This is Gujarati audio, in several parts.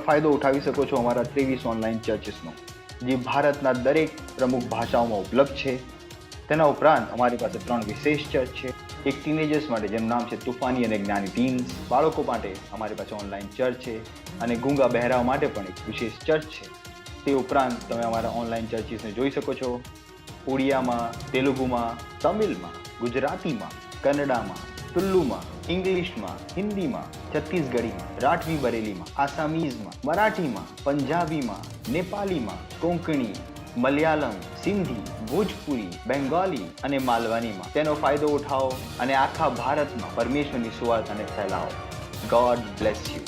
ફાયદો ઉઠાવી શકો છો અમારા 23 ઓનલાઈન ચર્ચીસનો, જે ભારતના દરેક પ્રમુખ ભાષાઓમાં ઉપલબ્ધ છે. તેના ઉપરાંત અમારી પાસે 3 વિશેષ ચર્ચ છે. એક ટીનેજર્સ માટે જેનું નામ છે તુફાની અને જ્ઞાની ટીન્સ, બાળકો માટે અમારી પાસે ઓનલાઈન ચર્ચ છે, અને ગૂંગા બહેરાઓ માટે પણ એક વિશેષ ચર્ચ છે. તે ઉપરાંત તમે અમારા ઓનલાઈન ચર્ચીસને જોઈ શકો છો ઓડિયામાં, તેલુગુમાં, તમિલમાં, ગુજરાતીમાં, કન્નડામાં, તુલ્લુમાં, ઇંગ્લિશમાં, હિન્દીમાં, છત્તીસગઢીમાં, રાઠવી બરેલીમાં, આસામીઝમાં, મરાઠીમાં, પંજાબીમાં, નેપાલીમાં, કોંકણી, મલયાલમ, સિંધી, ભોજપુરી, બેંગાલી અને માલવાનીમાં. તેનો ફાયદો ઉઠાવો અને આખા ભારતમાં પરમેશ્વરની સુવાર્તાને ફેલાવો. God bless you.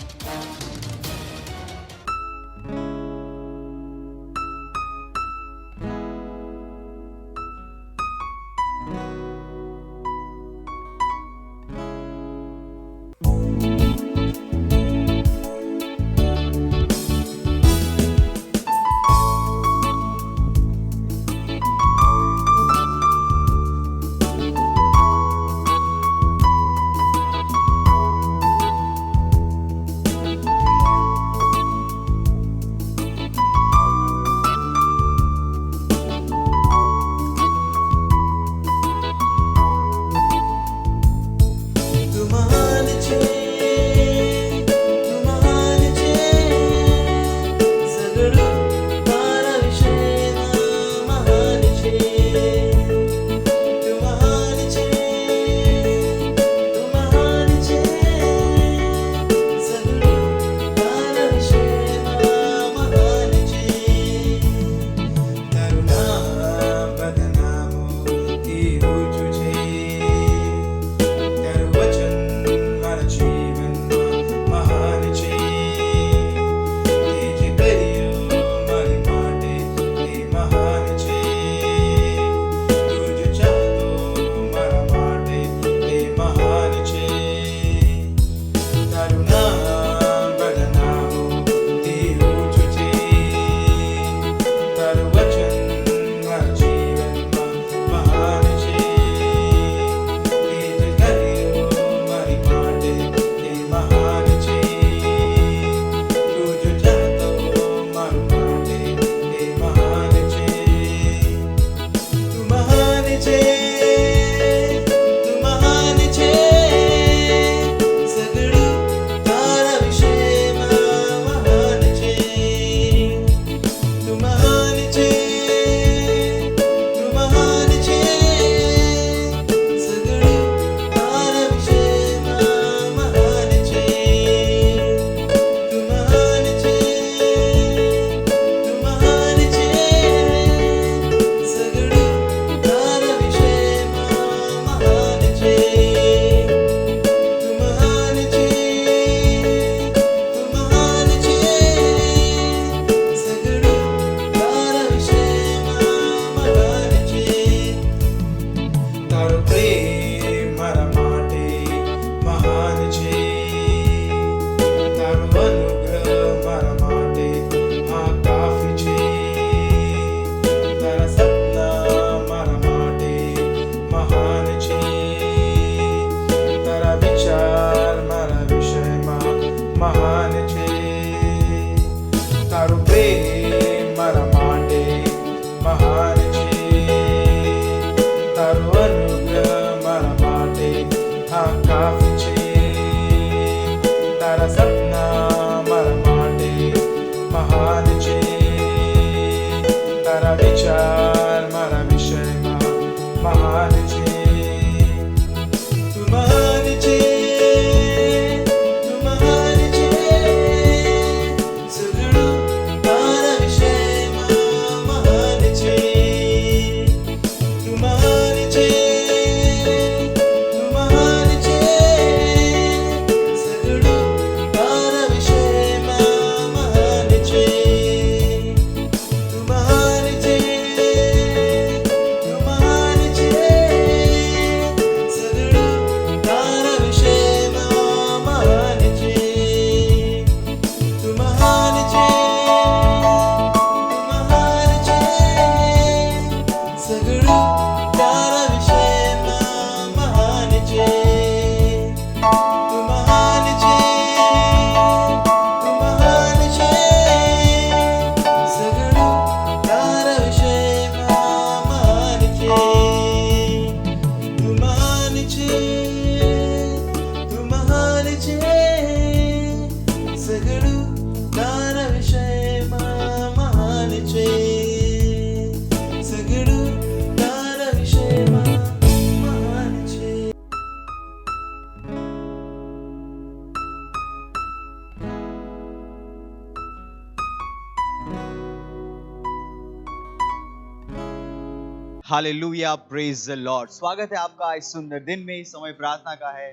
Hallelujah, praise the Lord. स्वागत है आपका इस सुंदर दिन में। इस समय प्रार्थना का है।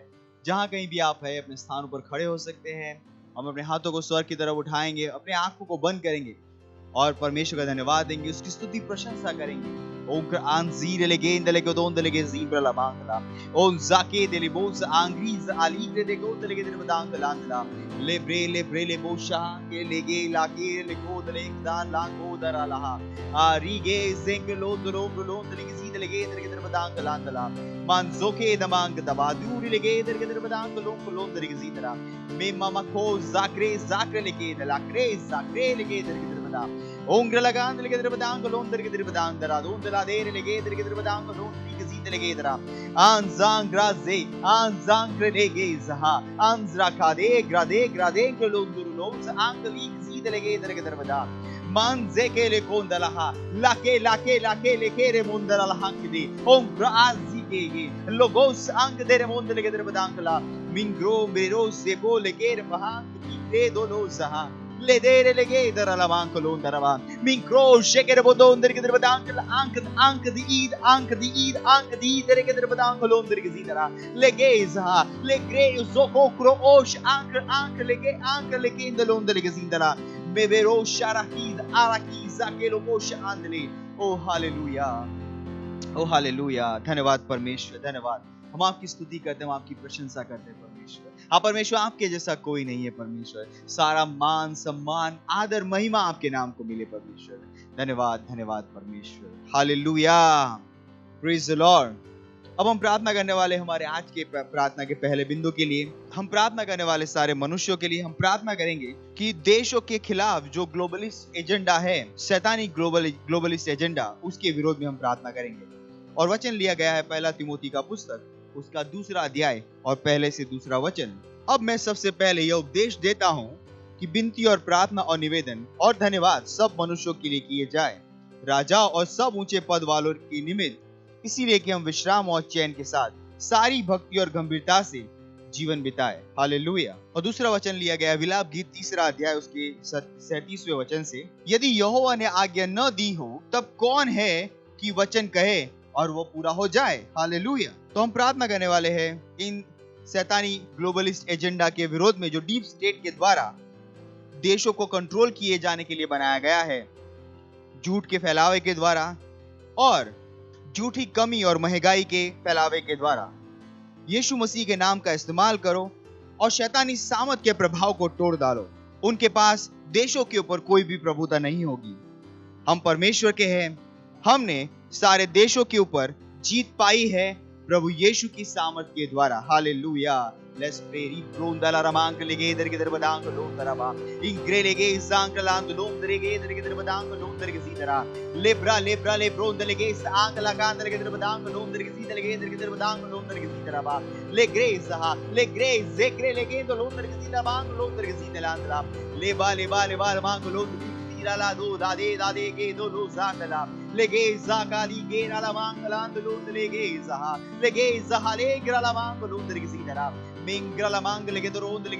जहां कहीं भी आप है अपने स्थान पर खड़े हो सकते हैं। हम अपने हाथों को स्वर्ग की तरफ उठाएंगे, अपने आंखों को बंद करेंगे और परमेश्वर का धन्यवाद देंगे, उसकी स्तुति प्रशंसा करेंगे। Onker anzire legende le godonde le gezibra la mangla. On zake de le bos angriz aligre de godde le gedre badang landla. Le bre le bosha ke lege la ke le god le dan la godara la. Rige zenke lo do le gezide le gedre badang landla. Manzoke da mang da baduri le gedre badang lo le gezidra. Me mama ko zakre le gedre la kre zakre le gedre Ongra lagan le gedre badang londer gedre badang dara dondela dere le gedre badang londi gezide le gedra anzang graze anzang krege zaha anzra kade grade londur loz angli gezide le gedre badang manze ke le kondala lake le kere mondala lahangdi ongra azige logos ang dere mondele gedre badang la mingro mero se bo le kere bahang de dono zaha le dere le gedere la manco londarava min croce che bodon der gedere badang ank di id dere gedere badang londer gezidara le geza le gre zoko kro osh ank le kende londer gezidara bevero sharahid arakiza ke lo mosh andle O hallelujah. धन्यवाद परमेश्वर, धन्यवाद। हम आपकी स्तुति करते हैं, हम आपकी प्रशंसा करते हैं परमेश्वर। हाँ परमेश्वर, आपके जैसा कोई नहीं है परमेश्वर। सारा मान सम्मान आदर महिमा आपके नाम को मिले परमेश्वर। धन्यवाद परमेश्वर। Hallelujah, praise the Lord. अब हम प्रार्थना करने वाले हमारे आज के प्रार्थना के पहले बिंदु के लिए, हम प्रार्थना करने वाले सारे मनुष्यों के लिए हम प्रार्थना करेंगे कि देशों के खिलाफ जो ग्लोबलिस्ट एजेंडा है, शैतानी ग्लोबलिस्ट एजेंडा, उसके विरोध में हम प्रार्थना करेंगे। और वचन लिया गया है पहला तिमोथी का पुस्तक, उसका 2 अध्याय और पहले से 2 वचन। अब मैं सबसे पहले यह उपदेश देता हूँ कि विनती और प्रार्थना और निवेदन और धन्यवाद सब मनुष्यों के लिए किए जाए, राजा और सब ऊंचे पद वालों की निमित्त, इसीलिए कि हम विश्राम और चैन के साथ सारी भक्ति और गंभीरता से जीवन बिताए। हालेलुया। और 2 वचन लिया गया विलाप गीत 3 अध्याय उसके 37वें वचन से, यदि यहोवा ने आज्ञा न दी हो तब कौन है कि वचन कहे और वो पूरा हो जाए। हालेलुया। तो हम प्रार्थना करने वाले हैं इन शैतानी ग्लोबलिस्ट एजेंडा के विरोध में, जो डीप स्टेट के द्वारा देशों को कंट्रोल किए जाने के लिए बनाया गया है, झूठ के फैलावे के द्वारा और झूठी कमी और महंगाई के फैलावे के द्वारा। यीशु मसीह के नाम का इस्तेमाल करो और शैतानी सामत के प्रभाव को तोड़ डालो। उनके पास देशों के ऊपर कोई भी प्रभुता नहीं होगी। हम परमेश्वर के हैं। हमने सारे देशों के ऊपर जीत पाई है प्रभु यीशु की सामर्थ के द्वारा। Hallelujah. Let's pray. Rondala ramang lege der gedar badang londara ba. Ingre lege sang land londre ge der gedar badang londre ge sidara. Lebra lebronda lege sang la kan der gedar badang londre ge sidara ge der gedar badang londre ge sidara ba. Le grace zekre lege do londre ge sidara bang londre ge sidara andla. Leba mang londre tira la do dade ge do lo sandala. Lege zakali ge la mang land londre lege zaha legra la mang londre ge sidara. Mingra la mangle che doronde le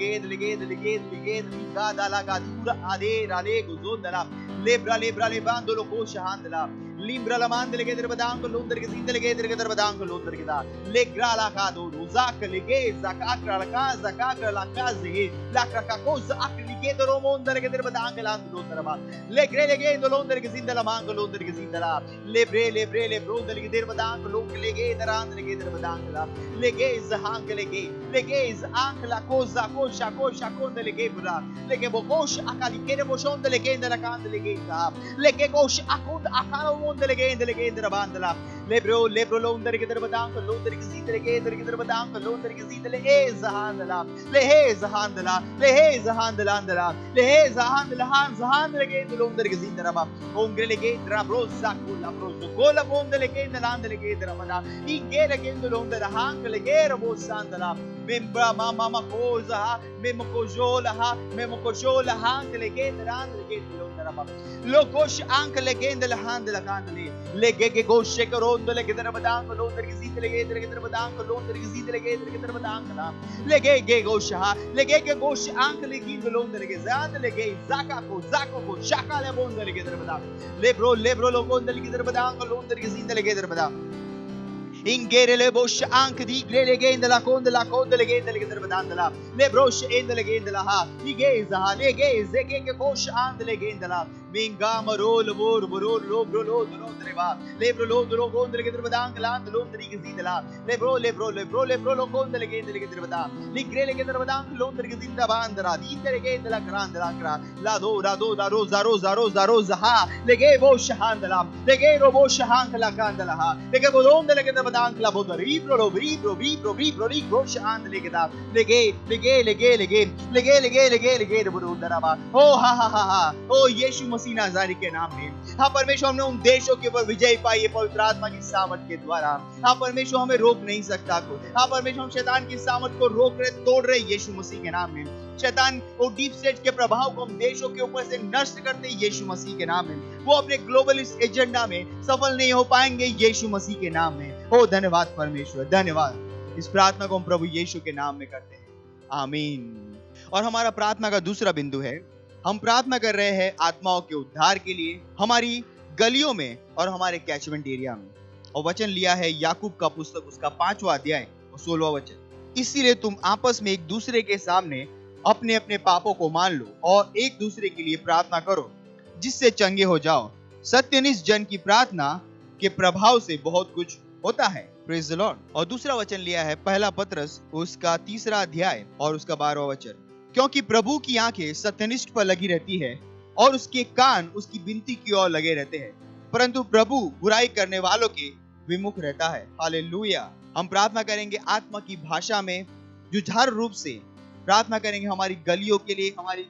cada la gadura adera le gozondala lebra le bandolo kosha handla limbra la mandele che derbadang londer che sindele che derbadang londer che da legra la cado uzak le geza kakra la casa che la cosa akli che doromondere che derbadang londer ma legre le che londer che sindela mango londer che sindela lebre le brondele che derbadang londer che derandre che derbadang la le geza hangle che anche la cosa coscia con delle gebra le che bocosh akali che boshon delle che della can delle che le che cosh akund akano mon delle che della bandala lebro londer che derbadang londer che sidere che derbadang londer che sidere eza handla le eza handla handle che londer che sidere ma ongre le che brabrosa colla mon delle che landele che derbada ingere che londer hangle che robosandala membra mama cosa memo cojola anche le che randre che londra Lokosh anche le gende le hand la candele le gege goshe karondo le gedere badang londer ki zite le gedere badang londer ki zite le gedere badang la le gege gosha le gege goshe anche le ginde londer ke zande le ge zaka ko shaka le bonder le gedere badang lebro lo gondel ki gedere badang londer ki zite le gedere badang Ingere le bosh anche di le gende la conde le gende le gedere badang la le brosh ende le gende la ha igeza ha le geze gege gosh ande le gende la Minga marol bor lo bro lo dreva lebro lo gonde le drevadang land lo ndri ki zidela lebro lo gonde le gende le drevada ligre le drevadang lo ndri ki zinda bandra dite gende la grande la gra la do da rosa ha le ge bo shahandala le ge ro bo shahand la candela ha le ge bodonde le drevadang la bod ribro li go shahand le da le ge bodonda ba oh ha oh यीशु मसीह नाज़ारी के नाम में हाँ परमेश्वर हमने उन देशों के ऊपर विजय पाई है पवित्र आत्मा की सामर्थ के द्वारा हाँ परमेश्वर हमें रोक नहीं सकता को हाँ परमेश्वर हम शैतान की सामर्थ को रोक रहे तोड़ रहे यीशु मसीह के नाम में शैतान और डीप स्टेट के प्रभाव को हम देशों के ऊपर से नष्ट करते हैं यीशु मसीह के नाम में वो अपने ग्लोबलिस्ट एजेंडा में सफल नहीं हो पाएंगे यीशु मसीह के नाम में ओ धन्यवाद परमेश्वर धन्यवाद इस प्रार्थना को हम प्रभु यीशु के नाम में करते हैं आमीन और हमारा प्रार्थना का दूसरा बिंदु है हम प्रार्थना कर रहे हैं आत्माओं के उद्धार के लिए हमारी गलियों में और हमारे कैचमेंट एरिया में और वचन लिया है याकूब का पुस्तक उसका 5वां अध्याय और 16वां वचन इसीलिए तुम आपस में एक दूसरे के सामने अपने अपने पापों को मान लो और एक दूसरे के लिए प्रार्थना करो जिससे चंगे हो जाओ सत्यनिष्ठ जन की प्रार्थना के प्रभाव से बहुत कुछ होता है प्रेज द लॉर्ड और दूसरा वचन लिया है पहला पत्रस उसका 3रा अध्याय और उसका 12वां वचन क्योंकि प्रभु की आंखें सत्यनिष्ठ पर लगी रहती है और उसके कान उसकी विनती की ओर लगे रहते हैं परंतु प्रभु बुराई करने वालों के विमुख रहता है हालेलुया हम प्रार्थना करेंगे आत्मा की भाषा में जुझारू रूप से प्रार्थना करेंगे हमारी गलियों के लिए हमारी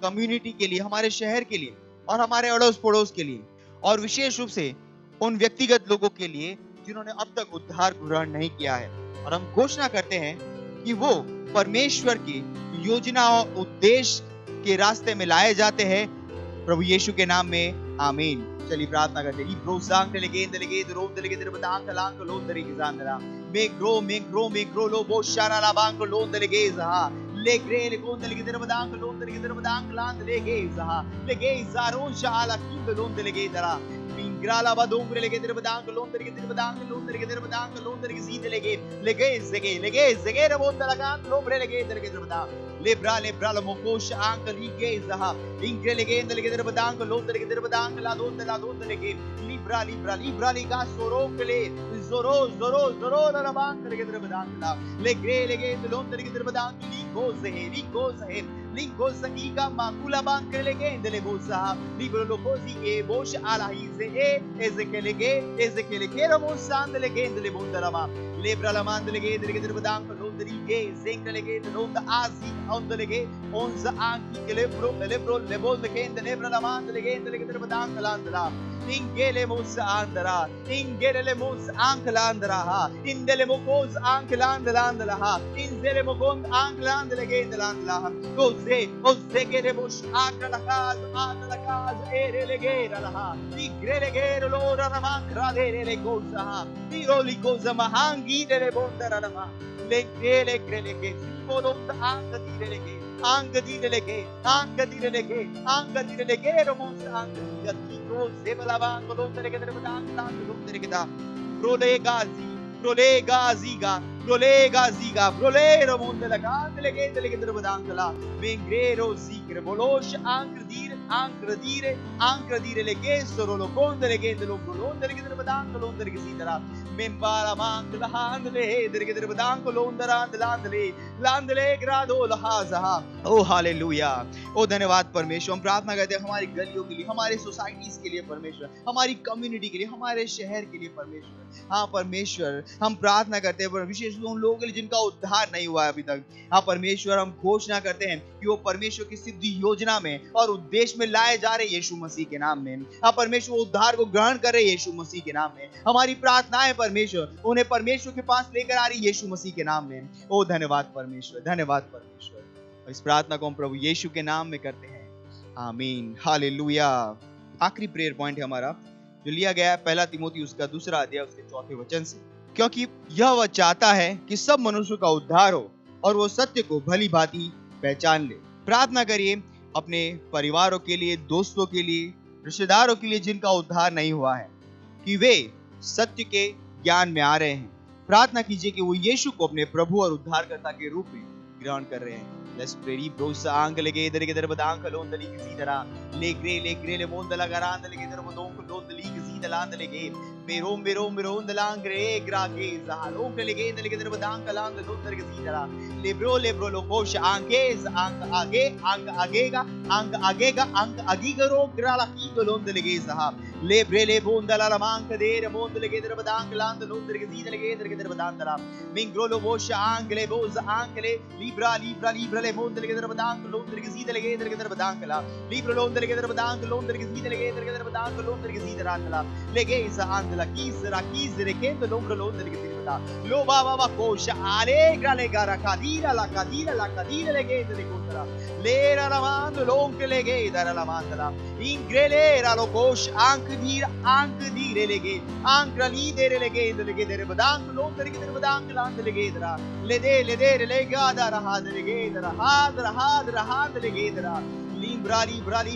कम्युनिटी के लिए हमारे शहर के लिए और हमारे अड़ोस पड़ोस के लिए और विशेष रूप से उन व्यक्तिगत लोगों के लिए जिन्होंने अब तक उद्धार ग्रहण नहीं किया है और हम घोषणा करते हैं कि वो परमेश्वर की योजना और उद्देश्य के रास्ते में लाए जाते हैं प्रभु यीशु के नाम में आमीन चलिए प्रार्थना करते हैं प्रोसांग लेगे रोम लेगे बदांग लांग लोन दरेगी जानरा मे ग्रो लो बो शाना ला बांग लोन दरेगे जहा ले ग्रे ले गोंद लेगे बदांग लोन दरेगे बदांग लांग लेगे जहा लेगे जारो शाला किंग लोन दरेगे दरा Mingrala badumbre lege der badang londer ge der badang londer ge zide lege zege rabonda lagan lombre lege der ge der badang lebra la mokosh ank lige zaha ingre lege der badang londer ge der badang la donda lege libra liga sorokle zoro la bank lege der badang la lege londer ge der badang ligo zahe Lingo Sagiga Makula Bank legende le bosa libro lo così e bosh ala ize Ezekiel kera bosan de legende le bonda lama lebra la mand legende le badang londri ge zenga legende londa asi on de lege onza anki che lebro le bol legende lebra la mand legende le badang landra ingele mus andra ingele mus anklandra ha indele mokos anklandra ha inzele mokon ankland legende landla Ose che ne bush alla casa ere legera la ligre legero l'ora la mancra dere le cosa tiro li cosa ma hangi delle bondara la ma le crele che si donda anche dire le che romos anche di tiro se la vango donde le che deve tanto donde che da prolega ziga prolero monde la cante le che deve dankala vengrero zikre bolosh anche dire le che solo lo conde le che lo londe le che deve dankala londe che si darà membala mank la handle le che deve dankala landle grado la haza O hallelujah ओ धन्यवाद परमेश्वर हम प्रार्थना करते हैं हमारी गलियों के लिए हमारे सोसाइटीज के लिए परमेश्वर हमारी कम्युनिटी के लिए हमारे शहर के लिए परमेश्वर हाँ परमेश्वर हम प्रार्थना करते हैं विशेष रूप से उन लोगों के लिए जिनका उद्धार नहीं हुआ है अभी तक हाँ परमेश्वर हम घोषणा करते हैं कि वो परमेश्वर की सिद्ध योजना में और उद्देश्य में लाए जा रहे यीशु मसीह के नाम में हाँ परमेश्वर उद्धार को ग्रहण कर रहे यीशु मसीह के नाम में हमारी प्रार्थनाएं परमेश्वर उन्हें परमेश्वर के पास लेकर आ रही यीशु मसीह के नाम में ओ धन्यवाद परमेश्वर इस प्रार्थना को हम प्रभु यीशु के नाम में करते हैं आमीन, हालेलुया। आखिरी प्रेयर पॉइंट है हमारा, जो लिया गया है पहला तिमोथी उसका 2 अध्याय उसके 4 वचन से। क्योंकि यह वह चाहता है कि सब मनुष्यों का उद्धार हो और वो सत्य को भली भांति पहचान ले। प्रार्थना करिए अपने परिवारों के लिए, दोस्तों के लिए, रिश्तेदारों के लिए जिनका उद्धार नहीं हुआ है, कि वे सत्य के ज्ञान में आ रहे हैं। प्रार्थना कीजिए कि वो यीशु को अपने प्रभु और उद्धारकर्ता के रूप में ग्रहण कर रहे हैं। Let's pray. Brosa angle ke idhar ke idhar badang ka lon dali kisi tarah le gre le mon dala garan dali ke idhar badong ko lon dali kisi dalan dali ke merom dalang gre gra ke zahalon ke le ke dali ke idhar badang ka lan lon dali kisi tarah le bro lo kosh anges ang agega ang agigaro gra la ki ko lon dali ke sahab le bon dala la mang ka de mon dali ke idhar badang ka lan lon dali kisi dali ke idhar badang dala mingro lo bosh angle boz angle libra le mondele ke der badang londre ke zide lege der ke der badang la libro londre ke der badang londre ke zide lege der ke der badang londre ke zide ratla lege isa andla kisra kisre ke der londre londre ke zide bada lo baba kosh alegra le gara kadira la lege der kotara le la mand lonke lege der la mandla ingrele ra lo kosh ank dire lege ankra li der lege der badang londre ke der badang land lege der le de le gada ra had lege der had lege der libra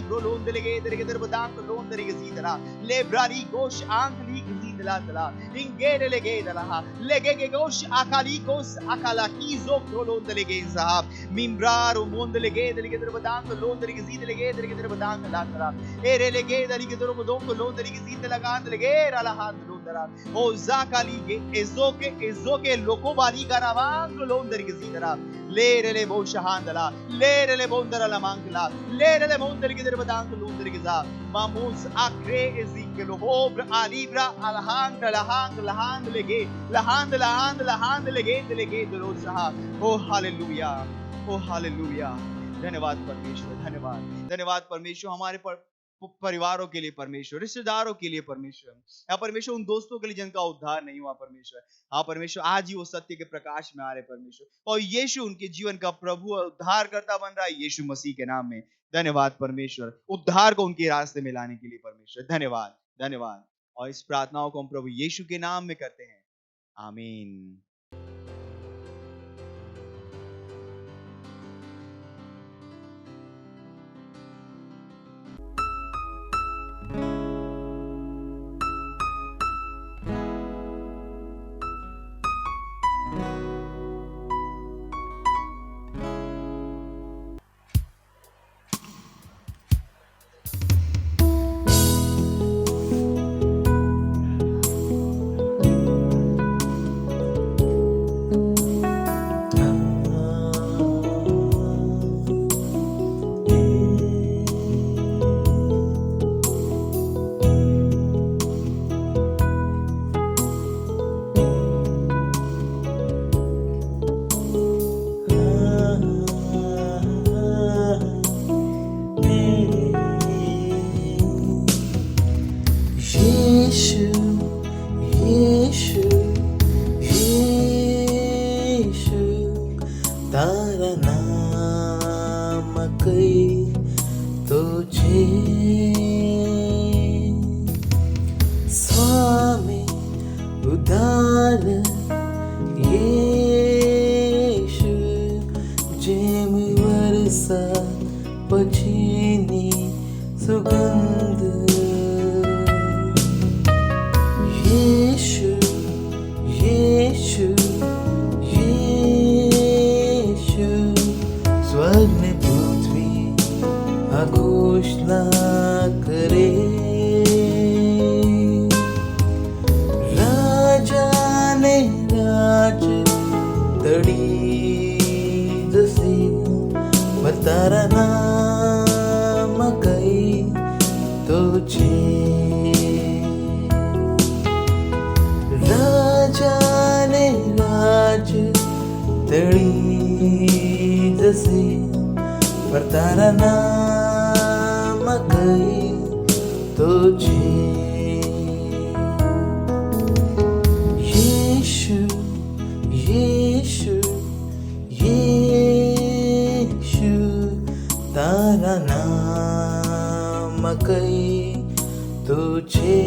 bro lon lege der ke der badang lon der ke zidra lebra li gosh ank li zidla dala ingere lege der ha lege ke gosh akali kos akala ki zo bro lon lege sahab mimbra ro mon lege der ke der badang lon der ke zid lege der ke der badang la dala ere lege der ke der badong lon der ke zid laga lege ra had lon dara o zakali ke ezoke loko bali garavang lon der ke zidra le bo shahandala le bondara la mangla le mondere ke der badang lon der ke za mamus akre ezikelo obra alibra alhang lege lahand lege dero saha oh hallelujah. धन्यवाद परमेश्वर, धन्यवाद परमेश्वर, हमारे परिवारों के लिए परमेश्वर, रिश्तेदारों के लिए परमेश्वर, या परमेश्वर उन दोस्तों के लिए जिनका उद्धार नहीं हुआ परमेश्वर, हाँ परमेश्वर आज ही वो सत्य के प्रकाश में आ रहे परमेश्वर, और यीशु उनके जीवन का प्रभु और उद्धार करता बन रहा है यीशु मसीह के नाम में। धन्यवाद परमेश्वर, उद्धार को उनके रास्ते में लाने के लिए परमेश्वर, धन्यवाद। और इस प्रार्थनाओं को हम प्रभु यीशु के नाम में करते हैं, आमीन। तारा नाम कई तुझे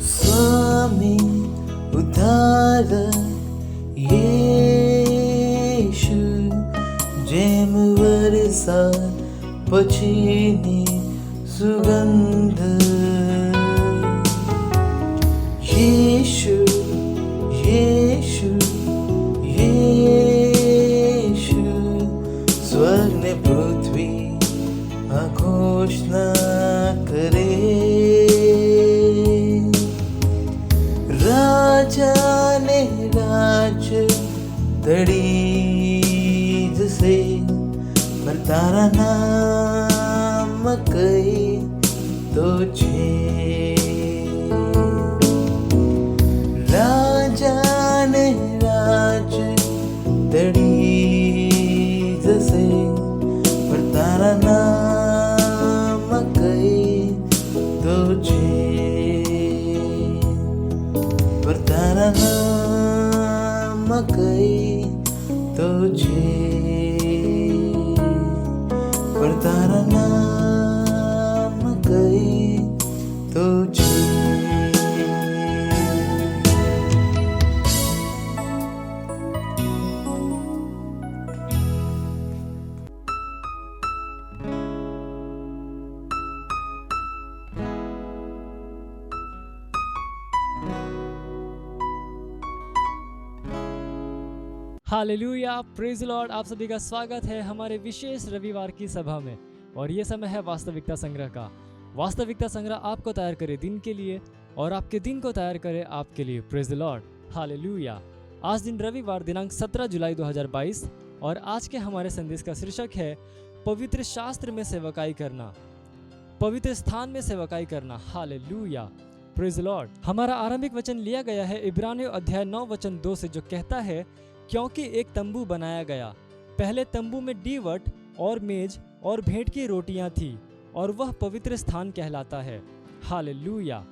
स्वामी उद्धारक येशू जेम वर्षा पछीनी सुगंध येशू येशू येशू स्वर्ग ने पृथ्वी घोषणा करे राजा ने राज दड़ी से पर तारा नाम कई तुझे राजा ने राज दड़ी से पर तारा नाम कई तुझे पर तारा नाम कई तुझे पर तारा नाम कई तुझे हालेलुया, प्रेज लॉर्ड। आप सभी का स्वागत है हमारे विशेष रविवार की सभा में। और ये समय है वास्तविकता संग्रह का। वास्तविकता संग्रह आपको तैयार करे दिन के लिए और आपके दिन को तैयार करे आपके लिए। Praise Lord, hallelujah. आज दिन रविवार दिनांक 17 जुलाई 2022 और आज के हमारे संदेश का शीर्षक है पवित्र शास्त्र में सेवकाई करना, पवित्र स्थान में सेवकाई करना। Hallelujah, praise Lord. हमारा आरंभिक वचन लिया गया है इब्रानियों अध्याय 9 वचन 2 से, जो कहता है क्योंकि एक तंबू बनाया गया, पहले तंबू में दीवट और मेज और भेंट की रोटियां थी और वह पवित्र स्थान कहलाता है। हालेलुया।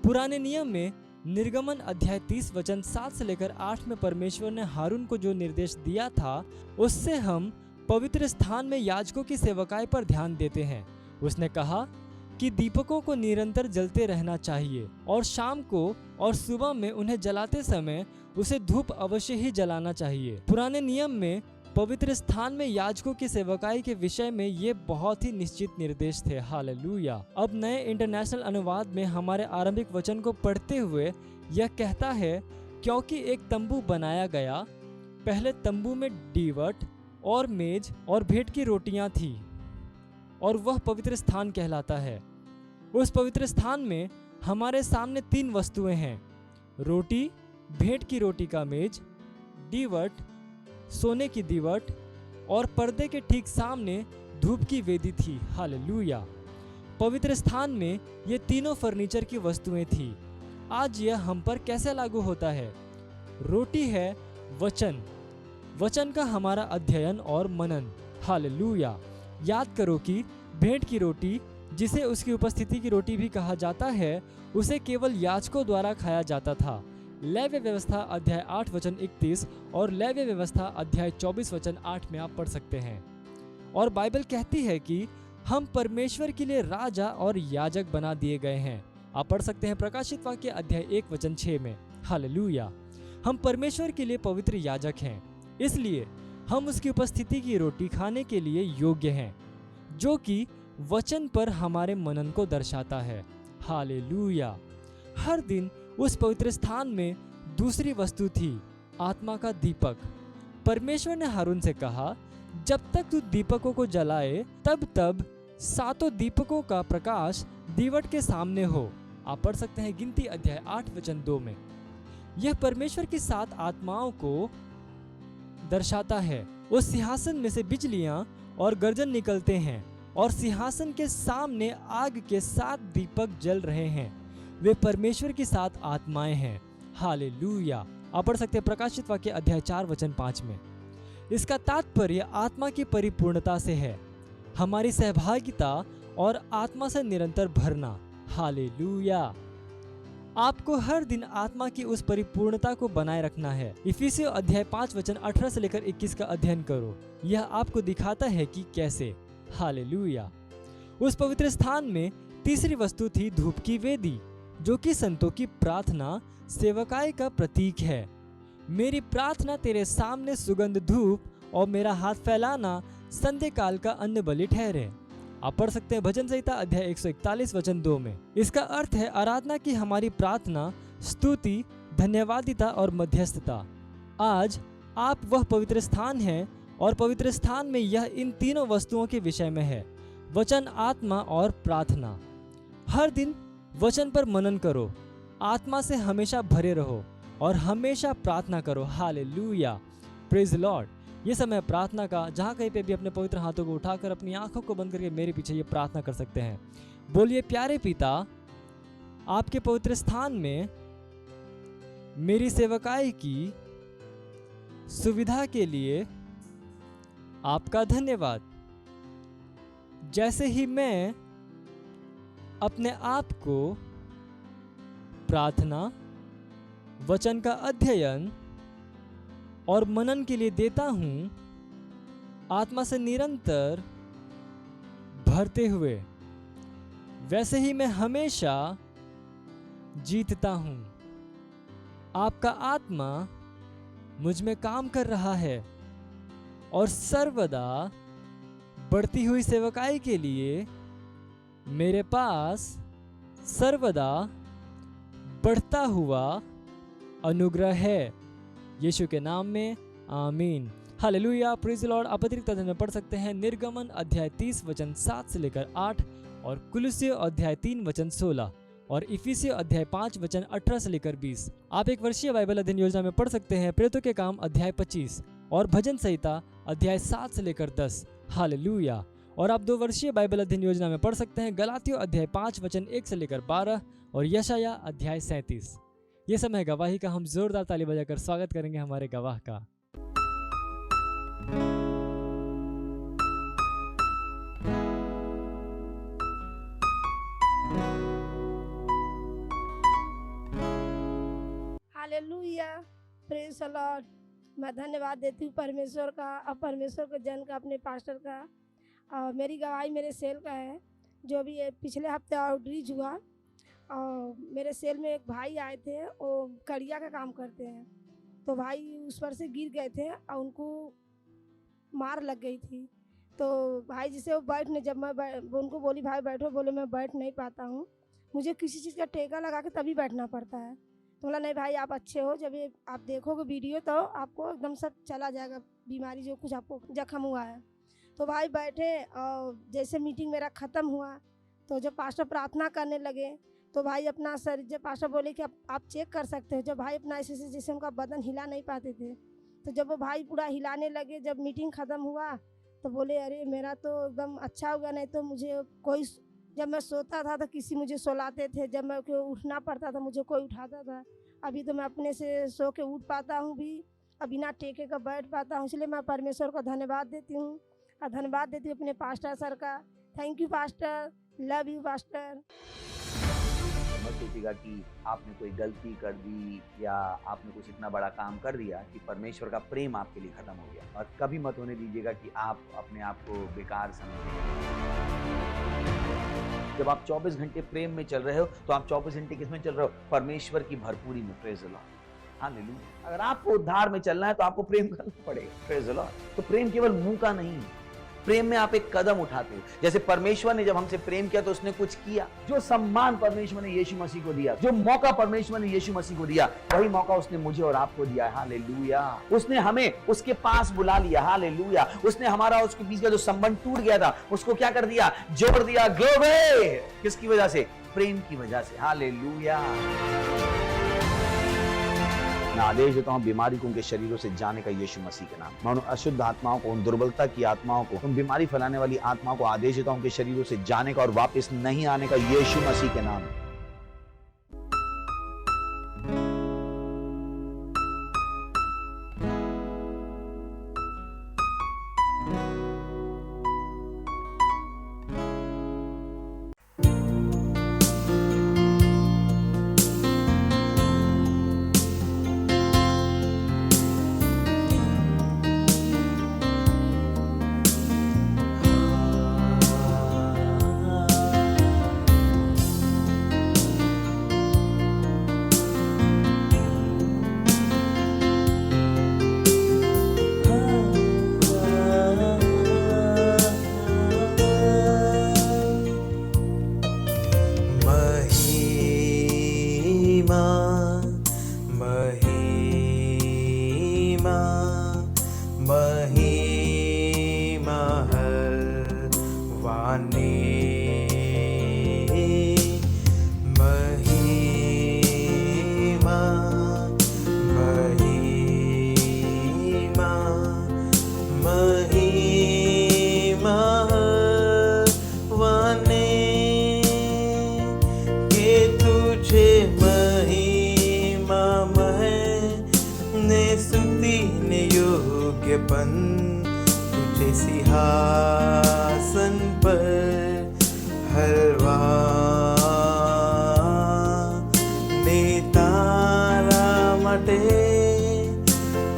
पुराने नियम में निर्गमन अध्याय 30 वचन 7 से लेकर 8 में परमेश्वर ने हारून को जो निर्देश दिया था उससे हम पवित्र स्थान में याजकों की सेवकाई पर ध्यान देते हैं। उसने कहा कि दीपकों को निरंतर जलते रहना चाहिए और शाम को और सुबह में उन्हें जलाते समय उसे धूप अवश्य ही जलाना चाहिए। पुराने नियम में पवित्र स्थान में याजकों की सेवकाई के विषय में ये बहुत ही निश्चित निर्देश थे। हालेलुया। अब नए इंटरनेशनल अनुवाद में हमारे आरंभिक वचन को पढ़ते हुए यह कहता है क्योंकि एक तंबू बनाया गया, पहले तंबू में दीवट और मेज और भेंट की रोटियां थी और वह पवित्र स्थान कहलाता है। उस पवित्र स्थान में हमारे सामने 3 वस्तुएं हैं, रोटी, भेंट की रोटी का मेज, दीवट, सोने की दीवट और पर्दे के ठीक सामने धूप की वेदी थी। हालेलुया। पवित्र स्थान में ये तीनों फर्नीचर की वस्तुएं थी। आज यह हम पर कैसे लागू होता है? रोटी है वचन, वचन का हमारा अध्ययन और मनन। हालेलुया। याद करो कि भेंट की रोटी, जिसे उसकी उपस्थिति की रोटी भी कहा जाता है, उसे केवल याजकों द्वारा खाया जाता था। लेव्य व्यवस्था अध्याय 8 वचन 31 और लेव्य व्यवस्था अध्याय 24 वचन 8 में आप पढ़ सकते हैं। और बाइबल कहती है कि हम परमेश्वर के लिए राजा और याजक बना दिए गए हैं। आप पढ़ सकते हैं प्रकाशित वाक्य अध्याय 1 वचन 6 में। हालेलुया। हम परमेश्वर के लिए पवित्र याजक हैं, इसलिए हम उसकी उपस्थिति की रोटी खाने के लिए योग्य हैं, जो कि वचन पर हमारे मनन को दर्शाता है। हालेलुया। हर दिन उस पवित्र स्थान में दूसरी वस्तु थी, आत्मा का दीपक। परमेश्वर ने हारून से कहा, जब तक तू दीपकों को जलाए तब तब 7 दीपकों का प्रकाश दीवट के सामने हो। आप पढ़ सकते हैं गिनती अध्याय 8 वचन 2 में। यह परमेश्वर की 7 आत्माओं को दर्शाता है। उस सिंहासन में से बिजलियां और गर्जन निकलते हैं और सिंहासन के सामने आग के 7 दीपक जल रहे हैं। वे परमेश्वर की 7 आत्माएं हैं। हालेलुया। आप पढ़ सकते हैं प्रकाशित वाक्य अध्याय 4 वचन 5 में। इसका तात्पर्य आत्मा की परिपूर्णता से है, हमारी सहभागिता और आत्मा से निरंतर भरना। हालेलुया। आपको हर दिन आत्मा की उस परिपूर्णता को बनाए रखना है। इफिसियों अध्याय 5 वचन 18 से लेकर 21 का अध्ययन करो। यह आपको दिखाता है कि कैसे। हालेलुया। उस पवित्र स्थान में तीसरी वस्तु थी धूप की वेदी, जो कि संतों की प्रार्थना सेवकाई का प्रतीक है। मेरी प्रार्थना तेरे सामने सुगंध धूप और मेरा हाथ फैलाना संध्या काल का अन्न बलि ठहरे। आप पढ़ सकते हैं भजन संहिता अध्याय 141 वचन 2 में। इसका अर्थ है आराधना की हमारी प्रार्थना, स्तुति, धन्यवादिता और मध्यस्थता। आज आप वह पवित्र स्थान है और पवित्र स्थान में यह इन तीनों वस्तुओं के विषय में है, वचन, आत्मा और प्रार्थना। हर दिन वचन पर मनन करो, आत्मा से हमेशा भरे रहो और हमेशा प्रार्थना करो। Hallelujah, praise Lord. ये समय प्रार्थना का, जहाँ कहीं पे भी अपने पवित्र हाथों को उठाकर अपनी आंखों को बंद करके मेरे पीछे ये प्रार्थना कर सकते हैं। बोलिए, प्यारे पिता, आपके पवित्र स्थान में मेरी सेवकाई की सुविधा के लिए आपका धन्यवाद। जैसे ही मैं अपने आप को प्रार्थना, वचन का अध्ययन और मनन के लिए देता हूँ, आत्मा से निरंतर भरते हुए, वैसे ही मैं हमेशा जीतता हूँ। आपका आत्मा मुझ में काम कर रहा है और सर्वदा बढ़ती हुई सेवकाई के लिए मेरे पास सर्वदा बढ़ता हुआ अनुग्रह है। यीशु के नाम में आमीन। Hallelujah, praise the Lord. आप अतिरिक्त अध्ययन में पढ़ सकते हैं निर्गमन अध्याय 30 वचन 7 से लेकर 8 और कुलुस्सियों अध्याय 3 वचन 16 और इफिसियों अध्याय 5 वचन 18 से लेकर 20। आप एक वर्षीय बाइबल अध्ययन योजना में पढ़ सकते हैं प्रेरितों के काम अध्याय 25 और भजन संहिता अध्याय 7 से लेकर 10। हालेलुया। और आप 2 वर्षीय बाइबल अध्ययन योजना में पढ़ सकते हैं गलातियों अध्याय 5 वचन 1 से लेकर 12 और यशाया अध्याय 37। ये समय गवाही का, हम जोरदार ताली बजाकर स्वागत करेंगे हमारे गवाह का। Hallelujah, praise the Lord. मैं धन्यवाद देती हूँ परमेश्वर का और परमेश्वर के जन का, अपने पास्टर का। मेरी गवाही मेरे सेल का है, जो भी पिछले हफ्ते आउटरीच हुआ। और मेरे सेल में एक भाई आए थे, वो कड़िया का काम करते हैं। तो भाई उस पर से गिर गए थे और उनको मार लग गई थी। तो भाई जिसे वो बैठने, जब मैं उनको बोली भाई बैठो, बोले मैं बैठ नहीं पाता हूँ, मुझे किसी चीज़ का टेका लगा के तभी बैठना पड़ता है। तो बोला नहीं भाई आप अच्छे हो, जब ये आप देखोगे वीडियो तो आपको एकदम सब चला जाएगा, बीमारी जो कुछ आपको जख्म हुआ है। तो भाई बैठे और जैसे मीटिंग मेरा ख़त्म हुआ तो जब पास्टर प्रार्थना करने लगे तो भाई अपना सर, जब पास्टर बोले कि आप चेक कर सकते हो, जब भाई अपना ऐसे जैसे उनका बदन हिला नहीं पाते थे, तो जब वो भाई पूरा हिलाने लगे, जब मीटिंग ख़त्म हुआ तो बोले अरे मेरा तो एकदम अच्छा होगा, नहीं तो मुझे कोई, जब मैं सोता था तो किसी मुझे सोलाते थे, जब मैं उठना पड़ता था मुझे कोई उठाता था। अभी तो मैं अपने से सो के उठ पाता हूँ भी, और बिना टेके का बैठ पाता हूँ। इसलिए मैं परमेश्वर को धन्यवाद देती हूँ और धन्यवाद देती हूँ अपने पास्टर सर का। Thank you pastor, love you pastor. मत सोचिएगा कि आपने कोई गलती कर दी या आपने कुछ इतना बड़ा काम कर दिया कि परमेश्वर का प्रेम आपके लिए खत्म हो गया। और कभी मत होने दीजिएगा कि आप अपने आप को बेकार समझें। जब आप 24 घंटे प्रेम में चल रहे हो तो आप 24 घंटे किसमें चल रहे हो? परमेश्वर की भरपूरी में। Praise the Lord, hallelujah. अगर आपको उद्धार में चलना है तो आपको प्रेम करना पड़ेगा। Praise the Lord. तो प्रेम केवल मुंह का नहीं है, प्रेम में आप एक कदम उठाते हो। जैसे परमेश्वर ने जब हमसे प्रेम किया तो उसने कुछ किया। जो सम्मान परमेश्वर ने यीशु मसीह को दिया, जो मौका परमेश्वर ने यीशु मसीह को दिया, वही मौका उसने मुझे और आपको दिया है। हालेलुया। उसने हमें उसके पास बुला लिया। हालेलुया। उसने हमारा उसके बीच का जो संबंध टूट गया था उसको क्या कर दिया? जोड़ दिया। ग्लोरी। किसकी वजह से? प्रेम की वजह से। हालेलुया। मैं आदेश देता हूं बीमारी को उनके शरीरों से जाने का यीशु मसीह के नाम। मैं उन अशुद्ध आत्माओं को, उन दुर्बलता की आत्माओं को, उन बीमारी फैलाने वाली आत्माओं को आदेश देता हूं उनके शरीरों से जाने का और वापस नहीं आने का यीशु मसीह के नाम। योग्यपन तुझे सिंहासन पर हलवा ने तारा માટે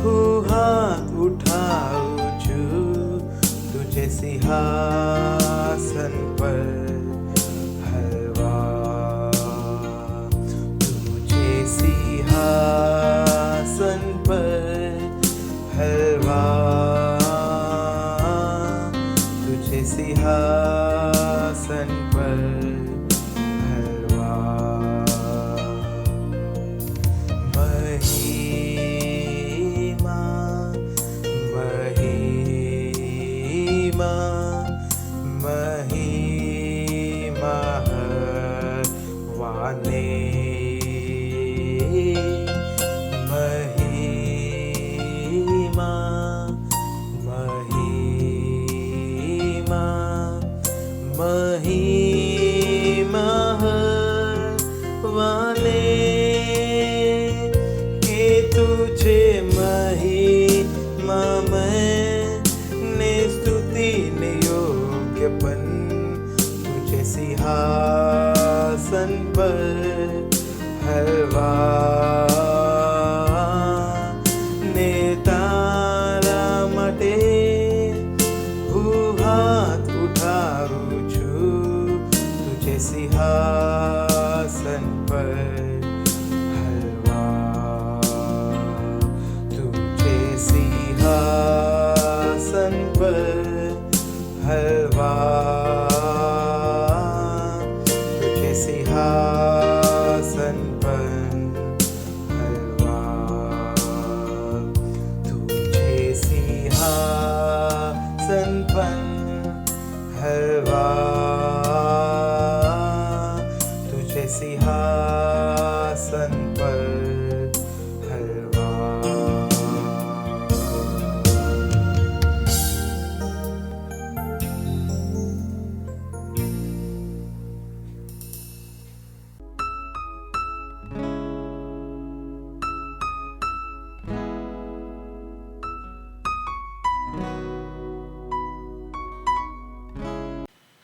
હું હાથ ઉઠાવું છું तुझे सिंहासन पर हलवा तुझे सिंहासन पर हलवा तुझे सिंहासन पर सिंहासन पर हलवा ने तारा માટે હું હાથ ઉઠાવું છું तुझे सिंहासन पर हलवा तुझे सिंहासन पर हलवा सिंहासन पर हलवा तुझे सिंहासन पर हलवा तुझे सिंहासन पर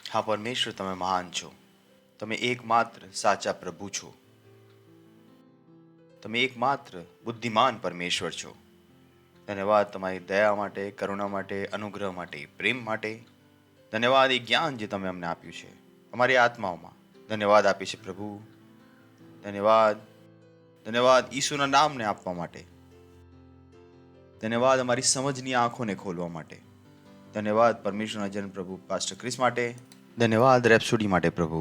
હા પરમેશ્વર, તમે મહાન છો. તમે એકમાત્ર સાચા પ્રભુ છો. તમે એકમાત્ર બુદ્ધિમાન પરમેશ્વર છો. ધન્યવાદ તમારી દયા માટે, કરુણા માટે, અનુગ્રહ માટે, પ્રેમ માટે. ધન્યવાદ એ જ્ઞાન જે તમે અમને આપ્યું છે અમારી આત્માઓમાં. ધન્યવાદ આપીએ છીએ પ્રભુ. ધન્યવાદ, ધન્યવાદ ઈસુના નામને આપવા માટે. ધન્યવાદ અમારી સમજની આંખોને ખોલવા માટે. ધન્યવાદ પરમેશ્વરના જન પ્રભુ પાસ્ટર ક્રિસ માટે. ધન્યવાદ રેપ્સોડી માટે પ્રભુ.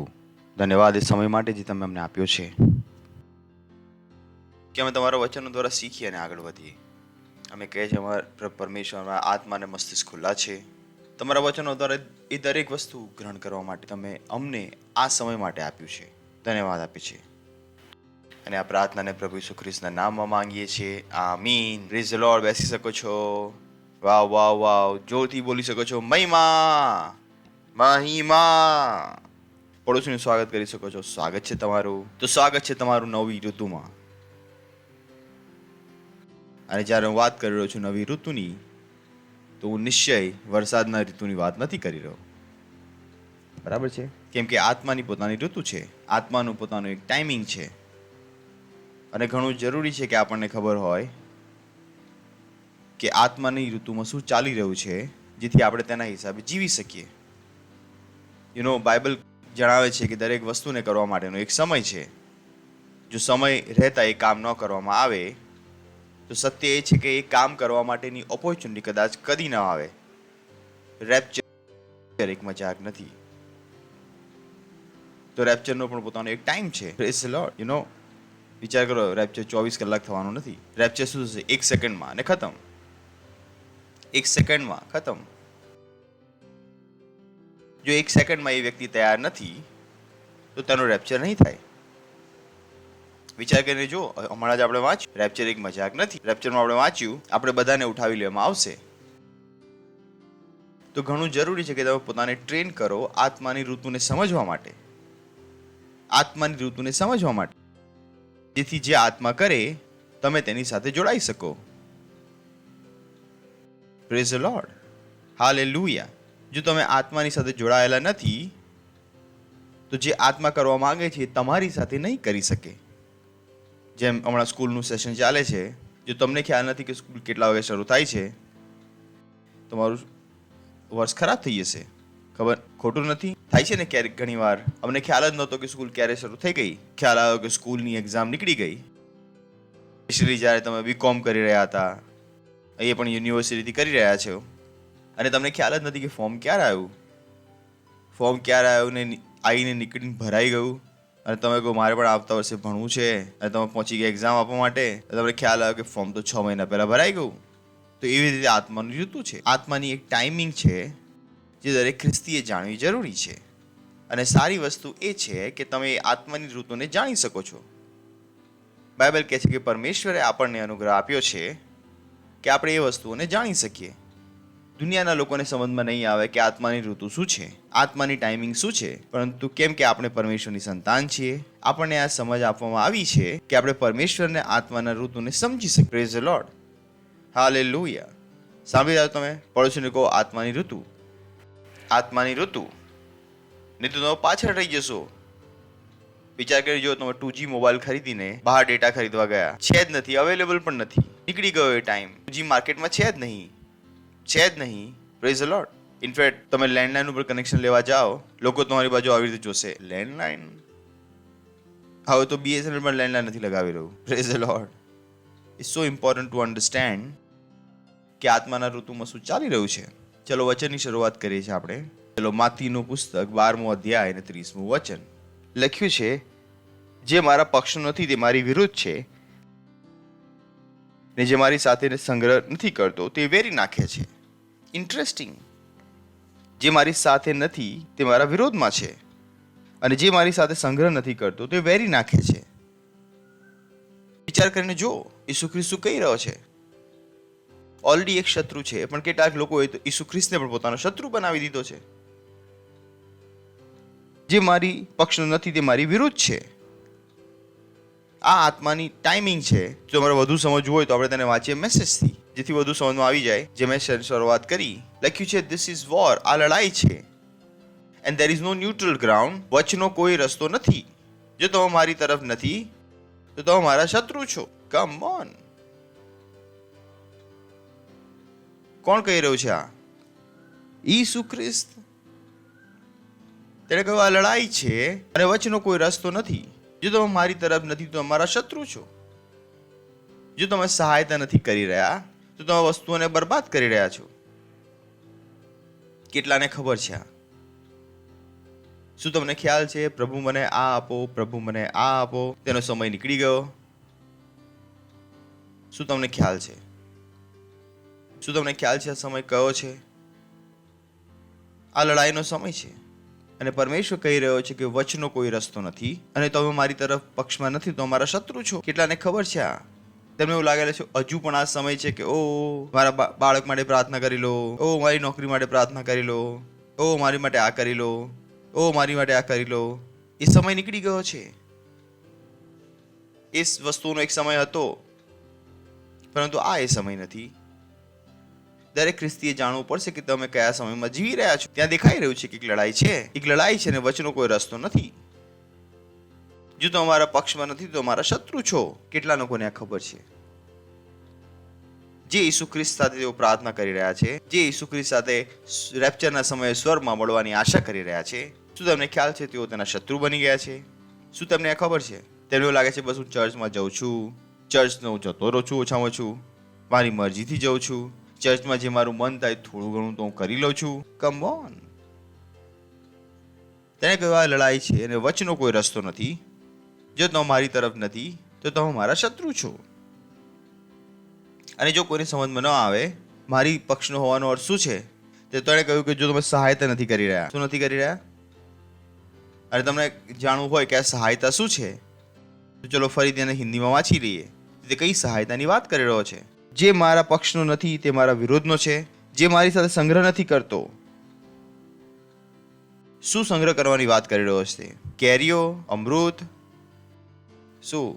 ધન્યવાદ એ સમય માટે જે તમે અમને આપ્યો છે કે અમે તમારા વચનો દ્વારા શીખીએ અને આગળ વધીએ. અમે કહે છે અમારા પરમેશ્વર, અમારા આત્મા અને મસ્તિષ્ક ખુલ્લા છે. તમારા વચનો દ્વારા એ દરેક વસ્તુ ગ્રહણ કરવા માટે તમે અમને આ સમય માટે આપ્યું છે. ધન્યવાદ આપીએ છીએ અને આ પ્રાર્થનાને પ્રભુ ઈસુ ખ્રિસ્તના નામમાં માંગીએ છીએ. આમીન. Praise the lord. બેસી શકો છો. વાવ વાવ વાવ. જોરથી બોલી શકો છો. મહિમા મહિમા. પડોશીનું સ્વાગત કરી શકો છો. સ્વાગત છે તમારું. તો સ્વાગત છે તમારું નવી ઋતુમાં. અને જ્યારે હું વાત કરી રહ્યો છું નવી ઋતુની, તો હું નિશ્ચય વરસાદના ઋતુની વાત નથી કરી રહ્યો. બરાબર છે? કેમ કે આત્માની પોતાની ઋતુ છે. આત્માનું પોતાનું એક ટાઈમિંગ છે. અને ઘણું જરૂરી છે કે આપણને ખબર હોય કે આત્માની ઋતુમાં શું ચાલી રહ્યું છે, જેથી આપણે તેના હિસાબે જીવી શકીએ. બાઇબલ જણાવે છે કે દરેક વસ્તુને કરવા માટેનો એક સમય છે. જો સમય રહેતા એ કામ ન કરવામાં આવે તો સત્ય એ છે કે એ કામ કરવા માટેની ઓપોર્ચ્યુનિટી કદાચ કદી ન આવે. રેપ્ચર એક મજાક નથી. તો રેપ્ચરનો પણ પોતાનો એક ટાઈમ છે. Praise the lord. વિચાર કરો, રેપ્ચર 24 કલાક થવાનું નથી. રેપ્ચર શું થશે? 1 સેકન્ડમાં અને ખતમ. 1 સેકન્ડમાં ખતમ. જો 1 સેકન્ડમાં એ વ્યક્તિ તૈયાર નથી તો તેનો રેપ્ચર નહીં થાય. વિચાર કરીને જો, હમણાં જ આપણે વાંચ્યું, રેપ્ચર એક મજાક નથી. રેપ્ચરમાં આપણે વાંચ્યું આપણે બધાને ઉઠાવી લેવામાં આવશે. તો ઘણું જરૂરી છે કે તમે પોતાને ટ્રેન કરો આત્માની ઋતુને સમજવા માટે. આત્માની ઋતુને સમજવા માટે, જેથી જે આત્મા કરે તમે તેની સાથે જોડાઈ શકો. Praise the lord. હાલેલુયા. જો તમે આત્માની સાથે જોડાયેલા નથી તો જે આત્મા કરવા માંગે છે એ તમારી સાથે નહીં કરી શકે. જેમ હમણાં સ્કૂલનું સેશન ચાલે છે, જો તમને ખ્યાલ નથી કે સ્કૂલ કેટલા વાગે શરૂ થાય છે, તમારું વર્ષ ખરાબ થઈ જશે. ખબર ખોટું નથી? થાય છે ને ક્યારેક ઘણી વાર અમને ખ્યાલ જ નહોતો કે સ્કૂલ ક્યારે શરૂ થઈ ગઈ. ખ્યાલ આવ્યો કે સ્કૂલની એક્ઝામ નીકળી ગઈ. સ્પેશિયલી જ્યારે તમે બીકોમ કરી રહ્યા હતા, અહીંયા પણ યુનિવર્સિટીથી કરી રહ્યા છો, અને તમને ખ્યાલ જ નથી કે ફોર્મ ક્યારે આવ્યું ને આવીને નીકળીને ભરાઈ ગયું, અને તમે કહો મારે પણ આવતા વર્ષે ભણવું છે, અને તમે પહોંચી ગયા એક્ઝામ આપવા માટે, તમને ખ્યાલ આવ્યો કે ફોર્મ તો 6 મહિના પહેલાં ભરાઈ ગયું. તો એવી રીતે આત્માનું ઋતુ છે. આત્માની એક ટાઈમિંગ છે જે દરેક ખ્રિસ્તીએ જાણવી જરૂરી છે. અને સારી વસ્તુ એ છે કે તમે એ આત્માની ઋતુને જાણી શકો છો. બાઇબલ કહે છે કે પરમેશ્વરે આપણને અનુગ્રહ આપ્યો છે કે આપણે એ વસ્તુઓને જાણી શકીએ. દુનિયાના લોકોને સમજમાં નહીં આવે કે આત્માની ઋતુ શું છે, આત્માની ટાઈમિંગ શું છે, પરંતુ કેમ કે આપણે પરમેશ્વરની સંતાન છીએ, આપણને આ સમજ આપવામાં આવી છે કે આપણે પરમેશ્વરને આત્માના ઋતુને સમજી શકીએ. Praise the lord. હાલેલુયા. સાંભળી રહ્યા તમે? પડોશીને કહો આત્માની ઋતુ. આત્માની ઋતુ. નહીં તો તમે પાછળ રહી જશો. વિચાર કરી જો તમે 2G મોબાઈલ ખરીદીને બહાર ડેટા ખરીદવા ગયા, છે જ નથી, અવેલેબલ પણ નથી, નીકળી ગયો એ ટાઈમ, 2G માર્કેટમાં છે જ નહીં. Praise the lord. ઇનફેક્ટ તમે લેન્ડલાઇન ઉપર કનેક્શન લેવા જાઓ, લોકો તમારી બાજુ આવી રીતે જોશે, લેન્ડલાઇન. હવે તો BSNL પણ લેન્ડલાઇન નથી લગાવી રહ્યું. Praise the lord. It's so important to understand કે આત્માના ઋતુમાં શું ચાલી રહ્યું છે. ચલો વચનની શરૂઆત કરીએ છીએ આપણે. ચલો માથીનું પુસ્તક 12મો અધ્યાય અને 30મું વચન. લખ્યું છે, જે મારા પક્ષનો નથી તે મારી વિરુદ્ધ છે, ને જે મારી સાથે સંગ્રહ નથી કરતો તે વેરી નાખે છે. ઇન્ટરેસ્ટિંગ. જે મારી સાથે નથી તે મારા વિરોધમાં છે, અને જે મારી સાથે સંગ્રહ નથી કરતો તે વેરી નાખે છે. વિચાર કરીને જો ઈસુ ખ્રિસ્ત શું કહી રહ્યો છે. ઓલરેડી એક શત્રુ છે, પણ કેટલાક લોકોએ તો ઈસુ ખ્રિસ્તને પણ પોતાનો શત્રુ બનાવી દીધો છે. જે મારી પક્ષનો નથી તે મારી વિરુદ્ધ છે. આ આત્માની ટાઈમિંગ છે. જો તમારે વધુ સમજવું હોય તો આપણે તેને વાંચીએ મેસેજથી, જેથી વધુ સમજમાં આવી જાય. જે મેં શરૂઆત કરી, લખ્યું છે ધીસ ઇઝ વોર. આ લડાઈ છે. And there is no neutral ground. વચનો કોઈ રસ્તો નથી. જો તમે મારી તરફ નથી તો તમે મારા શત્રુ છો. Come on. કોણ કહી રહ્યું છે આ? ઈસુ ખ્રિસ્ત. તેણે કહ્યું આ લડાઈ છે અને વચનો કોઈ રસ્તો નથી. જો તમે મારી તરફ નથી તો અમારા શત્રુ છો. જો તમે સહાયતા નથી કરી રહ્યા તો તમે વસ્તુઓને બરબાદ કરી રહ્યા છો. કેટલાને ખબર છે આ? શું તમને ખ્યાલ છે પ્રભુ મને આ આપો, પ્રભુ મને આ આપો, તેનો સમય નીકળી ગયો? શું તમને ખ્યાલ છે? શું તમને ખ્યાલ છે આ સમય કયો છે? આ લડાઈનો સમય છે. અને પરમેશ્વર કહી રહ્યો છે કે વચનો કોઈ રસ્તો નથી, અને તમે મારી તરફ પક્ષમાં નથી તો અમારા શત્રુ છો. કેટલાને ખબર છે આ? તેમને એવું લાગેલું છે હજુ પણ આ સમય છે કે ઓ મારા બાળક માટે પ્રાર્થના કરી લો, ઓ મારી નોકરી માટે પ્રાર્થના કરી લો, ઓ મારી માટે આ કરી લો, ઓ મારી માટે આ કરી લો. એ સમય નીકળી ગયો છે. એ વસ્તુનો એક સમય હતો, પરંતુ આ એ સમય નથી. દરેક ખ્રિસ્તીએ જાણવું પડશે કે તમે કયા સમયમાં જીવી રહ્યા છો. ત્યાં દેખાઈ રહ્યું છે કે એક લડાઈ છે, એક લડાઈ છે, અને વચનો કોઈ રસ્તો નથી. જો તમે અમારા પક્ષમાં નથી તો અમારા શત્રુ છો. કેટલા લોકોને આ ખબર છે? જે ઈસુ ખ્રિસ્ત સાથે તેઓ પ્રાર્થના કરી રહ્યા છે, જે ઈસુ ખ્રિસ્ત સાથે રેપ્ચરના સમયે સ્વરમાં મળવાની આશા કરી રહ્યા છે, શું તમને ખ્યાલ છે તેઓ તેના શત્રુ બની ગયા છે? શું તમને આ ખબર છે? તેમને એવું લાગે છે બસ હું ચર્ચમાં જાઉં છું, ચર્ચનો હું જતો રહું છું, ઓછામાં ઓછું મારી મરજીથી જાઉં છું, ચર્ચમાં જે મારું મન થાય થોડું ઘણું તો હું કરી લઉં છું. Come on. તેને કહ્યું આ લડાઈ છે અને વચનો કોઈ રસ્તો નથી. જો તમે મારી તરફ નથી તો તમે મારા શત્રુ છો. અને જો કોઈને સમજમાં ન આવે મારી પક્ષનો હોવાનો અર્થ શું છે, તો તેણે કહ્યું કે જો તમે સહાયતા નથી કરી રહ્યા. શું નથી કરી રહ્યા? અને તમને જાણવું હોય કે આ સહાયતા શું છે તો ચલો ફરી તેને હિન્દીમાં વાંચી લઈએ. તે કઈ સહાયતાની વાત કરી રહ્યો છે? જે મારા પક્ષનો નથી તે મારા વિરોધનો છે, જે મારી સાથે સંગ્રહ નથી કરતો. શું સંગ્રહ કરવાની વાત કરી રહ્યો છે? કેરીઓ, અમૃત, શું?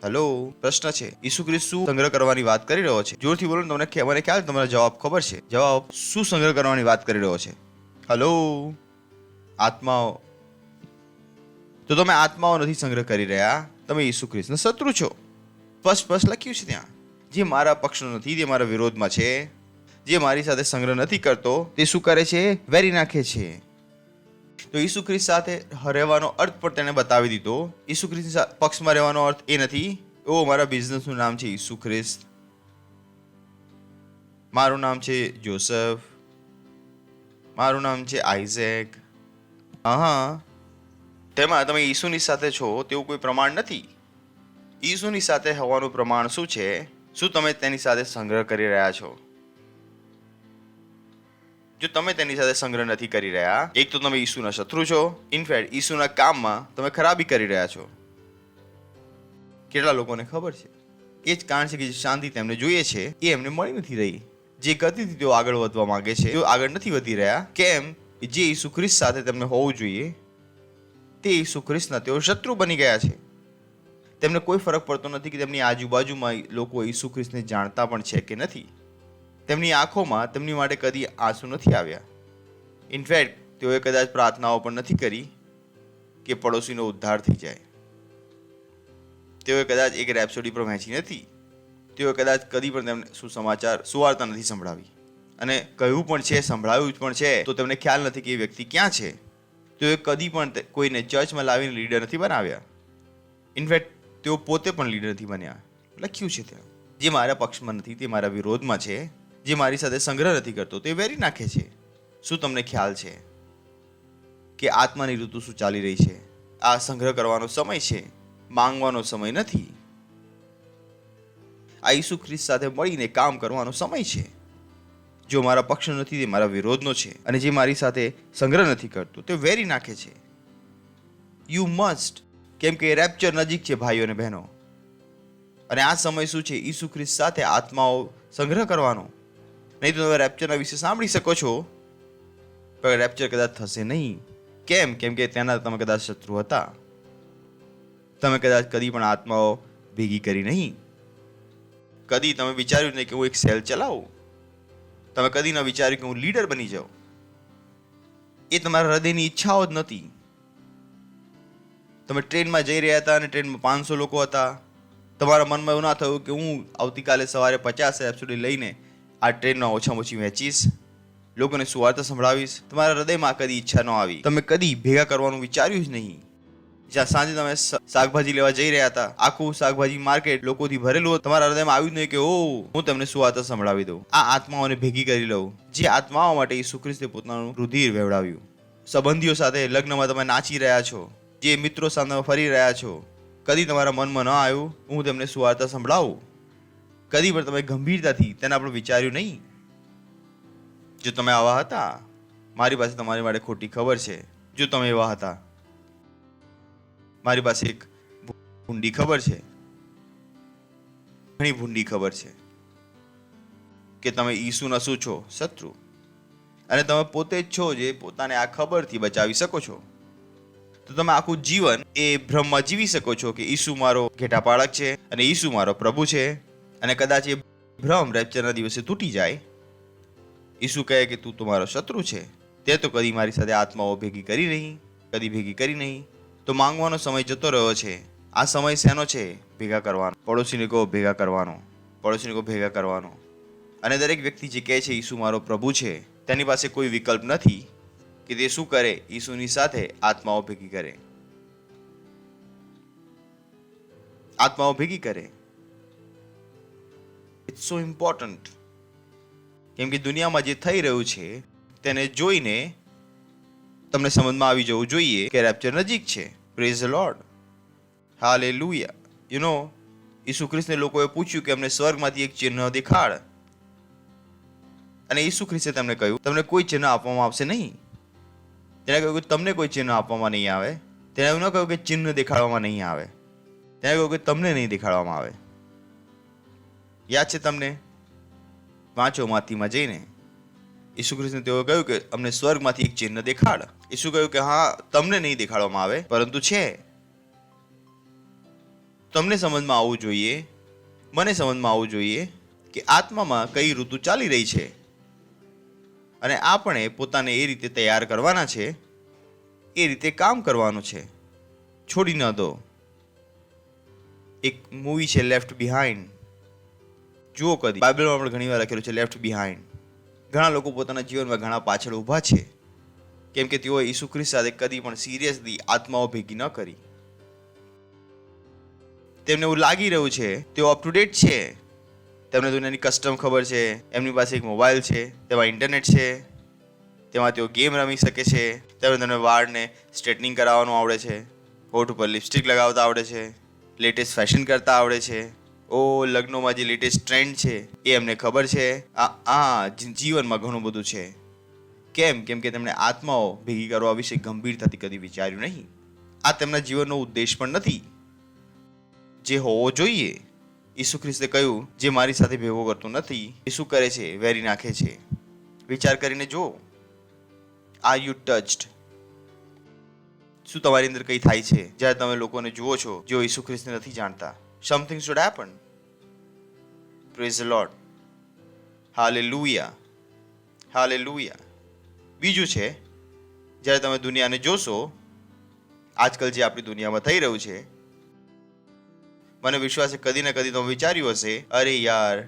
હેલો, પ્રશ્ન છે, ઈસુ ખ્રિસ્ત શું સંગ્રહ કરવાની વાત કરી રહ્યો છે? જોરથી બોલો ને, મને ખ્યાલ તમારો જવાબ ખબર છે. જવાબ શું સંગ્રહ કરવાની વાત કરી રહ્યો છે? હેલો, આત્માઓ. તો તમે આત્માઓ નથી સંગ્રહ કરી રહ્યા, તમે ઈસુ ખ્રિસ્તના શત્રુ છો. સ્પષ્ટ લખ્યું છે ત્યાં. જે મારા પક્ષનો નથી, જે મારા વિરોધમાં છે, જે મારી સાથે સંગ્રહ નથી કરતો, તે શું કરે છે? વેરી નાખે છે. તો ઈસુ ખ્રિસ્ત સાથે રહેવાનો અર્થ પણ તેને બતાવી દીધો. ઈસુ ખ્રિસ્ત પક્ષમાં રહેવાનો અર્થ એ નથી, ઓ મારા બિઝનેસનું નામ છે ઈસુ ખ્રિસ્ત, મારું નામ છે જોસેફ, મારું નામ છે આઇઝેક. હા, તેમાં તમે ઈસુની સાથે છો તેવું કોઈ પ્રમાણ નથી. ઈસુની સાથે હોવાનું પ્રમાણ શું છે? શું તમે તેની સાથે સંગ્રહ કરી રહ્યા છો? જો તમે તેની સાથે સંગ્રહ નથી કરી રહ્યા, એક તો તમે ઈસુના શત્રુ છો, ઇનફેક્ટ ઈસુના કામમાં તમે ખરાબી કરી રહ્યા છો. કેટલા લોકોને ખબર છે? એ જ કારણ છે કે જે શાંતિ તેમને જોઈએ છે એ એમને મળી નથી રહી. જે ગતિથી તેઓ આગળ વધવા માંગે છે તેઓ આગળ નથી વધી રહ્યા. કેમ? જે ઈસુ ખ્રિસ્ત સાથે તેમને હોવું જોઈએ તે ઈસુ ખ્રિસ્તના તેઓ શત્રુ બની ગયા છે. તેમને કોઈ ફરક પડતો નથી કે તેમની આજુબાજુમાં લોકો ઈસુ ખ્રિસ્તને જાણતા પણ છે કે નથી. તેમની આંખોમાં તેમની માટે કદી આંસુ નથી આવ્યા. ઇનફેક્ટ તેઓએ કદાચ પ્રાર્થનાઓ પણ નથી કરી કે પડોશીનો ઉદ્ધાર થઈ જાય. તેઓએ કદાચ એક રેપ્સોડી પણ વહેંચી નથી. તેઓએ કદાચ કદી પણ તેમને સુસમાચાર સુવાર્તા નથી સંભળાવી. અને કહ્યું પણ છે, સંભળાવ્યું પણ છે, તો તેમને ખ્યાલ નથી કે એ વ્યક્તિ ક્યાં છે. તેઓએ કદી પણ કોઈને ચર્ચમાં લાવીને લીડર નથી બનાવ્યા. ઇનફેક્ટ તેઓ પોતે પણ લીડર નથી બન્યા. લખ્યું છે ત્યાં, જે મારા પક્ષમાં નથી તે મારા વિરોધમાં છે, જે મારી સાથે સંગ્રહ નથી કરતો તે વેરી નાખે છે. શું તમને ખ્યાલ છે કે આત્માની ઋતુ શું ચાલી રહી છે? આ સંગ્રહ કરવાનો સમય છે, માંગવાનો સમય નથી. આ ઈસુ ખ્રિસ્ત સાથે મળીને કામ કરવાનો સમય છે. જો મારા પક્ષનો નથી તે મારા વિરોધનો છે, અને જે મારી સાથે સંગ્રહ નથી કરતો તે વેરી નાખે છે. યુ મસ્ટ, કેમ કે રેપ્ચર નજીક છે ભાઈઓ અને બહેનો. અને આ સમય શું છે? ઈસુ ખ્રિસ્ત સાથે આત્માઓ સંગ્રહ કરવાનો. નહીં તો તમે રેપ્ચરના વિશે સાંભળી શકો છો, પણ રેપ્ચર કદાચ થશે નહીં. કેમ? કેમ કે તેના તમે કદાચ શત્રુ હતા. તમે કદાચ કદી પણ આત્માઓ ભેગી કરી નહીં. કદી તમે વિચાર્યું નહીં કે હું એક સેલ ચલાવું. તમે કદી ન વિચાર્યું કે હું લીડર બની જાઉં. એ તમારા હૃદયની ઈચ્છાઓ જ નથી. તમે ટ્રેનમાં જઈ રહ્યા હતા અને ટ્રેનમાં 500 લોકો હતા. તમારા મનમાં એવું ના થયું કે હું આવતીકાલે સવારે 50 રેપ્સોડી લઈને આ ટ્રેનમાં ઓછામાં ઓછી વહેંચીશ, લોકોને સુવાર્તા સંભળાવીશ. તમારા હૃદયમાં કદી ઈચ્છા ન આવી. તમે કદી ભેગા કરવાનું વિચાર્યું જ નહીં. જ્યાં સાંજે તમે શાકભાજી લેવા જઈ રહ્યા હતા, આખું શાકભાજી માર્કેટ લોકોથી ભરેલું હતું, તમારા હૃદયમાં આવ્યું જ નહીં કે ઓ હું તમને સુવાર્તા સંભળાવી દઉં, આ આત્માઓને ભેગી કરી લઉં. જે આત્માઓ માટે ઈસુ ખ્રિસ્તે પોતાનું રુધિર વહેવડાવ્યું. સંબંધીઓ સાથે લગ્નમાં તમે નાચી રહ્યા છો, જે મિત્રો સાથે ફરી રહ્યા છો, કદી તમારા મનમાં ન આવ્યું હું તેમને સુવાર્તા સંભળાવું? કદી પણ તમે ગંભીરતાથી તેના પર વિચાર્યું નહીં? જો તમે આવા હતા, મારી પાસે તમારી માટે ખોટી ખબર છે. જો તમે એવા હતા, મારી પાસે એક ભૂંડી ખબર છે, ઘણી ભૂંડી ખબર છે કે તમે ઈસુના શું છો? શત્રુ. અને તમે પોતે જ છો જે પોતાને આ ખબરથી બચાવી શકો છો. તો તમે આખું જીવન એ ભ્રમમાં જીવી શકો છો કે ઈસુ મારો ઘેટાપાળક છે અને ઈસુ મારો પ્રભુ છે. અને કદાચ એ ભ્રમ રેપ્ચરના દિવસે તૂટી જાય. ઈસુ કહે કે તું તો મારો શત્રુ છે, તે તો કદી મારી સાથે આત્માઓ ભેગી કરી નહીં, કદી ભેગી કરી નહીં. તો માંગવાનો સમય જતો રહ્યો છે. આ સમય શેનો છે? ભેગા કરવાનો. પડોશીને કહો ભેગા કરવાનો, પડોશીને કહો ભેગા કરવાનો. અને દરેક વ્યક્તિ જે કહે છે ઈસુ મારો પ્રભુ છે, તેની પાસે કોઈ વિકલ્પ નથી કે તે શું કરે? ઈસુની સાથે આત્માઓ ભેગી કરે. આત્માઓ ભેગી કરે. It's so important. કેમ કે દુનિયામાં જે થઈ રહ્યું છે તેને જોઈને તમને સમજમાં આવી જવું જોઈએ કે રેપ્ચર નજીક છે. પ્રેઝ ધ લોર્ડ, હાલેલુયા. યુ નો, ઈસુ ખ્રિસ્તને લોકોએ પૂછ્યું કે અમને સ્વર્ગમાંથી એક ચિહ્ન દેખાડ. અને ઈસુ ખ્રિસ્તે તેમને કહ્યું તમને કોઈ ચિહ્ન આપવામાં આવશે નહીં. તેણે કહ્યું કે તમને કોઈ ચિહ્ન આપવામાં નહીં આવે. તેણે એવું ન કહ્યું કે ચિહ્ન દેખાડવામાં નહીં આવે. તેણે કહ્યું કે તમને નહીં દેખાડવામાં આવે. યાદ છે તમને? વાંચો માથીમાં જઈને. ઈસુ ખ્રિસ્તને તેઓએ કહ્યું કે અમને સ્વર્ગમાંથી એક ચિહ્ન દેખાડ. ઈસુ કહ્યું કે હા, તમને નહીં દેખાડવામાં આવે પરંતુ છે. તમને સમજમાં આવવું જોઈએ, મને સમજમાં આવવું જોઈએ કે આત્મામાં કઈ ઋતુ ચાલી રહી છે અને આપણે પોતાને એ રીતે તૈયાર કરવાના છે, એ રીતે કામ કરવાનું છે. છોડી ન દો. એક મૂવી છે લેફ્ટ બિહાઇન્ડ, જુઓ કદી. બાઇબલમાં પણ ઘણી વાર લખેલું છે લેફ્ટ બિહાઇન્ડ. ઘણા લોકો પોતાના જીવનમાં ઘણા પાછળ ઊભા છે કેમ કે તેઓએ ઈસુ ખ્રિસ્ત સાથે કદી પણ સિરિયસલી આત્માઓ ભેગી ન કરી. તેમને એવું લાગી રહ્યું છે તેઓ અપ ટુ ડેટ છે, તેમને દુનિયાની કસ્ટમ ખબર છે, એમની પાસે એક મોબાઈલ છે, તેમાં ઇન્ટરનેટ છે, તેમાં તેઓ ગેમ રમી શકે છે, તેમને વાળને સ્ટ્રેટનિંગ કરાવવાનું આવડે છે, હોઠ ઉપર લિપસ્ટિક લગાવતા આવડે છે, લેટેસ્ટ ફેશન કરતા આવડે છે, લગ્નોમાં જે લેટેસ્ટ ટ્રેન્ડ છે એ એમને ખબર છે. જીવનમાં ઘણું બધું છે. કેમ કે તેમણે આત્માઓ ભેગી કરવા વિશે ગંભીરતાથી કદી વિચાર્યું નહીં. આ તેમના જીવનનો ઉદ્દેશ પણ નથી જે હોવો જોઈએ. ઈસુ ખ્રિસ્તે કહ્યું, જે મારી સાથે ભેગો કરતું નથી એ શું કરે છે? વેરી નાખે છે. વિચાર કરીને જો. Are you touched? શું તમારી અંદર કંઈ થાય છે જ્યારે તમે લોકોને જુઓ છો જેઓ ઈસુ ખ્રિસ્તને નથી જાણતા? Something should happen. Praise the lord. Hallelujah, hallelujah. બીજું છે, જ્યારે તમે દુનિયાને જોશો, આજકાલ જે આપણી દુનિયામાં થઈ રહ્યું છે, મને વિશ્વાસ છે કદી ને કદી તમે વિચાર્યું હશે, અરે યાર,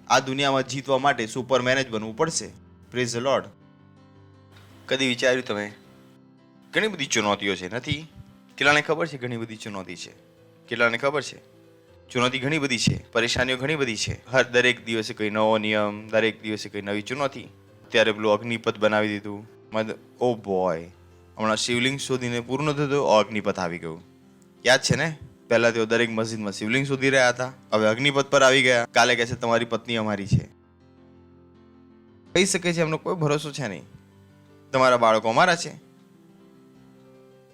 આ દુનિયામાં જીતવા માટે સુપરમેન જ બનવું પડશે. Praise the lord. કદી વિચાર્યું તમે? ઘણી બધી ચુનૌતીઓ છે, નથી? કેટલાને ખબર છે ઘણી બધી ચુનૌતી છે? કેટલાને ખબર છે ચુનૌતી ઘણી બધી છે, પરેશાનીઓ ઘણી બધી છે. દરેક દિવસે કંઈ નવો નિયમ, દરેક દિવસે કંઈ નવી ચુનૌતી. અત્યારે પેલું અગ્નિપથ બનાવી દીધું. ઓ બોય, હમણાં શિવલિંગ શોધીને પૂરું નતું થયું, અગ્નિપથ આવી ગયું. યાદ છે ને? પહેલા તેઓ દરેક મસ્જિદમાં શિવલિંગ શોધી રહ્યા હતા, હવે અગ્નિપથ પર આવી ગયા. કાલે કહે છે તમારી પત્ની અમારી છે. કહી શકે છે એમનો કોઈ ભરોસો છે નહીં. તમારા બાળકો અમારા છે.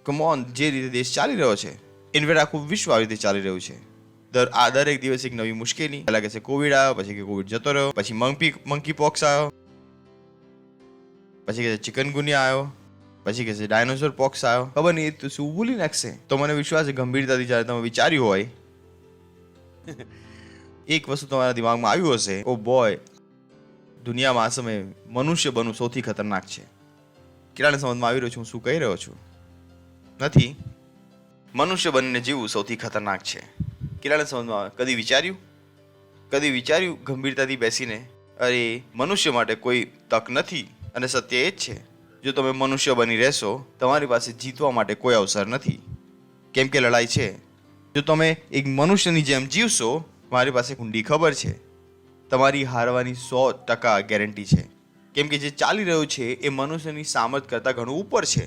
કમોન, જે રીતે દેશ ચાલી રહ્યો છે, ઇનફેક્ટ આખું વિશ્વ આવી રીતે ચાલી રહ્યું છે. દરેક દિવસ એક નવી મુશ્કેલી. પહેલા કહે છે કોવિડ આવ્યો, પછી કે કોવિડ જતો રહ્યો, પછી મંકી પોક્સ આવ્યો, પછી કહે છે ચિકનગુનિયા આવ્યો, પછી કહે છે ડાયનોસોર પોક્સ આવ્યો. ખબર નહીં તો શું ભૂલી નાખશે. તો મને વિશ્વાસ છે ગંભીરતાથી જ્યારે તમે વિચાર્યું હોય, એક વસ્તુ તમારા દિમાગમાં આવ્યું હશે, ઓ બોય, દુનિયામાં આ સમયે મનુષ્ય બનવું સૌથી ખતરનાક છે. કેટલાને સમજમાં આવી રહ્યો છું હું શું કહી રહ્યો છું? નથી? મનુષ્ય બનીને જીવવું સૌથી ખતરનાક છે. કેટલાને સમજમાં આવે? કદી વિચાર્યું ગંભીરતાથી બેસીને, અરે મનુષ્ય માટે કોઈ તક નથી? અને સત્ય એ જ છે, જો તમે મનુષ્ય બની રહેશો, તમારી પાસે જીતવા માટે કોઈ અવસર નથી. કેમ કે લડાઈ છે. જો તમે એક મનુષ્યની જેમ જીવશો, મારી પાસે ઊંડી ખબર છે, તમારી હારવાની 100% ગેરંટી છે. કેમ કે જે ચાલી રહ્યું છે એ મનુષ્યની સામર્થ કરતાં ઘણું ઉપર છે.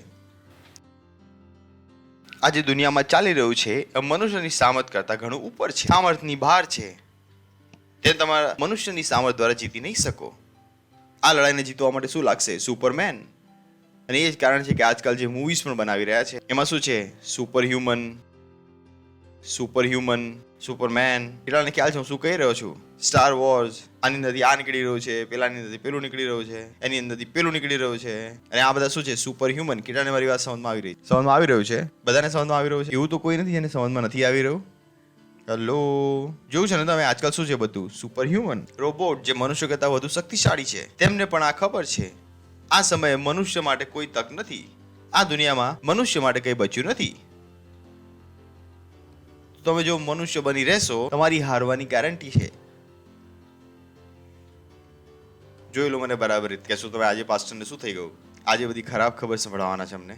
આ જે દુનિયામાં ચાલી રહ્યું છે એ મનુષ્યની સામર્થ કરતાં ઘણું ઉપર છે, સામર્થની બહાર છે. તે તમારા મનુષ્યની સામર્થ દ્વારા જીતી નહીં શકો. આ લડાઈને જીતવા માટે શું લાગશે? સુપરમેન. અને એ જ કારણ છે કે આજકાલ જે મૂવીઝ પણ બનાવી રહ્યા છે એમાં શું છે? Superhuman, superman. કેટલાને ખ્યાલ છે હું શું કહી રહ્યો છું? Star wars. આની અંદરથી આ નીકળી રહ્યું છે, પેલાની અંદરથી પેલું નીકળી રહ્યું છે, એની અંદરથી પેલું નીકળી રહ્યું છે, અને આ બધા શું છે? સુપરહ્યુમન. કેટલાને મારી વાત સમજમાં આવી રહી? સમજમાં આવી રહ્યું છે? બધાને સમજમાં આવી રહ્યું છે? એવું તો કોઈ નથી જેને સમજમાં નથી આવી રહ્યું. હેલો, જોયું છે ને તમે આજકાલ શું છે બધું? સુપરહ્યુમન. રોબોટ જે મનુષ્ય કરતાં વધુ શક્તિશાળી છે. તેમને પણ આ ખબર છે આ સમયે મનુષ્ય માટે કોઈ તક નથી. આ દુનિયામાં મનુષ્ય માટે કંઈ બચ્યું નથી. તમે જો મનુષ્ય બની રહેશો, તમારી હારવાની ગેરંટી છે. જોઈ લો મને બરાબર રીતે કહેશો તમે આજે પાસ્ટરને શું થઈ ગયું? આજે બધી ખરાબ ખબર સંભળાવવાના છે અમને.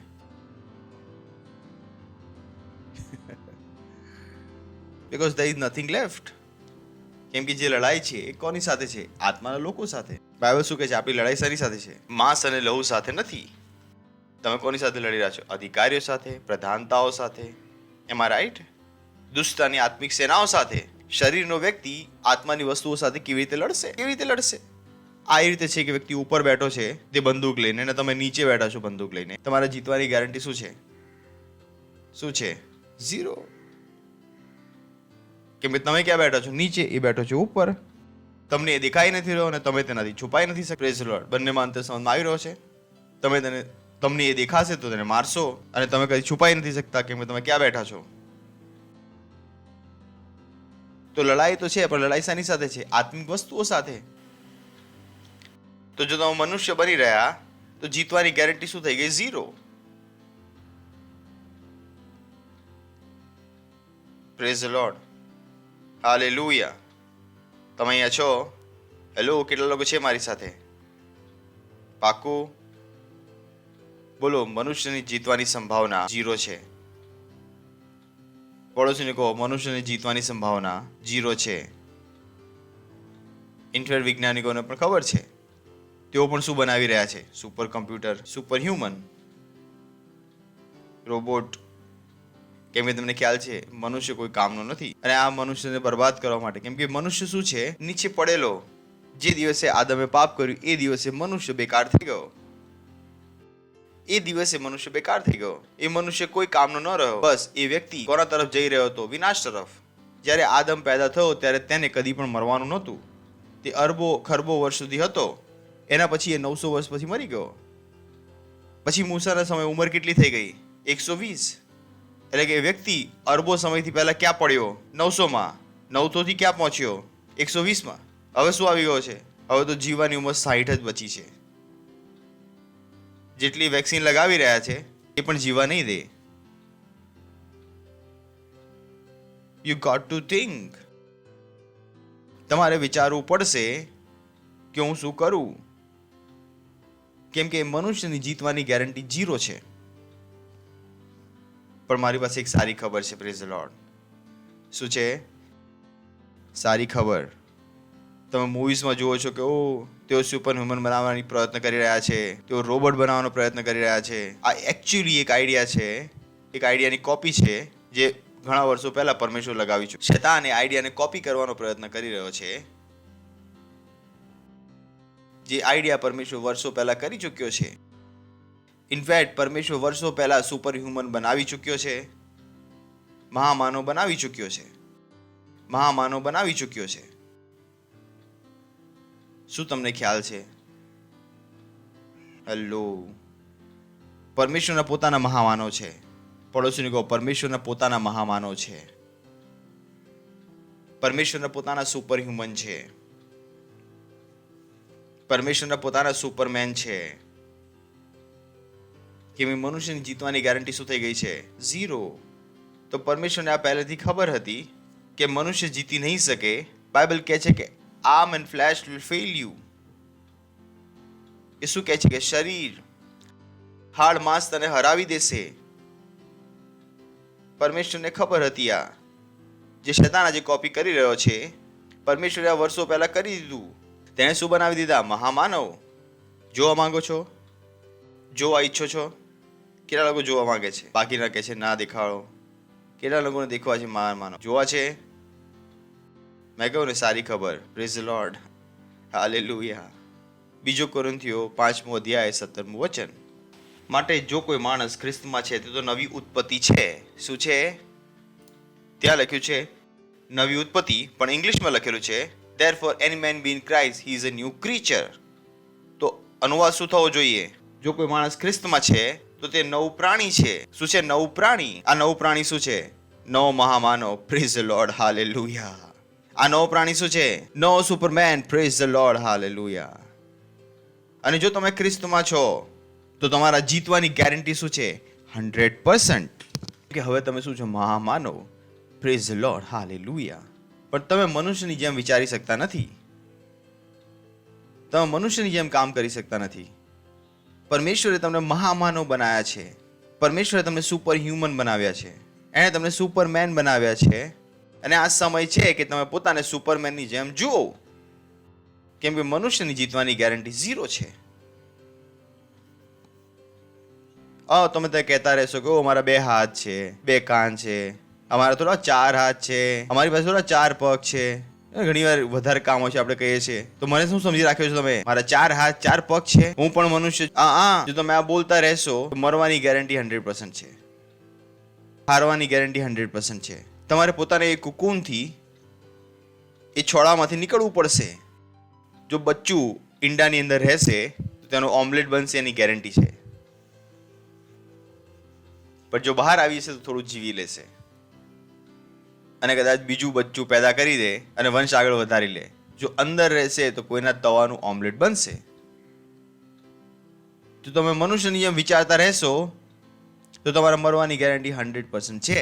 Because there is nothing left. કેમ કે જે લડાઈ છે એ કોની સાથે છે? આત્માના લોકો સાથે. બાઇબલ શું કહે છે? આપણી લડાઈ શેની સાથે છે? માંસ અને લહુ સાથે નથી. તમે કોની સાથે લડી રહ્યા છો? અધિકારીઓ સાથે, પ્રધાનતાઓ સાથે. એમ આ રાઈટ? દુષ્ટની આત્મિક સેનાઓ સાથે. શરીરનો વ્યક્તિ આત્માની વસ્તુઓ સાથે કેવી રીતે લડશે? આ એ રીતે છે કે વ્યક્તિ ઉપર બેઠો છે તે બંદૂક લઈને, અને તમે નીચે બેઠા છો બંદૂક લઈને. તમારા જીતવાની ગેરંટી શું છે? ઝીરો. કેમ કે તમે ક્યાં બેઠા છો? નીચે, એ બેઠો છો ઉપર. તમને એ દેખાઈ નથી રહ્યો અને તમે તેનાથી છુપાઈ નથી શકતા. Praise the lord. બંનેમાં અંતર સમજમાં આવી રહ્યો છે? તમને એ દેખાશે તો તેને મારશો, અને તમે કદી છુપાઈ નથી શકતા કેમ કે તમે ક્યાં બેઠા છો? તો લડાઈ તો છે, પણ લડાઈ શાની સાથે છે? આત્મિક વસ્તુઓ સાથે. તો જો તમે મનુષ્ય બની રહ્યા તો જીતવાની ગેરંટી શું થઈ ગઈ? 0. Praise the lord, hallelujah. તમે અહીંયા છો? હેલો, કેટલા લોકો છે મારી સાથે? પાકું બોલો. મનુષ્યની જીતવાની સંભાવના 0 છે. પડોશીને કહો, મનુષ્યની જીતવાની સંભાવના 0 છે. ઇન્ફેક્ટ વૈજ્ઞાનિકોને પણ ખબર છે. તેઓ પણ શું બનાવી રહ્યા છે? Super computer, super human, robot. કેમ કે તમને ખ્યાલ છે મનુષ્ય કોઈ કામનો નથી, અને આ મનુષ્યને બરબાદ કરવા માટે. કેમ કે મનુષ્ય શું છે? નીચે પડેલો. જે દિવસે આદમે પાપ કર્યું એ દિવસે મનુષ્ય બેકાર થઈ ગયો. એ દિવસે મનુષ્ય બેકાર થઈ ગયો. એ મનુષ્ય કોઈ કામનો ન રહ્યો. બસ એ વ્યક્તિ કોના તરફ જઈ રહ્યો હતો? વિનાશ તરફ. જ્યારે આદમ પેદા થયો ત્યારે તેને કદી પણ મરવાનું નહોતું. તે અરબો ખરબો વર્ષ સુધી હતો. એના પછી એ 900 વર્ષ પછી મરી ગયો. પછી મૂસાના સમય ઉંમર કેટલી થઈ ગઈ? 120. એટલે કે એ વ્યક્તિ અરબો સમયથી પહેલા ક્યાં પડ્યો? 900માં. 900 થી ક્યાં પહોંચ્યો? 120માં. હવે શું આવી ગયો છે? હવે તો જીવવાની ઉંમર 60 જ બચી છે. જેટલી વેક્સિન લગાવી રહ્યા છે એ પણ જીવા નહીં દે. You got to think. તમારે વિચારવું પડશે કે હું શું કરું, કેમ કે મનુષ્યની જીતવાની ગેરંટી 0 છે. પણ મારી પાસે એક સારી ખબર છે. Praise the lord. શું છે સારી ખબર? તમે મૂવીઝમાં જુઓ છો કે ઓ તેઓ સુપર હ્યુમન બનાવવાની પ્રયત્ન કરી રહ્યા છે, તેઓ રોબોટ બનાવવાનો પ્રયત્ન કરી રહ્યા છે. આ એકચ્યુઅલી એક આઈડિયા છે, એક આઈડિયાની કોપી છે જે ઘણા વર્ષો પહેલા પરમેશ્વર લગાવી છે. શૈતાન એ આઈડિયાને કોપી કરવાનો પ્રયત્ન કરી રહ્યો છે. જે આઈડિયા પરમેશ્વર વર્ષો પહેલા કરી ચૂક્યો છે. ઇનફેક્ટ પરમેશ્વર વર્ષો પહેલા સુપર હ્યુમન બનાવી ચૂક્યો છે, મહામાનવ બનાવી ચૂક્યો છે, મહામાનવ બનાવી ચૂક્યો છે. શું તમને ખ્યાલ છે? હેલો, પરમેશ્વરના પોતાના મહામાનવ છે. પડોશીને કહો, પરમેશ્વરના પોતાના મહામાનવ છે. પરમેશ્વરના પોતાના સુપર હ્યુમન છે. પરમેશ્વરના પોતાના સુપરમેન છે. કે મનુષ્યની જીતવાની ગેરંટી શું થઈ ગઈ છે? 0. તો પરમેશ્વરને આ પહેલેથી ખબર હતી કે મનુષ્ય જીતી નહીં શકે. બાઇબલ કહે છે કે arm and flesh will fail you. એ શું કહે છે? કે શરીર, હાડ, માંસ તને હરાવી દેશે. પરમેશ્વરને ખબર હતી આ જે શૈતાન આજે કોપી કરી રહ્યો છે. પરમેશ્વરે આ વર્ષો પહેલા કરી દીધું. તેણે શું બનાવી દીધા? મહામાનવ. જોવા માંગો છો? જોવા ઈચ્છો છો? કેટલા લોકો જોવા માંગે છે? બાકીના કહે છે ના દેખાડો. કેટલા લોકોને દેખવા છે? મહામાનવ જોવા છે. મેં કહ્યું ને સારી ખબર. Praise the lord, hallelujah. 2 કોરિન્થીઓ 5મો અધ્યાય 17મું વચન. માટે જો કોઈ માણસ ખ્રિસ્તમાં છે તે તો નવી ઉત્પત્તિ છે. શું છે? ત્યાં લખ્યું છે નવી ઉત્પત્તિ, પણ ઇંગ્લિશમાં લખેલું છે therefore any man be in Christ he is a new creature. તો અનુવાદ શું થવો જોઈએ? જો કોઈ માણસ ખ્રિસ્તમાં છે તો તે નવું પ્રાણી છે. શું છે? નવું પ્રાણી. આ નવું પ્રાણી શું છે? નવો મહામાનવ. પ્રેઝ ધ લોર્ડ, હાલેલુયા. આ નવો પ્રાણી શું છે? નવો સુપરમેન. પ્રેઝ ધ લોર્ડ, હાલેલુયા. અને જો તમે ખ્રિસ્તમાં છો તો તમારા જીતવાની ગેરંટી શું છે? 100%. કે હવે તમે શું છો? મહામાનવ. પ્રેઝ ધ લોર્ડ, હાલેલુયા. પણ તમે મનુષ્યની જેમ વિચારી શકતા નથી. તમે મનુષ્યની જેમ કામ કરી શકતા નથી. પરમેશ્વરે તમને મહામાનવ બનાવ્યા છે. પરમેશ્વરે તમને સુપર હ્યુમન બનાવ્યા છે. એણે તમને સુપરમેન બનાવ્યા છે. અને આ સમય છે કે તમે પોતાને સુપરમેનની જેમ જુઓ. કેમ કે મનુષ્યની જીતવાની ગેરંટી 0 છે. તમે તે કહેતા રહેશો કે અમારા 2 હાથ છે, 2 કાન છે, અમારા થોડા 4 હાથ છે, અમારી પાસે થોડા 4 પગ છે. ઘણી વાર વધારે કામો છે આપણે કહીએ છીએ. તો મને શું સમજી રાખ્યો છો તમે? મારા 4 હાથ 4 પગ છે, હું પણ મનુષ્ય. જો તમે આ બોલતા રહેશો તો મરવાની ગેરંટી 100% છે. હારવાની ગેરંટી 100% છે. તમારે પોતાને એ કુકૂનથી, એ છોડામાંથી નીકળવું પડશે. જો બચ્ચું ઈંડાની અંદર રહેશે તો તેનો ઓમલેટ બનશે એની ગેરંટી છે. પણ જો બહાર આવી જશે તો થોડું જીવી લેશે. અને કદાચ બીજું બચ્ચું પેદા કરી દે અને વંશ આગળ વધારી લે. જો અંદર રહેશે તો કોઈના તવાનું ઓમલેટ બનશે. જો તમે મનુષ્યની જેમ વિચારતા રહેશો તો તમારા મરવાની ગેરંટી 100% છે.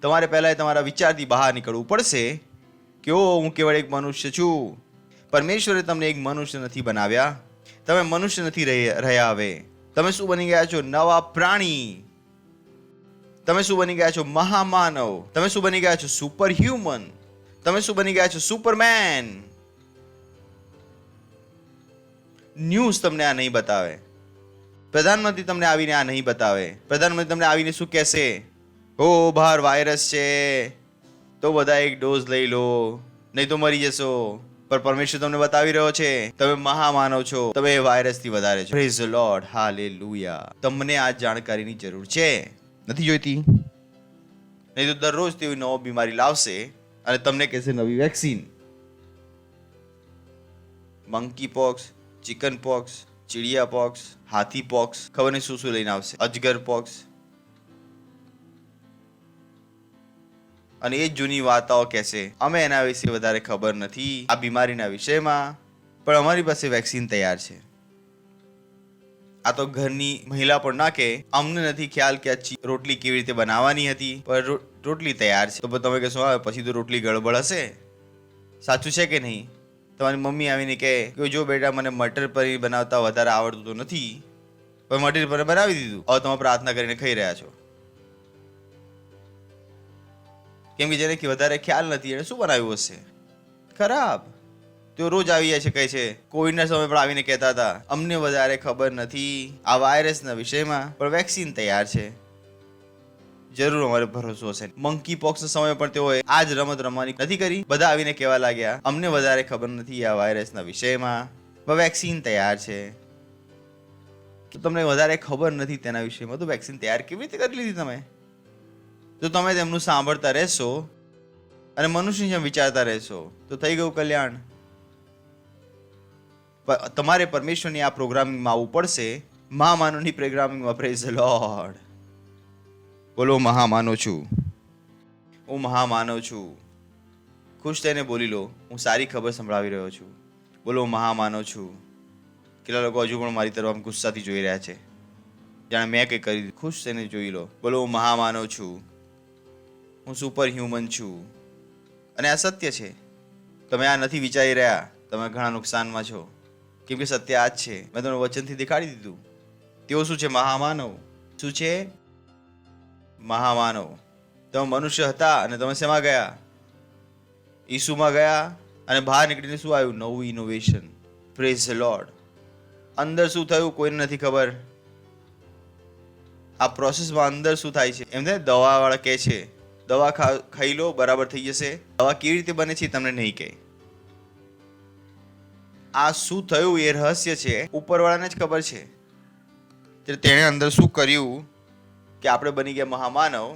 તમારે પહેલા તમારા વિચારથી બહાર નીકળવું પડશે કે ઓ હું કેવળ એક મનુષ્ય છું. પરમેશ્વરે તમને એક મનુષ્ય નથી બનાવ્યા. તમે મનુષ્ય નથી રહ્યા. હવે તમે શું બની ગયા છો? નવા પ્રાણી. તમે શું બની ગયા છો? મહામાનવ. તમે શું બની ગયા છો? Super human. તમે શું બની ગયા છો? સુપરમેન. ન્યૂઝ તમને આ નહીં બતાવે. પ્રધાનમંત્રી તમને આવીને આ નહીં બતાવે. પ્રધાનમંત્રી તમને આવીને શું કહેશે? ઓ બહાર વાયરસ છે તો બધા એક ડોઝ લઈ લો, નહીં તો મરી જશો. પણ પરમેશ્વર તમને બતાવી રહ્યો છે તમે મહામાનવ છો, તમે વાયરસથી વધારે છો. Praise the lord, hallelujah. તમને આ જાણકારીની જરૂર છે, નથી જોઈતી? નહીં તો દરરોજ તેવી નવો બીમારી લાવશે અને તમને કહેશે નવી vaccine. Monkey pox, chicken pox, ચીડિયા પોક્સ, હાથી પોક્સ, ખબર નહીં શું શું લઈને આવશે, અજગર પોક્સ. અને એ જ જૂની વાર્તાઓ કહેશે અમે એના વિશે વધારે ખબર નથી આ બીમારીના વિષયમાં, પણ અમારી પાસે વેક્સિન તૈયાર છે. આ તો ઘરની મહિલા પણ ના કે અમને નથી ખ્યાલ કે આ રોટલી કેવી રીતે બનાવવાની હતી, પણ રોટલી તૈયાર છે. તો તમે કહેશો હા પછી તો રોટલી ગડબડ હશે. સાચું છે કે નહીં? તમારી મમ્મી આવીને કહે કે જો બેટા મને મટર પનીર બનાવતા વધારે આવડતું તો નથી, પણ મટર પનીર બનાવી દીધું. હવે તમે પ્રાર્થના કરીને ખાઈ રહ્યા છો. કેમ કે જેને વધારે ખ્યાલ નથી એને શું બનાવ્યું હશે? ખરાબ. તેઓ રોજ આવી જાય છે, કહે છે કોવિડના સમય પણ આવીને કહેતા હતા અમને વધારે ખબર નથી આ વાયરસના વિષયમાં, પણ વેક્સિન તૈયાર છે, જરૂર અમારે ભરોસો હશે. મંકી પોક્સના સમય પણ તેઓએ આ જ રમત રમવાની નથી કરી. બધા આવીને કહેવા લાગ્યા અમને વધારે ખબર નથી આ વાયરસના વિષયમાં, પણ વેક્સિન તૈયાર છે. તો તમને વધારે ખબર નથી તેના વિષયમાં, તો વેક્સિન તૈયાર કેવી રીતે કરી લીધી તમે? તો તમે તેમનું સાંભળતા રહેશો અને મનુષ્યની જેમ વિચારતા રહેશો તો થઈ ગયું કલ્યાણ. તમારે પરમેશ્વરની આ પ્રોગ્રામિંગમાં આવવું પડશે, મહામાનવની પ્રોગ્રામિંગમાં. Praise the lord. બોલો મહામાનવ છું, હું મહામાનવ છું. ખુશ થઈને બોલી લો હું સારી ખબર સંભળાવી રહ્યો છું. બોલો મહામાનવ છું. કેટલા લોકો હજુ પણ મારી તરફ ગુસ્સાથી જોઈ રહ્યા છે જાણે મેં કંઈ કરી. ખુશ થઈને જોઈ લો. બોલો હું મહામાનવ છું, હું સુપર હ્યુમન છું. અને આ સત્ય છે. તમે આ નથી વિચારી રહ્યા, તમે ઘણા નુકસાનમાં છો, કેમ કે સત્ય આ જ છે. મેં તમને વચનથી દેખાડી દીધું. તેઓ શું છે? મહામાનવ. શું છે? મહામાનવ. તમે મનુષ્ય હતા અને તમે શેમાં ગયા? ઈસુમાં ગયા અને બહાર નીકળીને શું આવ્યું? નવું ઇનોવેશન. Praise the lord. અંદર શું થયું કોઈને નથી ખબર. આ પ્રોસેસમાં અંદર શું થાય છે એમ દવાવાળા કહે છે દવા ખાઈ લો બરાબર થઈ જશે. દવા કેવી રીતે બને છે તમને નહીં કહે. આ શું થયું એ રહસ્ય છે, ઉપરવાળાને જ ખબર છે. તેણે અંદર શું કર્યું કે આપણે બની ગયા મહામાનવ.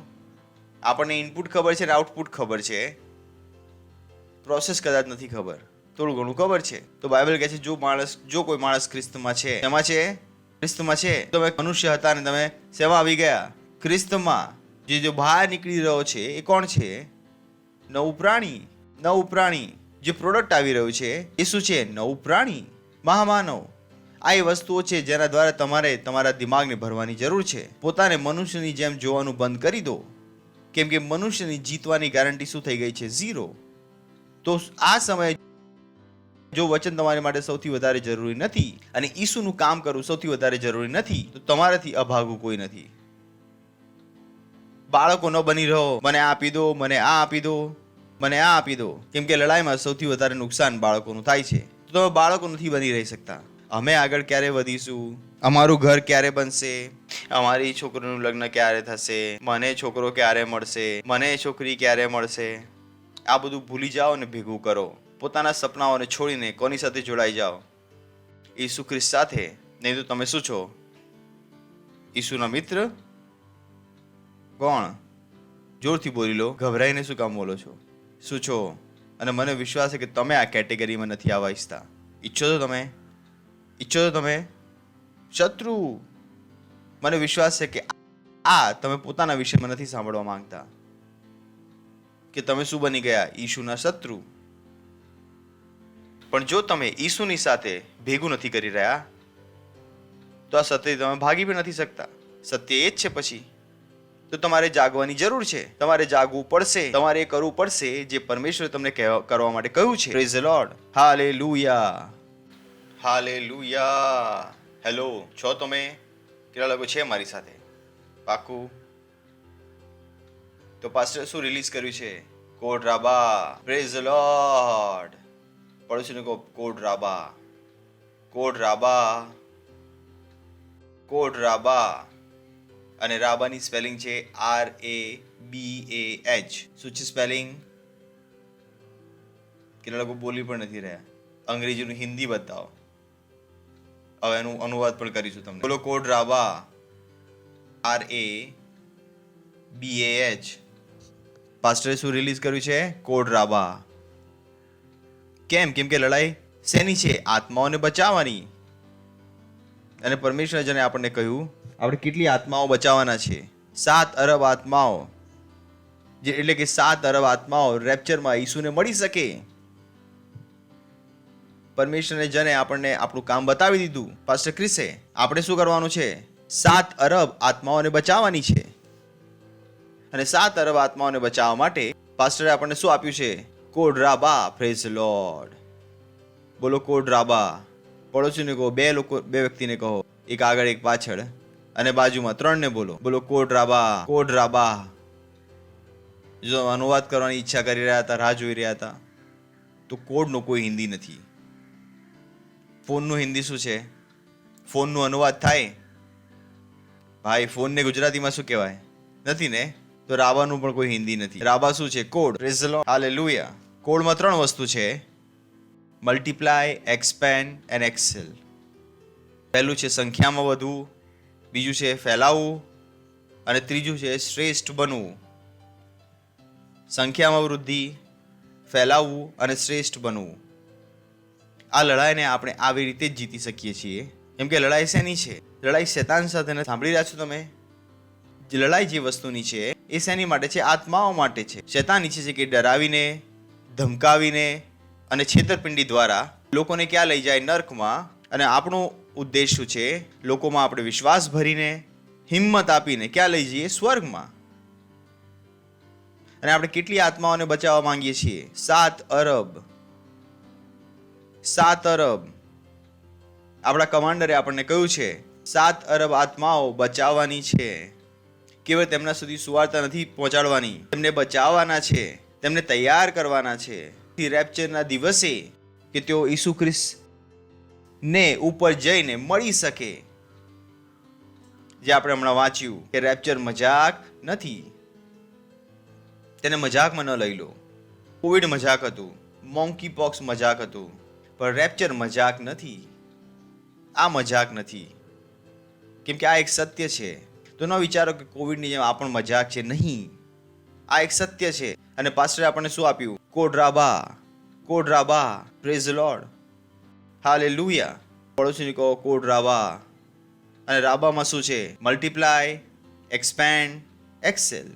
આપણને ઇનપુટ ખબર છે ને આઉટપુટ ખબર છે, પ્રોસેસ કદાચ નથી ખબર, થોડું ઘણું ખબર છે. તો બાઇબલ કહે છે જો કોઈ માણસ ખ્રિસ્તમાં છે, એમાં છે ખ્રિસ્તમાં છે. તમે મનુષ્ય હતા ને તમે શેમાં આવી ગયા? ખ્રિસ્તમાં. જે બહાર નીકળી રહ્યો છે એ કોણ છે? નવું પ્રાણી. નવું પ્રાણી. જે પ્રોડક્ટ આવી રહ્યું છે એ શું છે? નવું પ્રાણી, મહામાનવ. આ એ વસ્તુઓ છે જેના દ્વારા તમારે તમારા દિમાગને ભરવાની જરૂર છે. પોતાને મનુષ્યની જેમ જોવાનું બંધ કરી દો, કેમ કે મનુષ્યની જીતવાની ગેરંટી શું થઈ ગઈ છે? 0. તો આ સમયે જો વચન તમારી માટે સૌથી વધારે જરૂરી નથી અને ઈસુનું કામ કરવું સૌથી વધારે જરૂરી નથી, તો તમારાથી અભાગું કોઈ નથી. બાળકો ન બની રહો, મને આ આપી દો, મને આ આપી દો, મને આ આપી દો, કેમ કે લડાઈમાં સૌથી વધારે નુકસાન બાળકોનું થાય છે. તો તમે બાળકો નથી બની રહી શકતા. અમે આગળ ક્યારે વધીશું? અમારું ઘર ક્યારે બનશે? અમારી છોકરીનું લગ્ન ક્યારે થશે? મને છોકરો ક્યારે મળશે? મને છોકરી ક્યારે મળશે? આ બધું ભૂલી જાઓ ને ભેગું કરો. પોતાના સપનાઓને છોડીને કોની સાથે જોડાઈ જાઓ? ઈસુ ખ્રિસ્ત સાથે. નહીં તો તમે શું છો? ઈસુના મિત્ર? કોણ? જોરથી બોલી લો. ગભરાઈને શું કામ બોલો છો? શું છો? અને મને વિશ્વાસ છે કે તમે આ કેટેગરીમાં નથી આવવા ઈચ્છતા. ઈચ્છો તો તમે શત્રુ. મને વિશ્વાસ છે કે આ તમે પોતાના વિષયમાં નથી સાંભળવા માંગતા. કે તમે શું બની ગયા? ઈશુના શત્રુ. પણ જો તમે ઈસુની સાથે ભેગું નથી કરી રહ્યા તો આ સત્યથી તમે ભાગી પણ નથી શકતા. સત્ય એ જ છે પછી તો તમારે જાગવાની જરૂર છે. તમારે જાગવું પડશે. તમારે એ કરવું પડશે જે પરમેશ્વરે તમને કરવા માટે કહ્યું છે. Praise the lord. Hallelujah, hallelujah. Hello, છો તમે? કેટલા લોકો છે મારી સાથે? પાકું? તો પાસ્ટર શું રિલીઝ કર્યું છે? કોડ રાબા. Praise the lord. પડોશીને કહો કોડ રાબા, કોડ રાબા, કોડ રાબા. અને રાબાની સ્પેલિંગ છે RABAH. શું છે સ્પેલિંગ? કેટલા લોકો બોલી પણ નથી રહ્યા. અંગ્રેજીનું હિન્દી બતાવો. હવે એનું અનુવાદ પણ કરીશું તમને. બોલો કોડ રાબા. RABAH. પાસ્ટરે શું રિલીઝ કર્યું છે? કોડ રાબા. કેમ? કેમ કે લડાઈ શેની છે? આત્માઓને બચાવવાની. અને પરમેશ્વર જને આપણને કહ્યું આપણે કેટલી આત્માઓ બચાવવાના છે? 7 અરબ આત્માઓ. જે એટલે કે 7 અરબ આત્માઓ રેપ્ચરમાં ઈસુને મળી શકે. પરમેશ્વરને જને આપણને આપણું કામ બતાવી દીધું. પાસ્ટર ક્રિસે આપણે શું કરવાનું છે? 7 અરબ આત્માઓને બચાવવાની છે. અને 7 અરબ આત્માઓને બચાવવા માટે પાસ્ટરે આપણને શું આપ્યું છે? કોડ રાબા. Praise the lord. બોલો કોડ રાબા. પડોશીને કહો, બે વ્યક્તિને કહો, એક આગળ એક પાછળ અને બાજુમાં 3 ને બોલો. બોલો કોડ રાબા, કોડ રાબા. જો અનુવાદ કરવાની ઈચ્છા કરી રહ્યા હતા, રાહ જોઈ રહ્યા હતા, તો કોડનો કોઈ હિન્દી નથી. ફોનનું હિન્દી શું છે? ફોનનું અનુવાદ થાય? ભાઈ ફોનને ગુજરાતીમાં શું કહેવાય? નથી ને? તો રાબાનું પણ કોઈ હિન્દી નથી. રાબા શું છે? Code. Praise the lord. Hallelujah. કોડમાં 3 વસ્તુ છે: મલ્ટીપ્લાય, એક્સપેન્ડ એન્ડ એક્સેલ. પહેલું છે સંખ્યામાં વધવું, બીજું છે ફેલાવવું, અને ત્રીજું છે શ્રેષ્ઠ બનવું. સંખ્યામાં વૃદ્ધિ, ફેલાવવું અને શ્રેષ્ઠ બનવું. આ લડાઈને આપણે આવી રીતે જ જીતી શકીએ છીએ. કેમ કે લડાઈ શેની છે? લડાઈ શૈતાન સાથે. સાંભળી રહ્યા છો તમે? જે લડાઈ જે વસ્તુની છે એ શેની માટે છે? આત્માઓ માટે છે. શૈતાન ઈચ્છે છે કે ડરાવીને, ધમકાવીને અને છેતરપિંડી દ્વારા લોકોને ક્યાં લઈ જાય? નર્કમાં. અને આપણો ઉદ્દેશ શું છે? લોકોમાં આપણે વિશ્વાસ ભરીને, હિંમત આપીને ક્યાં લઈ જઈએ? સ્વર્ગમાં. અને આપણે કેટલી આત્માઓને બચાવવા માંગીએ છીએ? 7 અરબ. 7 અરબ. આપણા કમાન્ડરે આપણને કહ્યું છે 7 અરબ આત્માઓ બચાવવાની છે. કેવળ તેમના સુધી સુવાર્તા નથી પહોંચાડવાની, તેમને બચાવવાના છે, તેમને તૈયાર કરવાના છે રેપ્ચરના દિવસે, કે તેઓ ઈસુ ખ્રિસ્તને ઉપર જઈને મળી શકે. જે આપણે હમણાં વાંચ્યું કે રેપ્ચર મજાક નથી. તેને મજાકમાં ન લઈ લો. કોવિડ મજાક હતું, મોંકી પોક્સ મજાક હતું, પણ રેપ્ચર મજાક નથી. આ મજાક નથી. કેમ કે આ એક સત્ય છે. તો ન વિચારો કે કોવિડની જેમ આ પણ મજાક છે. નહીં, આ એક સત્ય છે. અને પાસ્ટરે આપણને શું આપ્યું? કોડ રાબા, કોડ રાબા. Praise the lord. હાલેલુયા. પડોશીને કહો કોડ રાબા. અને રાબામાં શું છે? Multiply, expand, excel.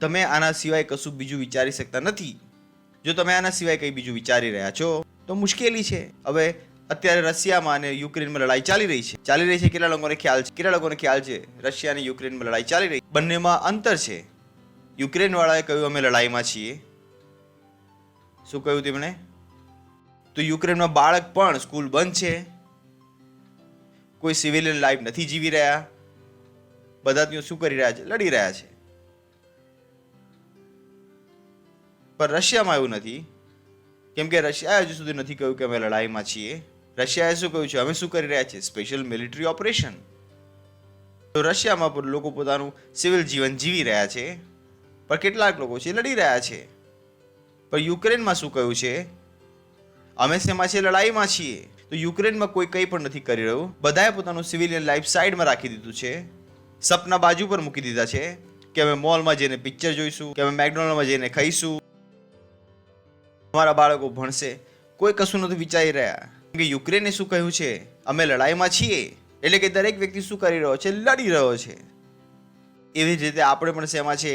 તમે આના સિવાય કશું બીજું વિચારી શકતા નથી. જો તમે આના સિવાય કંઈ બીજું વિચારી રહ્યા છો તો મુશ્કેલી છે. હવે અત્યારે રશિયામાં અને યુક્રેનમાં લડાઈ ચાલી રહી છે. કેટલા લોકોને ખ્યાલ છે? રશિયા અને યુક્રેનમાં લડાઈ ચાલી રહી. બંનેમાં અંતર છે. યુક્રેન વાળાએ કહ્યું અમે લડાઈમાં છીએ. શું કહ્યું તેમણે? તો યુક્રેનમાં બાળક પણ સ્કૂલ બંધ છે. કોઈ સિવિલિયન લાઈફ નથી જીવી રહ્યા. બધા ત્યાં શું કરી રહ્યા છે? લડી રહ્યા છે. પણ રશિયામાં એવું નથી. કેમ કે રશિયાએ હજુ સુધી નથી કહ્યું કે અમે લડાઈમાં છીએ. રશિયાએ શું કહ્યું છે? અમે શું કરી રહ્યા છીએ? Special military operation. તો રશિયામાં પણ લોકો પોતાનું સિવિલ જીવન જીવી રહ્યા છે, પણ કેટલાક લોકો છે લડી રહ્યા છે. પણ યુક્રેનમાં શું કહ્યું છે? અમે શેમાં છીએ? લડાઈમાં છીએ. તો યુક્રેનમાં કોઈ કંઈ પણ નથી કરી રહ્યું. બધાએ પોતાનું સિવિલિયન લાઈફ સાઈડમાં રાખી દીધું છે. સપના બાજુ પર મૂકી દીધા છે કે અમે મોલમાં જઈને પિક્ચર જોઈશું, કે અમે મેકડોનલ્ડમાં જઈને ખાઈશું, અમારા બાળકો ભણશે. કોઈ કશું નથી વિચારી રહ્યા. કે યુક્રેને શું કહ્યું છે? અમે લડાઈમાં છીએ. એટલે કે દરેક વ્યક્તિ શું કરી રહ્યો છે? લડી રહ્યો છે. એવી જ રીતે આપણે પણ શેમાં છે?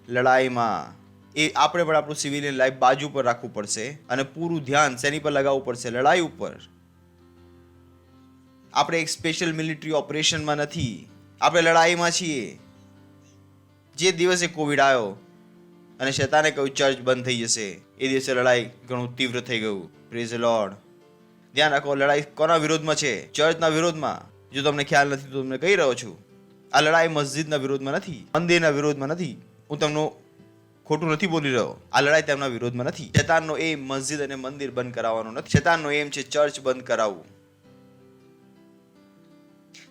લડાઈમાં. એ આપણે પણ આપણું સિવિલિયન લાઈફ બાજુ પર રાખવું પડશે અને પૂરું ધ્યાન શેની પર લગાવવું પડશે? લડાઈ ઉપર. આપણે એક સ્પેશિયલ મિલિટરી ઓપરેશનમાં નથી, આપણે લડાઈમાં છીએ. જે દિવસે કોવિડ આવ્યો અને શેતાને કહ્યું ચર્ચ બંધ થઈ જશે, એ દિવસે લડાઈ ઘણું તીવ્ર થઈ ગયું. Praise the lord. ધ્યાન રાખો, લડાઈ કોના વિરોધમાં છે? ચર્ચના વિરોધમાં. જો તમને ખ્યાલ નથી તો તમને કહી રહ્યો છું, આ લડાઈ મસ્જિદના વિરોધમાં નથી, મંદિરના વિરોધમાં નથી. હું તમને ખોટું નથી બોલી રહ્યો. આ લડાઈ તેમના વિરોધમાં નથી. શેતાનનો એમ મસ્જિદ અને મંદિર બંધ કરાવવાનો નથી. શેતાનનો એમ છે ચર્ચ બંધ કરાવવું.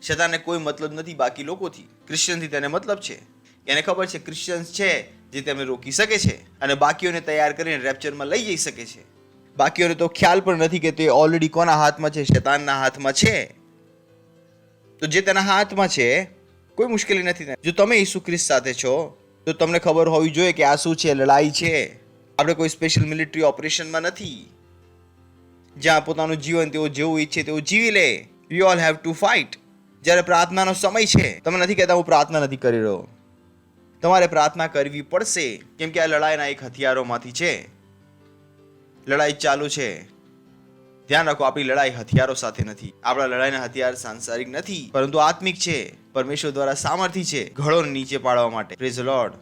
શેતાનને કોઈ મતલબ નથી બાકી લોકોથી. ક્રિશ્ચિયનથી તેને મતલબ છે. એને ખબર છે ક્રિશ્ચિયન્સ છે જે તેમને રોકી શકે છે અને બાકીઓને તૈયાર કરીને રેપ્ચરમાં લઈ જઈ શકે છે. બાકીઓને તો ખ્યાલ પણ નથી કે તે ઓલરેડી કોના હાથમાં છે? શેતાનના હાથમાં છે. તો જે તેના હાથમાં છે, કોઈ મુશ્કેલી નથી. જો તમે ઈસુ ખ્રિસ્ત સાથે છો તો તમને ખબર હોવી જોઈએ કે આ શું છે? લડાઈ છે. આપણે કોઈ સ્પેશિયલ મિલિટરી ઓપરેશનમાં નથી જ્યાં પોતાનું જીવન તેઓ જેવું ઈચ્છે તેવું જીવી લે. You all have to fight. જ્યારે પ્રાર્થનાનો સમય છે, તમે નથી કહેતા હું પ્રાર્થના નથી કરી રહ્યો. તમારે પ્રાર્થના કરવી પડશે, કેમ કે આ લડાઈના એક હથિયારોમાંથી છે. લડાઈ ચાલુ છે. ધ્યાન રાખો, આપણી લડાઈ હથિયારો સાથે નથી. આપણા લડાઈના હથિયાર સાંસારિક નથી, પરંતુ આત્મિક છે. પરમેશ્વર દ્વારા સામર્થ્ય છે ઘડોને નીચે પાડવા માટે. Praise the lord.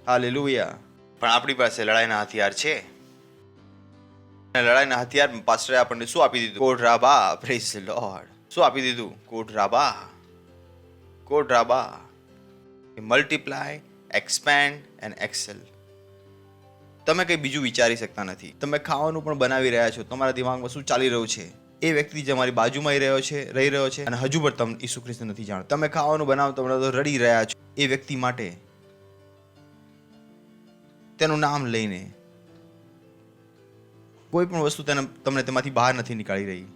હાલેલુયા. પણ આપણી પાસે લડાઈના હથિયાર છે. અને લડાઈના હથિયાર પાસ્ટરે આપણને શું આપી દીધું? કોડ રાબા. Praise the lord. શું આપી દીધું? કોડ રાબા. કોડ રાબા. Multiply, expand and excel. તમે કંઈ બીજું વિચારી શકતા નથી. તમે ખાવાનું પણ બનાવી રહ્યા છો. તમારા દિમાગમાં શું ચાલી રહ્યું છે? એ વ્યક્તિ જે તમારી બાજુમાં રહી રહ્યો છે અને હજુ પણ તમે ઈસુ ખ્રિસ્ત નથી જાણતા. તમે ખાવાનું બનાવતા તો રડી રહ્યા છો એ વ્યક્તિ માટે, તેનું નામ લઈને. કોઈ પણ વસ્તુ તમને તેમાંથી બહાર નથી નીકાળી રહી.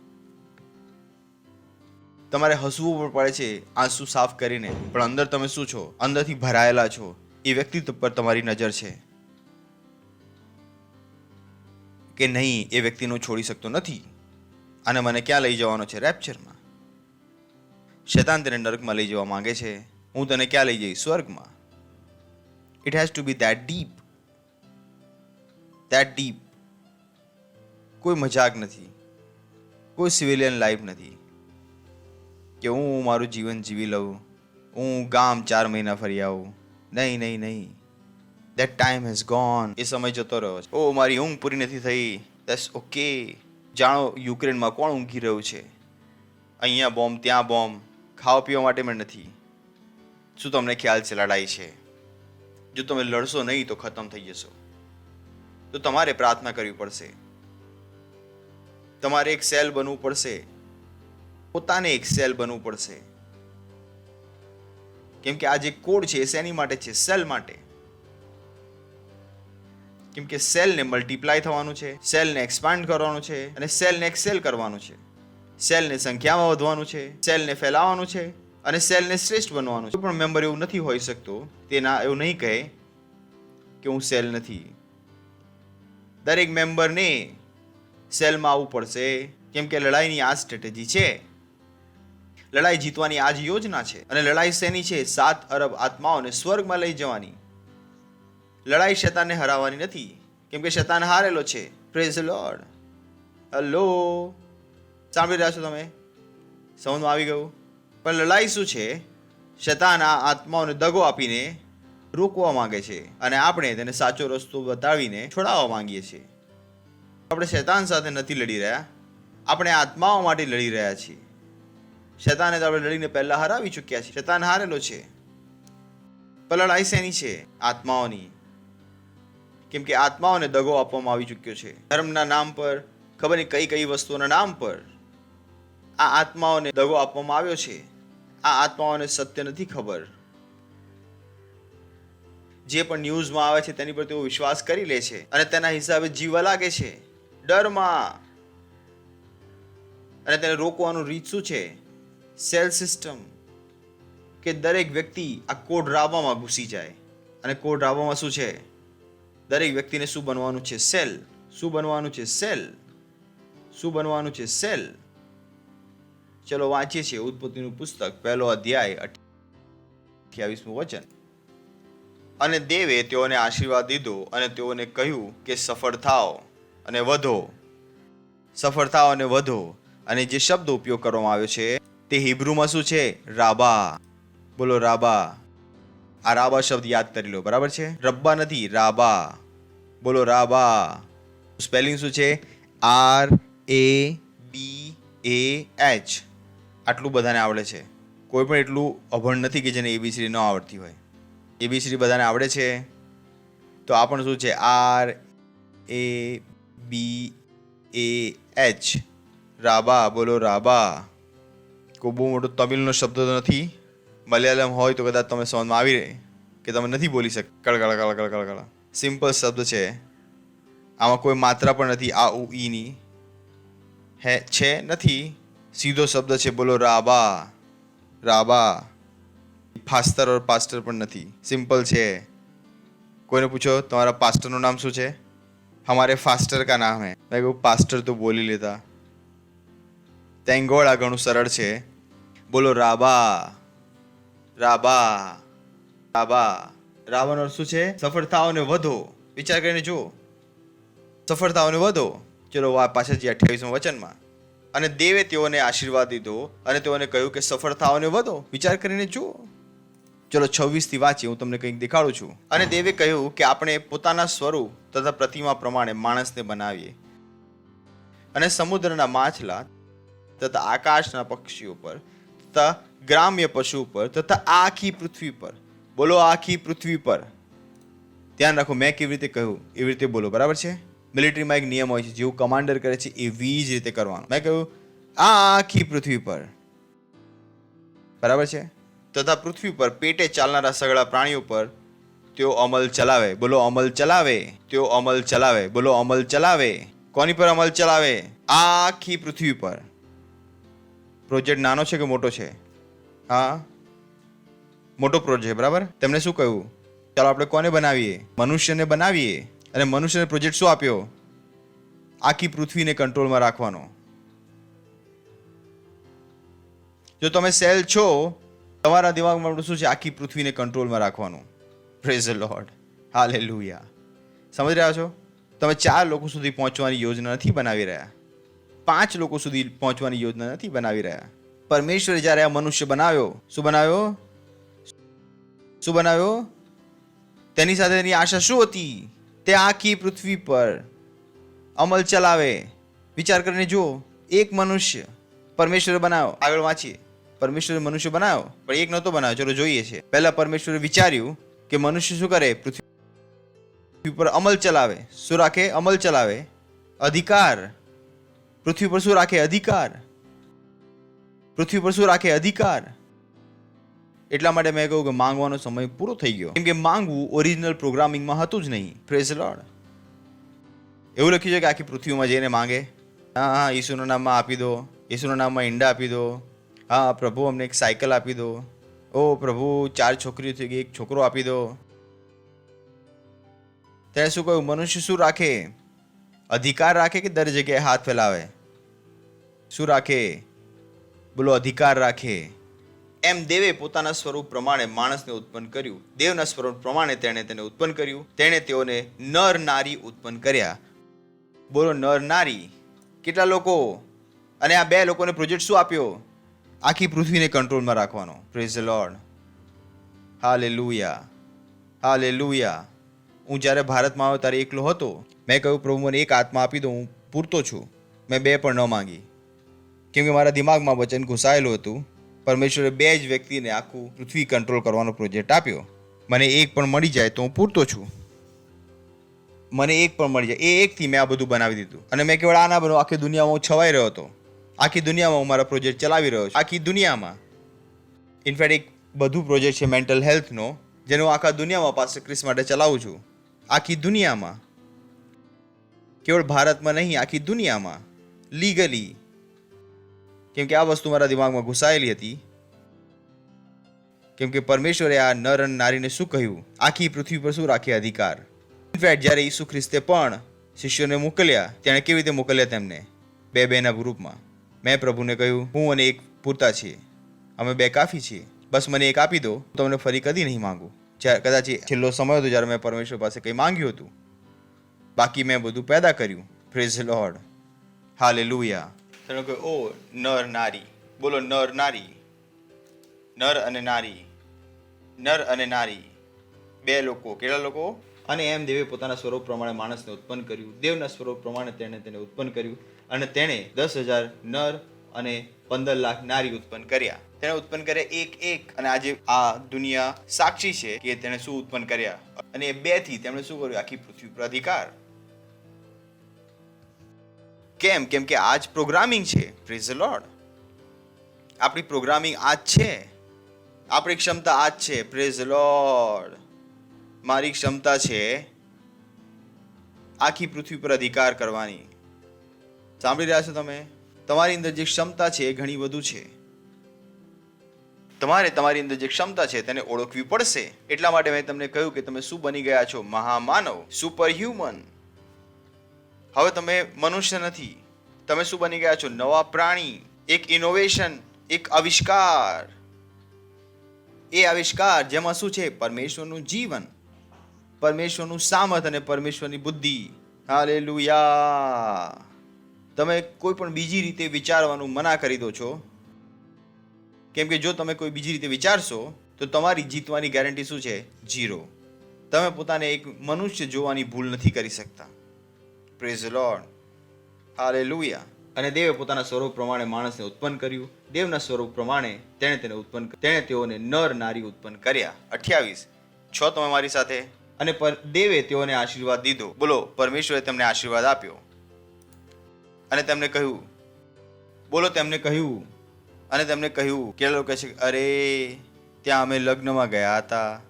તમારે હસવું પણ પડે છે આંસુ સાફ કરીને, પણ અંદર તમે શું છો? અંદરથી ભરાયેલા છો. એ વ્યક્તિ પર તમારી નજર છે કે નહીં, એ વ્યક્તિને છોડી શકતો નથી અને મને ક્યાં લઈ જવાનો છે? રેપ્ચરમાં. શેતાન તેને નરકમાં લઈ જવા માંગે છે. હું તને ક્યાં લઈ જઈશ? સ્વર્ગમાં. It has to be that deep. That deep. કોઈ મજાક નથી, કોઈ સિવિલિયન લાઈફ નથી કે હું મારું જીવન જીવી લઉં, હું ગામ 4 મહિના ફરી આવું. નહીં નહીં નહીં. That time has gone. એ સમય જતો રહ્યો છે. ઓ મારી ઊંઘ પૂરી નથી થઈ. That's okay. જાણો યુક્રેનમાં કોણ ઊંઘી રહ્યું છે? અહીંયા બોમ્બ, ત્યાં બોમ્બ. ખાવા પીવા માટે પણ નથી. શું તમને ખ્યાલ છે લડાઈ છે? જો તમે લડશો નહીં તો ખતમ થઈ જશો. તો તમારે પ્રાર્થના કરવી પડશે. તમારે એક સેલ બનવું પડશે. પોતાને એક સેલ બનવું પડશે. કેમ કે આ જે કોડ છે એ શેની માટે છે? સેલ માટે. કેમ કે સેલને મલ્ટીપ્લાય થવાનું છે, સેલને એક્સપાન્ડ કરવાનું છે અને સેલને એક્સેલ કરવાનું છે. સેલને સંખ્યામાં વધવાનું છે, સેલને ફેલાવવાનું છે અને સેલને શ્રેષ્ઠ બનવાનું છે. પણ મેમ્બર એવું નથી હોઈ શકતો, તેના એવું નહીં કહે કે હું સેલ નથી. દરેક મેમ્બરને સેલમાં આવવું પડશે, કેમ કે લડાઈની આ સ્ટ્રેટેજી છે. લડાઈ જીતવાની આ જ યોજના છે. અને લડાઈ શેની છે? 7 અરબ આત્માઓને સ્વર્ગમાં લઈ જવાની. લડાઈ શેતાનને હરાવવાની નથી, કેમ કે શેતાન હારેલો છે. Praise the lord. હેલો, સાંભળી રહ્યા છો તમે? સમજમાં આવી ગયું? પણ લડાઈ શું છે? શેતાન આ આત્માઓને દગો આપીને રોકવા માંગે છે અને આપણે તેને સાચો રસ્તો બતાવીને છોડાવવા માંગીએ છીએ. આપણે શેતાન સાથે નથી લડી રહ્યા, આપણે આત્માઓ માટે લડી રહ્યા છીએ. શેતાને તો આપણે લડીને પહેલા હરાવી ચૂક્યા છીએ. શેતાન હારેલો છે. પણ લડાઈ શેની છે? આત્માઓની. કેમ કે આત્માઓને દગો આપવામાં આવી ચૂક્યો છે. ધર્મના નામ પર, ખબર નહીં કઈ કઈ વસ્તુઓના નામ પર આ આત્માઓને દગો આપવામાં આવ્યો છે. આ આત્માઓને સત્ય નથી ખબર. જે પણ ન્યૂઝમાં આવે છે તેની પર તેઓ વિશ્વાસ કરી લે છે અને તેના હિસાબે જીવવા લાગે છે ડરમાં. અને તેને રોકવાનું રીત શું છે? Cell system. કે દરેક વ્યક્તિ આ કોડ રાબામાં ઘૂસી જાય. અને કોડ રાબામાં શું છે? દરેક વ્યક્તિને શું બનવાનું છે? સેલ. શું બનવાનું છે? સેલ. શું બનવાનું છે? સેલ. ચલો વાંચીએ છીએ ઉત્પત્તિનું પુસ્તક 1લો અધ્યાય 28મું વચન. અને દેવે તેઓને આશીર્વાદ દીધો અને તેઓને કહ્યું કે સફળ થાઓ અને વધો. સફળ થાઓ અને વધો. અને જે શબ્દ ઉપયોગ કરવામાં આવ્યો છે તે હિબ્રુમાં શું છે? રાબા. બોલો રાબા. આ રાબા શબ્દ યાદ કરી લો, બરાબર છે? રબ્બા નથી, રાબા. બોલો રાબા. સ્પેલિંગ શું છે? RABAH. આટલું બધાને આવડે છે. કોઈ પણ એટલું અભણ નથી કે જેને ABCD ન આવડતી હોય. ABCD બધાને આવડે છે. તો આ પણ શું છે? RABAH. રાબા. બોલો રાબા. કોઈ બહુ મોટો તમિલનો શબ્દ તો નથી. મલયાલમ હોય તો કદાચ તમે સમજમાં આવી રહે કે તમે નથી બોલી શકતા. કળકળ. સિમ્પલ શબ્દ છે. આમાં કોઈ માત્રા પણ નથી આ ઉ ઈની. છે નથી. સીધો શબ્દ છે. બોલો રાબા. રાબા. ફાસ્ટર ઓર પાસ્ટર પણ નથી. સિમ્પલ છે. કોઈને પૂછો તમારા પાસ્ટરનું નામ શું છે? हमारे फास्टर का नाम है. मैं कहूँ पास्टर तो बोल ही लेता. थैंक गॉड આ ઘણું સરળ છે. બોલો રાબા. રાબા. રાબા. રાબાનો અર્થ શું છે? સફળ થાઓ અને વધો. વિચાર કરીને જુઓ. સફળ થાઓ અને વધો. ચલો પાછળ જે 28મા વચનમાં. અને દેવે તેઓને આશીર્વાદ દીધો અને તેઓને કહ્યું કે સફળ થાઓ અને વધો. વિચાર કરીને જુઓ. ચલો 26 થી વાંચીએ, હું તમને કંઈક દેખાડું છું. અને દેવે કહ્યું કે આપણે પોતાના સ્વરૂપ તથા પ્રતિમા પ્રમાણે માણસને બનાવીએ અને સમુદ્રના માછલા તથા આકાશના પક્ષીઓ પર તથા ગ્રામ્ય પશુ પર તથા આખી પૃથ્વી પર. બોલો આખી પૃથ્વી પર. ધ્યાન રાખો, મેં કેવી રીતે કહ્યું એવી રીતે બોલો, બરાબર છે? મિલિટરીમાં એક નિયમ હોય છે, જેવું કમાન્ડર કરે છે એવી જ રીતે કરવાનું. મેં કહ્યું આખી પૃથ્વી પર, બરાબર છે? તથા પૃથ્વી પર પેટે ચાલનારા સગળા પ્રાણીઓ પર તેઓ અમલ ચલાવે. બોલો અમલ ચલાવે. તેઓ અમલ ચલાવે. બોલો અમલ ચલાવે. કોની પર અમલ ચલાવે? આખી પૃથ્વી પર. પ્રોજેક્ટ નાનો છે કે મોટો છે? હા, મોટો પ્રોજેક્ટ, બરાબર? તેમને શું કહ્યું? ચાલો આપણે કોને બનાવીએ? મનુષ્યને બનાવીએ. અને મનુષ્યને પ્રોજેક્ટ શું આપ્યો? આખી પૃથ્વીને કંટ્રોલમાં રાખવાનો. જો તમે સેલ છો, તમારા દિમાગમાં શું છે? આખી પૃથ્વીને કંટ્રોલમાં રાખવાનું. Praise the lord. હાલેલુયા. સમજ રહ્યા છો? તમે 4 લોકો સુધી પહોંચવાની યોજના નથી બનાવી રહ્યા. 5 લોકો સુધી પહોંચવાની યોજના નથી બનાવી રહ્યા. પરમેશ્વરે જ્યારે આ મનુષ્ય બનાવ્યો, શું બનાવ્યો? શું બનાવ્યો? તેની સાથે તેની આશા શું હતી? તે આખી પૃથ્વી પર અમલ ચલાવે. વિચાર કરીને જુઓ, એક મનુષ્ય પરમેશ્વરે બનાવ્યો. આગળ વાંચીએ. પરમેશ્વરે મનુષ્ય બનાવ્યો, પણ એક નહોતો બનાવ્યો. ચલો જોઈએ છે. પહેલા પરમેશ્વરે વિચાર્યું કે મનુષ્ય શું કરે? પૃથ્વી પર અમલ ચલાવે. શું રાખે? અમલ ચલાવે. અધિકાર. પૃથ્વી પર શું રાખે? અધિકાર. પૃથ્વી પર શું રાખે? અધિકાર. એટલા માટે મેં કહ્યું કે માંગવાનો સમય પૂરો થઈ ગયો. કેમ કે માંગવું ઓરિજિનલ પ્રોગ્રામિંગમાં હતું જ નહીં. Praise the lord. એવું લખ્યું છે કે આખી પૃથ્વીમાં જઈને માંગે. હા, ઈસુના નામમાં આપી દો. ઈસુના નામમાં ઈંડા આપી દો. હા પ્રભુ, અમને એક સાયકલ આપી દો. ઓ પ્રભુ, 4 છોકરીઓ થઈ ગઈ, એક છોકરો આપી દો. ત્યારે શું કહ્યું? મનુષ્ય શું રાખે? અધિકાર રાખે કે દર જગ્યાએ હાથ ફેલાવે? શું રાખે? બોલો અધિકાર રાખે. એમ દેવે પોતાના સ્વરૂપ પ્રમાણે માણસને ઉત્પન્ન કર્યું. દેવના સ્વરૂપ પ્રમાણે તેણે તેને ઉત્પન્ન કર્યું. તેણે તેઓને નર નારી ઉત્પન્ન કર્યા. બોલો નર નારી. કેટલા લોકો? અને આ 2 લોકોને પ્રોજેક્ટ શું આપ્યો? આખી પૃથ્વીને કંટ્રોલમાં રાખવાનો. Praise the lord. Hallelujah. Hallelujah. હું જ્યારે ભારતમાં આવ્યો ત્યારે એકલો હતો. મેં કહ્યું પ્રભુ મને એક આત્મા આપી દો, હું પૂરતો છું. મેં 2 પણ ન માંગી, કેમ કે મારા દિમાગમાં વચન ઘુસાયેલું હતું. પરમેશ્વરે 2 જ વ્યક્તિને આખું પૃથ્વી કંટ્રોલ કરવાનો પ્રોજેક્ટ આપ્યો. મને એક પણ મળી જાય તો હું પૂરતો છું. મને એક પણ મળી જાય, એ એકથી મેં આ બધું બનાવી દીધું. અને મેં કેવળ આ ના બનો, આખી દુનિયામાં હું છવાઈ રહ્યો હતો. આખી દુનિયામાં હું મારા પ્રોજેક્ટ ચલાવી રહ્યો છું. આખી દુનિયામાં. ઇનફેક્ટ એક બધું પ્રોજેક્ટ છે મેન્ટલ હેલ્થનો, જેનો હું આખા દુનિયામાં પાસ્ટર ક્રિસ માટે ચલાવું છું. આખી દુનિયામાં. કેવળ ભારતમાં નહીં, આખી દુનિયામાં. લીગલી. કેમ કે આ વસ્તુ મારા દિમાગમાં ઘુસાયેલી હતી. કેમ કે પરમેશ્વરે આ નર અને નારીને શું કહ્યું? આખી પૃથ્વી પર શું રાખે? અધિકાર. ઇનફેક્ટ જ્યારે ઈસુ ખ્રિસ્તે પણ શિષ્યોને મોકલ્યા, તેણે કેવી રીતે મોકલ્યા તેમને? 2-2ના ગ્રુપમાં. મેં પ્રભુને કહ્યું હું અને એક પૂરતા છીએ, અમે 2 કાફી છીએ. બસ મને એક આપી દો, તમને ફરી કદી નહીં માંગુ. કદાચ એ છેલ્લો સમય હતો જ્યારે મેં પરમેશ્વર પાસે કંઈ માંગ્યું હતું, બાકી મેં બધું પેદા કર્યું. Praise lord, hallelujah. તમે કહો ઓ નર નારી, બોલો નર નારી, નર અને નારી, નર અને નારી, બે લોકો. કેટલા લોકો? અને એમ દેવે પોતાના સ્વરૂપ પ્રમાણે માણસને ઉત્પન્ન કર્યું, દેવના સ્વરૂપ પ્રમાણે તેણે તેને ઉત્પન્ન કર્યું, અને તેણે 10,000 નર અને 15 લાખ નારી ઉત્પન્ન કર્યા. તેણે ઉત્પન્ન કર્યા એક એક. અને આજે આ દુનિયા સાક્ષી છે કે તેણે શું ઉત્પન્ન કર્યા. અને એ 2 થી તેમણે શું કર્યું? આખી પૃથ્વી પર અધિકાર. કેમ? કેમ કે આ જ પ્રોગ્રામિંગ છે. Praise the lord. આપણી પ્રોગ્રામિંગ આ જ છે, આપણી ક્ષમતા આ જ છે. Praise the lord. મારી ક્ષમતા છે આખી પૃથ્વી પર અધિકાર કરવાની. સાંભળી રહ્યા છો તમે? તમારી અંદર જે ક્ષમતા છે એ ઘણી વધુ છે. તમારે તમારી અંદર જે ક્ષમતા છે તેને ઓળખવી પડશે. એટલા માટે મેં તમને કહ્યું કે તમે શું બની ગયા છો? મહામાનવ, સુપર હ્યુમન. હવે તમે મનુષ્ય નથી, તમે શું બની ગયા છો? નવા પ્રાણી, એક ઇનોવેશન, એક આવિષ્કાર. એ આવિષ્કાર જેમાં શું છે? પરમેશ્વરનું જીવન, પરમેશ્વરનું સામર્થ્ય અને પરમેશ્વરની બુદ્ધિ. હાલેલુયા. તમે કોઈ પણ બીજી રીતે વિચારવાનું મના કરી દો છો, કેમ કે જો તમે કોઈ બીજી રીતે વિચારશો તો તમારી જીતવાની ગેરંટી શું છે? 0. તમે પોતાને એક મનુષ્ય જોવાની ભૂલ નથી કરી શકતા. પ્રેઝ ધ લોર્ડ, હાલેલુયા. અને દેવે પોતાના સ્વરૂપ પ્રમાણે માણસને ઉત્પન્ન કર્યું, દેવના સ્વરૂપ પ્રમાણે તેણે તેઓને નર નારી ઉત્પન્ન કર્યા. 28 છો તમે મારી સાથે? અને દેવે તેઓને આશીર્વાદ દીધો. બોલો, પરમેશ્વરે તેમને આશીર્વાદ આપ્યો અને તેમને કહ્યું, બોલો, તેમને કહ્યું, અને તેમને કહ્યું. કેટલા લોકો કહે છે અરે ત્યાં અમે લગ્નમાં ગયા હતા,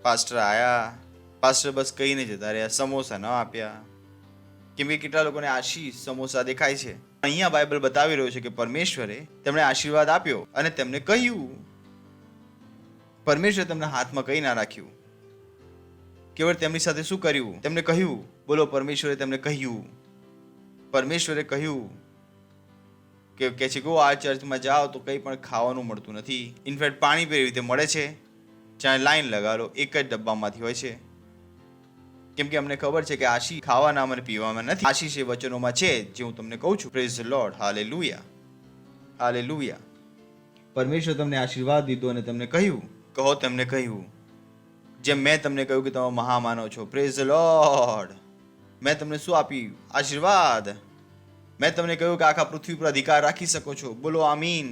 પાસ્ટર આયા, પાસ્ટર બસ કહીને જતા રહ્યા, સમોસા ન આપ્યા. કેમ કે કેટલા લોકોને આશીષ સમોસા દેખાય છે. અહીંયા બાઇબલ બતાવી રહ્યો છે કે પરમેશ્વરે તેમને આશીર્વાદ આપ્યો અને તેમને કહ્યું. પરમેશ્વરે તેમના હાથમાં કંઈ ના રાખ્યું, કેવળ તેમની સાથે શું કર્યું? તેમને કહ્યું. બોલો, પરમેશ્વરે તેમને કહ્યું. પરમેશ્વરે કહ્યું કે છે કે આ ચર્ચમાં જાઓ તો કંઈ પણ ખાવાનું મળતું નથી. ઇનફેક્ટ પાણી પણ એવી રીતે મળે છે, ચાહે લાઈન લગાડો, એક જ ડબ્બામાંથી હોય છે. કેમ કે અમને ખબર છે કે આશીષ ખાવાના અને પીવામાં નથી, આશીષ એ વચનોમાં છે જે હું તમને કહું છું. Praise the lord, hallelujah, hallelujah. પરમેશ્વર તમને આશીર્વાદ દીધો અને તમને કહ્યું, કહો તેમને કહ્યું, જેમ મેં તમને કહ્યું કે તમે મહામાનવ છો. Praise the lord. મેં તમને શું આપ્યું? આશીર્વાદ. મેં તમને કહ્યું કે આખા પૃથ્વી પર અધિકાર રાખી શકો છો. બોલો આમીન.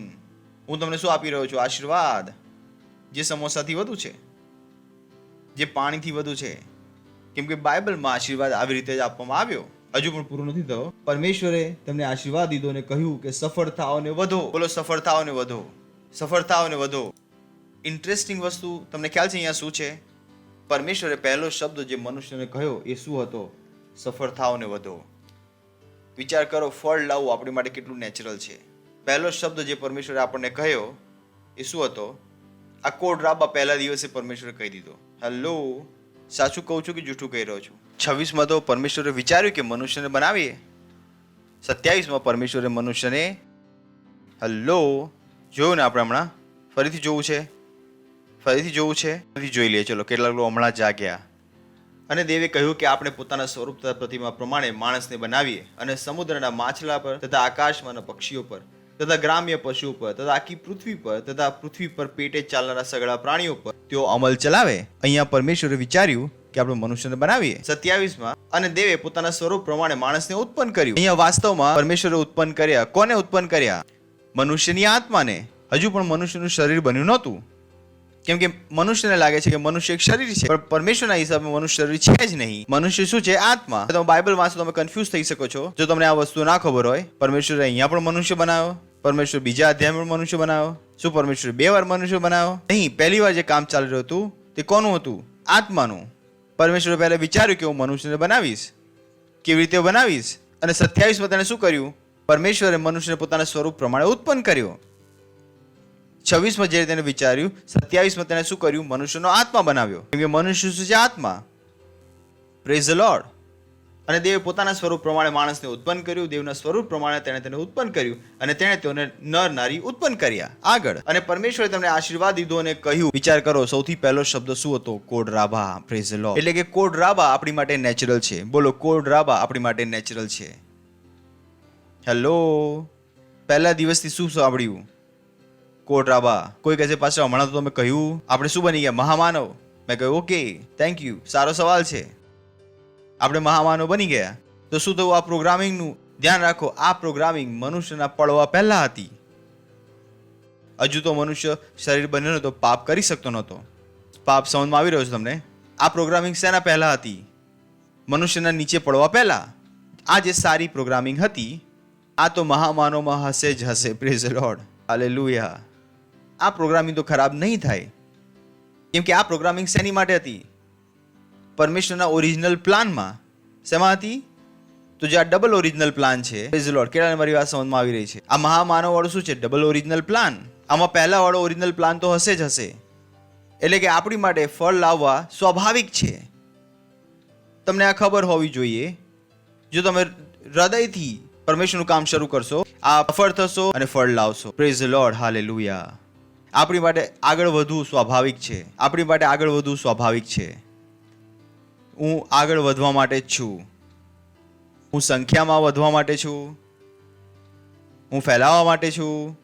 હું તમને શું આપી રહ્યો છું? આશીર્વાદ, જે સમોસાથી વધુ છે, જે પાણીથી વધુ છે. કેમ કે બાઇબલમાં આશીર્વાદ આવી રીતે જ આપવામાં આવ્યો. હજુ પણ પૂરું નથી થયો. પરમેશ્વરે તેમને આશીર્વાદ દીધો અને કહ્યું કે સફળ થાઓ ને વધો. બોલો, સફળ થાઓ ને વધો, સફળ થાઓ ને વધો. ઇન્ટરેસ્ટિંગ વસ્તુ તમને ખ્યાલ છે અહીંયા શું છે? પરમેશ્વરે પહેલો શબ્દ જે મનુષ્યને કહ્યો એ શું હતો? સફળ થાઓ ને વધો. વિચાર કરો, ફળ લાવવું આપણી માટે કેટલું નેચરલ છે. પહેલો શબ્દ જે પરમેશ્વરે આપણને કહ્યો એ શું હતો? આ કોડ રાબા પહેલા દિવસે પરમેશ્વરે કહી દીધો. હેલો, સાચું કહું છું કે જૂઠું કહી રહ્યો છું? 26માં તો પરમેશ્વરે વિચાર્યું કે મનુષ્યને બનાવીએ. 27માં પરમેશ્વરે મનુષ્યને, હેલો, જોયું ને આપણે હમણાં? ફરીથી જોવું છે, ફરીથી જોવું છે, ફરીથી જોઈ લઈએ. ચલો, કેટલાક લોકો હમણાં જાગ્યા. અને દેવે કહ્યું કે આપણે પોતાના સ્વરૂપ તથા પ્રતિમા પ્રમાણે માણસને બનાવીએ અને સમુદ્રના માછલા પર તથા આકાશમાંના પક્ષીઓ પર તથા ગ્રામ્ય પશુઓ પર તથા આખી પૃથ્વી પર તથા પૃથ્વી પર પેટે ચાલનારા સગળા પ્રાણીઓ પર તેઓ અમલ ચલાવે. અહીંયા પરમેશ્વરે વિચાર્યું કે આપણે મનુષ્યને બનાવીએ. 27માં અને દેવે પોતાના સ્વરૂપ પ્રમાણે માણસને ઉત્પન્ન કર્યું. અહીંયા વાસ્તવમાં પરમેશ્વરે ઉત્પન્ન કર્યા. કોને ઉત્પન્ન કર્યા? મનુષ્યની આત્માને. હજુ પણ મનુષ્યનું શરીર બન્યું નહોતું, કેમ કે મનુષ્યને લાગે છે કે મનુષ્ય એક શરીર છે, પણ પરમેશ્વરના હિસાબે મનુષ્ય શરીર છે જ નહીં. મનુષ્ય શું છે? આત્મા. તમે બાઇબલ વાંચો તમે કન્ફ્યુઝ થઈ શકો છો જો તમને આ વસ્તુ ના ખબર હોય. પરમેશ્વરે અહીંયા પણ મનુષ્ય બનાવ્યો, પરમેશ્વર બીજા અધ્યાયમાં મનુષ્ય બનાવ્યો. શું પરમેશ્વરે 2 વાર મનુષ્ય બનાવ્યો? નહીં, પહેલી વાર જે કામ ચાલી રહ્યું હતું તે કોનું હતું? આત્માનું. પરમેશ્વરે પહેલા વિચાર્યું કે હું મનુષ્યને બનાવીશ. કેવી રીતે બનાવીશ? અને 27માં તેણે શું કર્યું? પરમેશ્વરે મનુષ્યને પોતાના સ્વરૂપ પ્રમાણે ઉત્પન્ન કર્યો. 26માં જે તેને વિચાર્યું, 27માં તેને શું કર્યું? મનુષ્યનો આત્મા બનાવ્યો. કેમ કે મનુષ્ય શું છે? આત્મા. પ્રેઝ ધ લોર્ડ, અને દેવે પોતાના સ્વરૂપ પ્રમાણે માણસને ઉત્પન્ન કર્યું, દેવના સ્વરૂપ પ્રમાણે તેણે તેને ઉત્પન્ન કર્યું અને તેણે તેઓને નર નારી ઉત્પન્ન કર્યા. આગળ, અને પરમેશ્વરે તેમને આશીર્વાદ દીધો અને કહ્યું, વિચાર કરો, સૌથી પહેલો શબ્દ શું હતો? કોડ રાબા. Praise the lord. એટલે કે કોડ રાબા આપણી માટે નેચરલ છે. બોલો, કોડ રાબા આપણી માટે નેચરલ છે. હેલો, પહેલા દિવસથી શું સાંભળ્યું? કોડ રાબા. કોઈ કહે છે, પાછળ હમણાં તો તમે કહ્યું આપણે શું બની ગયા? મહામાનવ. મેં કહ્યું ઓકે, થેન્ક યુ, સારો સવાલ છે. આપણે મહામાનવ બની ગયા તો શું થયું? આ પ્રોગ્રામિંગનું ધ્યાન રાખો. આ પ્રોગ્રામિંગ મનુષ્યના પડવા પહેલા હતી. હજુ તો મનુષ્ય શરીર બન્યો નતો, પાપ કરી શકતો નહોતો. પાપ સમજમાં આવી રહ્યો છે તમને? આ પ્રોગ્રામિંગ શેના પહેલા હતી? મનુષ્યના નીચે પડવા પહેલા. આ જે સારી પ્રોગ્રામિંગ હતી, આ તો મહામાનવમાં હશે જ હશે. પ્રેઝ ધ લોર્ડ, હાલેલુયા. આ પ્રોગ્રામિંગ તો ખરાબ નહીં થાય, કેમ કે આ પ્રોગ્રામિંગ શેની માટે હતી? પરમેશ્વરના ઓરિજિનલ પ્લાનમાં. શેમાં હતી? તો જે આ ડબલ ઓરિજિનલ પ્લાન છે. Praise the lord. કેટલાને મારી વાત સમજમાં આવી રહી છે? આ મહામાનવ વાળું શું છે? Double original plan. આમાં પહેલા વાળો ઓરિજિનલ પ્લાન તો હશે જ હશે. એટલે કે આપણી માટે ફળ લાવવા સ્વાભાવિક છે. તમને આ ખબર હોવી જોઈએ. જો તમે હૃદયથી પરમેશ્વરનું કામ શરૂ કરશો, આ સફળ થશો અને ફળ લાવશો. Praise the lord, hallelujah. આપણી માટે આગળ વધવું સ્વાભાવિક છે. આપણી માટે આગળ વધવું સ્વાભાવિક છે. હું આગળ વધવા માટે જ છું. હું સંખ્યામાં વધવા માટે છું. હું ફેલાવવા માટે છું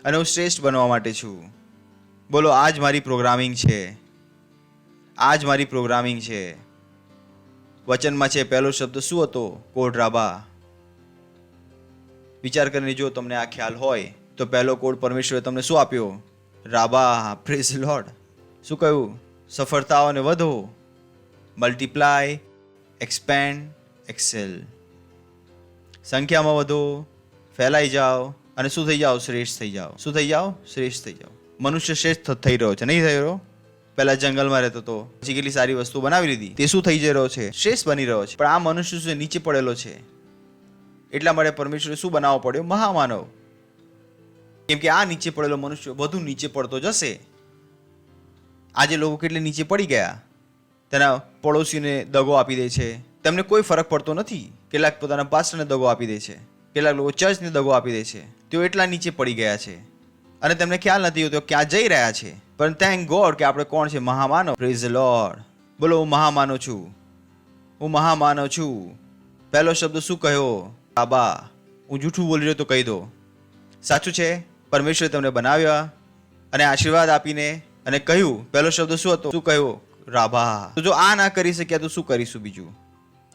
અને હું શ્રેષ્ઠ બનવા માટે છું. બોલો, આ જ મારી પ્રોગ્રામિંગ છે. આ જ મારી પ્રોગ્રામિંગ છે. વચનમાં છે પહેલો શબ્દ શું હતો? કોડ રાબા. વિચાર કરીને જો તમને આ ખ્યાલ હોય તો પહેલો કોડ પરમેશ્વરે તમને શું આપ્યો? રાબા. Praise the lord. શું કહ્યું? સફળતાઓ અને વધો, મલ્ટીપ્લાય, એક્સપેન્ડ, એક્સેલ. સંખ્યામાં વધો, ફેલાઈ જાઓ અને શું થઈ જાઓ? શ્રેષ્ઠ થઈ જાઓ. શું થઈ જાઓ? શ્રેષ્ઠ થઈ જાઓ. મનુષ્ય શ્રેષ્ઠ થઈ રહ્યો છે, નહીં થઈ રહ્યો? પહેલા જંગલમાં રહેતો હતો, પછી કેટલી સારી વસ્તુ બનાવી લીધી, તે શું થઈ જઈ રહ્યો છે? શ્રેષ્ઠ બની રહ્યો છે. પણ આ મનુષ્ય શું નીચે પડેલો છે. એટલા માટે પરમેશ્વરે શું બનાવવો પડ્યો? મહામાનવ. કેમ કે આ નીચે પડેલો મનુષ્ય વધુ નીચે પડતો જશે. આજે લોકો કેટલે નીચે પડી ગયા. તેના પડોશીને દગો આપી દે છે, તેમને કોઈ ફરક પડતો નથી. કેટલાક પોતાના પાસ્ટરને દગો આપી દે છે, કેટલાક લોકો ચર્ચને દગો આપી દે છે. તેઓ એટલા નીચે પડી ગયા છે અને તેમને ખ્યાલ નથી હોતો ક્યાં જઈ રહ્યા છે. પણ થેન્ક ગોડ કે આપણે કોણ છે? મહામાનવ. Praise the lord. બોલો, હું મહામાનવ છું. હું મહામાનવ છું. પહેલો શબ્દ શું કહ્યો? રાબા. હું જૂઠું બોલી રહ્યો તો કહી દો, સાચું છે. પરમેશ્વરે તમને બનાવ્યા અને આશીર્વાદ આપીને અને કહ્યું, પહેલો શબ્દ શું હતો? શું કહ્યું? રાબા. તો જો આ ના કરી શક્યા તો શું કરીશું બીજું?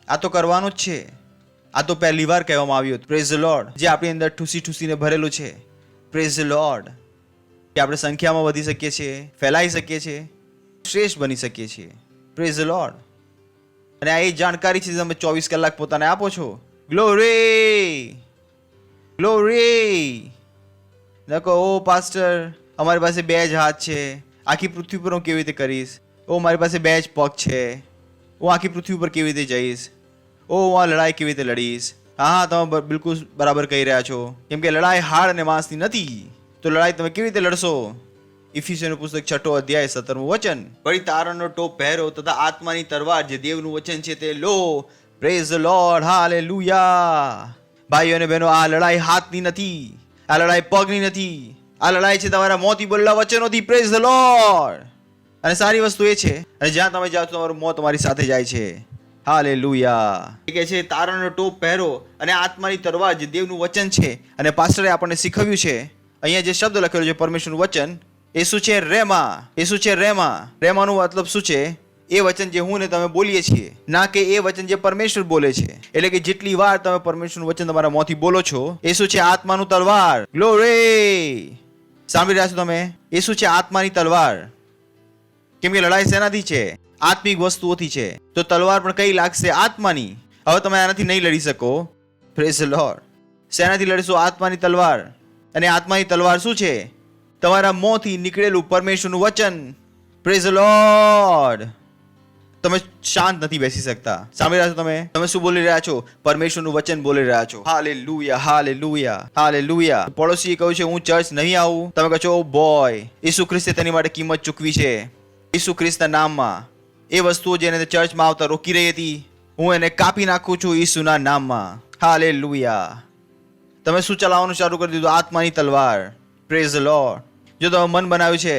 આ તો કરવાનું જ છે. આ તો પહેલી વાર કહેવામાં આવ્યું. Praise the lord. જે આપણી અંદર ઠૂસીને ભરેલું છે. Praise the lord. કે આપણે સંખ્યામાં વધી શકીએ છીએ, ફેલાઈ શકીએ છીએ, શ્રેષ્ઠ બની શકીએ છીએ. Praise the lord. અને આ એ જાણકારી છે તમે 24 કલાક પોતાને આપો છો. Glory, glory. ન કહો, ઓ પાસ્ટર, અમારી પાસે 2 જ હાથ છે, આખી પૃથ્વી પર હું કેવી રીતે કરીશ? ઓ મારી પાસે 2 જ પગ છે, હું આખી પૃથ્વી પર કેવી રીતે જઈશ? ઓ હું આ લડાઈ કેવી રીતે લડીશ? હા, તમે બિલકુલ બરાબર કહી રહ્યા છો. કેમ કે લડાઈ હાડ અને માંસની નથી. તો લડાઈ તમે કેવી રીતે લડશો? ઇફિસીઓનું પુસ્તક 6 અધ્યાય 17મું વચન. વળી તારણનો ટોપ પહેરો તથા આત્માની તરવાર જે દેવનું વચન છે તે લો. Praise the lord, hallelujah. ભાઈઓ અને બહેનો, આ લડાઈ હાથની નથી, આ લડાઈ પગની નથી, આ લડાઈ છે તમારા મોંથી બોલેલા વચનોથી. Praise the lord. અને સારી વસ્તુ એ છે, અને જ્યાં તમે જાઓ તમારું મોં તમારી સાથે જાય છે. હાલેલુયા. કે છે તારણનો ટોપ પહેરો અને આત્માની તરવાર જે દેવનું વચન છે. અને પાસ્ટરે આપણને શીખવ્યું છે, અહીંયા જે શબ્દ લખેલો છે પરમેશ્વરનું વચન, એ શું છે? રેમા. એ શું છે? રેમા. રેમાનું મતલબ શું છે? એ વચન જે હું ને તમે બોલીએ છીએ, ના કે એ વચન જે પરમેશ્વર બોલે છે. એટલે કે જેટલી વાર તમે પરમેશ્વરનું વચન તમારા મોંથી બોલો છો, એ શું છે? આત્માનું તલવાર. ગ્લોરી. સાંભળી રહ્યા છો તમે? એ શું છે? આત્માની તલવાર. કેમ કે લડાઈ શેનાથી છે? આત્મિક વસ્તુઓથી છે. તો તલવાર પણ કઈ લાગશે? આત્માની. હવે તમે આનાથી નહીં લડી શકો. Praise the lord. શેનાથી લડશો? આત્માની તલવાર. અને આત્માની તલવાર શું છે? તમારા મોંથી નીકળેલું પરમેશ્વરનું વચન. Praise the lord. તમે શાંત નથી બેસી શકતા. સાંભળી રહ્યા છો તમે? તમે શું બોલી રહ્યા છો? પરમેશ્વરનું વચન બોલી રહ્યા છો. Hallelujah, hallelujah, hallelujah. પડોશીએ કહ્યું છે હું ચર્ચ નહીં આવું. તમે કહો છો ઓ બોય, ઈસુ ખ્રિસ્તે તેની માટે કિંમત ચૂકવી છે. ઈસુ ખ્રિસ્તના નામમાં એ વસ્તુઓ જેને ચર્ચમાં આવતા રોકી રહી હતી, હું એને કાપી નાખું છું ઈસુના નામમાં. હાલેલુયા. તમે શું ચલાવવાનું ચાલુ કરી દીધું? આત્માની તલવાર. Praise the lord. જો તમે મન બનાવ્યું છે,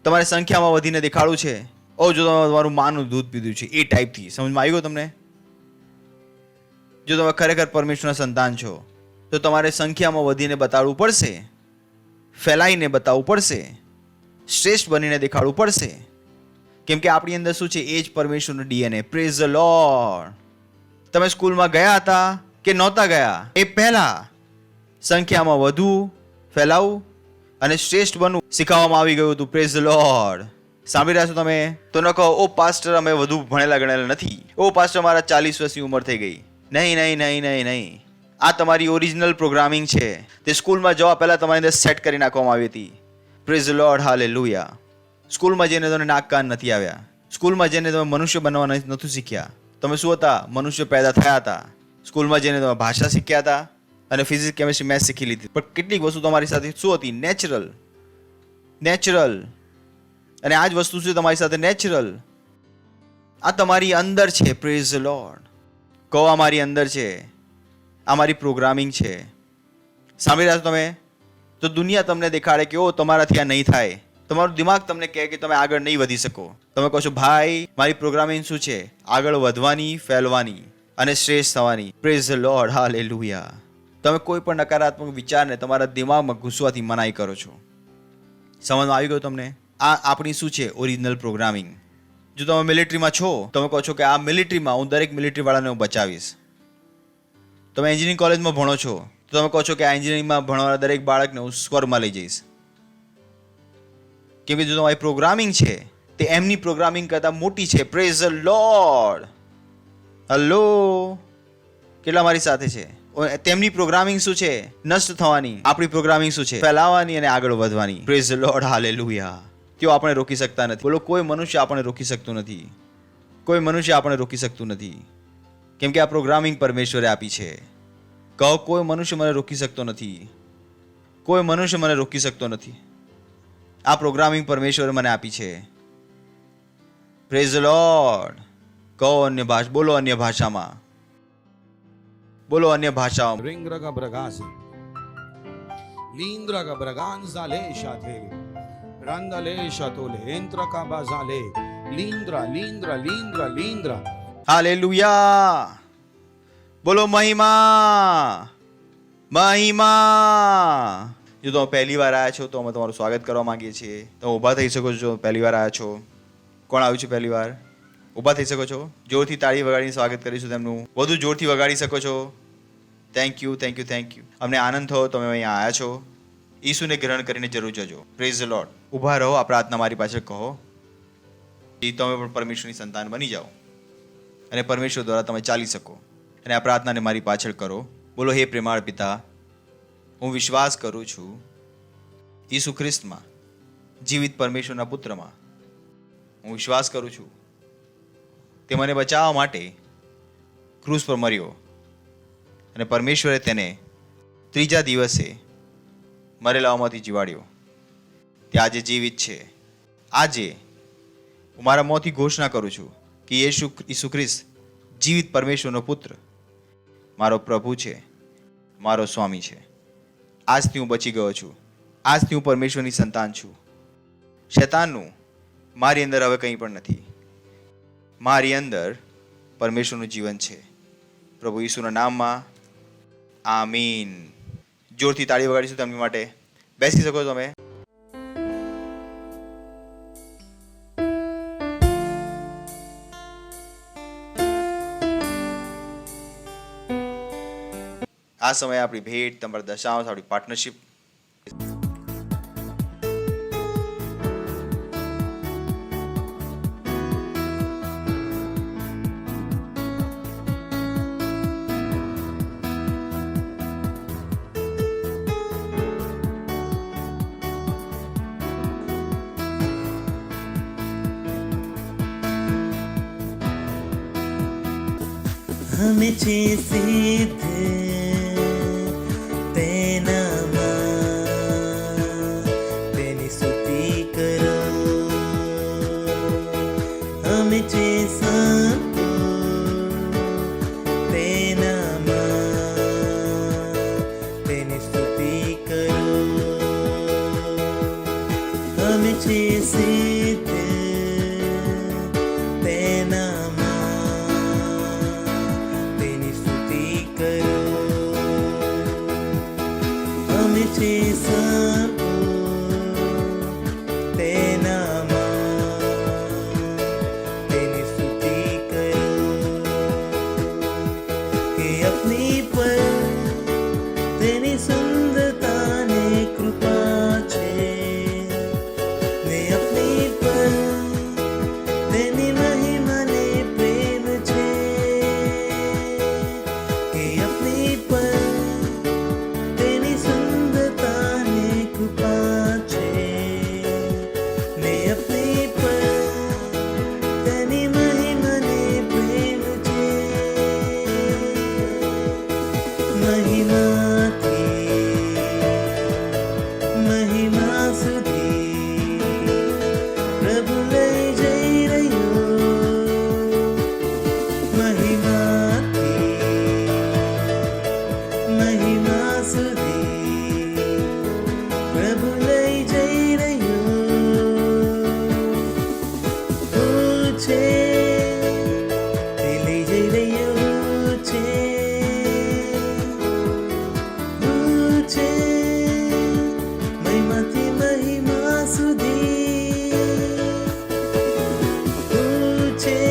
તમારી સંખ્યામાં વધીને દેખાડવું છે, જો તમે તમારું માનું દૂધ પીધું છે, એ ટાઈપથી. સમજમાં આવી ગયું તમને? જો તમે ખરેખર પરમેશ્વરના સંતાન છો તો તમારે સંખ્યામાં વધીને બતાડવું પડશે, ફેલાઈને બતાવવું પડશે, શ્રેષ્ઠ બનીને દેખાડવું પડશે. કેમ કે આપણી અંદર શું છે? એ જ પરમેશ્વરનું ડીએનએ. Praise the lord. તમે સ્કૂલમાં ગયા હતા કે નહોતા ગયા, એ પહેલા સંખ્યામાં વધુ ફેલાવું અને શ્રેષ્ઠ બનવું શીખવવામાં આવી ગયું હતું. Praise the lord. સાંભળી રહ્યા છો તમે? તો ન કહો, ઓ પાસ્ટર અમે વધુ ભણેલા ગણેલા નથી, ઓ પાસ્ટર મારા 40 વર્ષની ઉંમર થઈ ગઈ. નહીં નહીં નહીં નહીં નહીં. આ તમારી ઓરિજિનલ પ્રોગ્રામિંગ છે. તે સ્કૂલમાં જવા પહેલા તમારી અંદર સેટ કરી નાખવામાં આવી હતી. Praise the lord. હાલેલુયા. સ્કૂલમાં જઈને તમને નાક કાન નથી આવ્યા. સ્કૂલમાં જઈને તમે મનુષ્ય બનવા નથી શીખ્યા. તમે શું હતા? મનુષ્ય પેદા થયા હતા. સ્કૂલમાં જઈને તમે ભાષા શીખ્યા હતા અને ફિઝિક્સ, કેમિસ્ટ્રી, મેથ્સ શીખી લીધી. પણ કેટલીક વસ્તુ તમારી સાથે શું હતી? નેચરલ. અને આ જ વસ્તુ છે તમારી સાથે નેચરલ. આ તમારી અંદર છે. Praise the lord. કહો, આ મારી અંદર છે, આ મારી પ્રોગ્રામિંગ છે. સાંભળી રહ્યા છો તમે? તો દુનિયા તમને દેખાડે કે તમારાથી આ નહીં થાય. તમારું દિમાગ તમને કહે કે તમે આગળ નહીં વધી શકો. તમે કહો છો, ભાઈ મારી પ્રોગ્રામિંગ શું છે? આગળ વધવાની, ફેલવાની અને શ્રેષ્ઠ થવાની. Praise the lord. હાલેલુયા. તમે કોઈ પણ નકારાત્મક વિચારને તમારા દિમાગમાં ઘૂસવાથી મનાઈ કરો છો. સમજમાં આવી ગયું તમને? આ આપણી શું છે? Original programming. જો તમે મિલિટરીમાં છો, તમે કહો છો કે આ મિલિટરીમાં હું દરેક મિલિટરીવાળાને હું બચાવીશ. તમે એન્જિનિયરિંગ કોલેજમાં ભણો છો તો તમે કહો છો કે આ એન્જિનિયરિંગમાં ભણવાના દરેક બાળકને હું સ્વર્ગમાં લઈ જઈશ. કેમ કે જો તમારી પ્રોગ્રામિંગ છે તે એમની પ્રોગ્રામિંગ કરતાં મોટી છે. Praise the lord. હલો, કેટલા મારી સાથે છે? તેમની પ્રોગ્રામિંગ શું છે? નષ્ટ થવાની. આપણી પ્રોગ્રામિંગ શું છે? ફેલાવાની અને આગળ વધવાની. Praise the lord. હાલેલુયા. તેઓ આપણે રોકી શકતા નથી. બોલો, કોઈ મનુષ્ય આપણે રોકી શકતું નથી. કોઈ મનુષ્ય આપણે રોકી શકતું નથી. કેમ કે આ પ્રોગ્રામિંગ પરમેશ્વરે આપી છે. કહો, કોઈ મનુષ્ય મને રોકી શકતો નથી. કોઈ મનુષ્ય મને રોકી શકતો નથી. આ પ્રોગ્રામિંગ પરમેશ્વરે મને આપી છે. Praise the lord. કહો અન્ય ભાષા, બોલો અન્ય ભાષામાં, બોલો અન્ય ભાષાઓ. Ringraga bragasi. Lindraga braganza le shate. Randale shatole. Entraka bazale. Lindra. Hallelujah. બોલો મહિમા. જો તમે પહેલી વાર આવ્યા છો તો અમે તમારું સ્વાગત કરવા માંગીએ છીએ. તમે ઊભા થઈ શકો છો. પહેલી વાર આવ્યા છો. કોણ આવ્યું છે પહેલી વાર? ઊભા થઈ શકો છો. જોરથી તાળી વગાડીને સ્વાગત કરીશું તેમનું. વધુ જોરથી વગાડી શકો છો. Thank you. અમને આનંદ થયો તમે અહીંયા આવ્યા છો. ઈસુને ગ્રહણ કરીને જરૂર જજો. Praise the lord. ઊભા રહો. આ પ્રાર્થના મારી પાછળ કહો. તમે પણ પરમેશ્વરની સંતાન બની જાઓ અને પરમેશ્વર દ્વારા તમે ચાલી શકો. અને આ પ્રાર્થનાને મારી પાછળ કરો. બોલો, હે પ્રેમાળ પિતા, હું વિશ્વાસ કરું છું ઈસુ ખ્રિસ્તમાં, જીવિત પરમેશ્વરના પુત્રમાં. હું વિશ્વાસ કરું છું તે મને બચાવવા માટે ક્રૂસ પર મર્યો અને પરમેશ્વરે તેને ત્રીજા દિવસે મરેલાઓમાંથી જીવાડ્યો. તે આજે જીવિત છે. આજે હું મારા મોંથી ઘોષણા કરું છું કે ઈસુ ખ્રિસ્ત જીવિત પરમેશ્વરનો પુત્ર, મારો પ્રભુ છે, મારો સ્વામી છે. આજથી હું બચી ગયો છું. આજથી હું પરમેશ્વરની સંતાન છું. શૈતાનનું મારી અંદર હવે કંઈ પણ નથી. મારી અંદર પરમેશ્વરનું જીવન છે. પ્રભુ ઈસુના નામમાં આમીન. જોરથી તાળી વગાડીશું તેમની માટે. બેસી શકો તમે. આ સમયે આપણી ભેટ, તમારા દશાંશ, આપણી પાર્ટનરશિપ. हमें सिद्ध तेनी स्तुति करो. हमें చేసావు తేనామా तेरी स्तुति करूं कि अपनी पर तेरी सुंदरता ने कृपा छे ने अपनी पर तेरी महिमा ने प्रेम छे कि अपनी पर तेरी सुंदरता ने कृपा छे ने अपनी पर तेरी महिमा ने प्रेम छे महिमा थी महिमा सुधी प्रभु लई जई रह्यो महिमा थी महिमा सुधी प्रभु लई जई रह्यो पूछे ते लई जई रह्यो पूछे महिमाથી महिमा સુધી પૂછે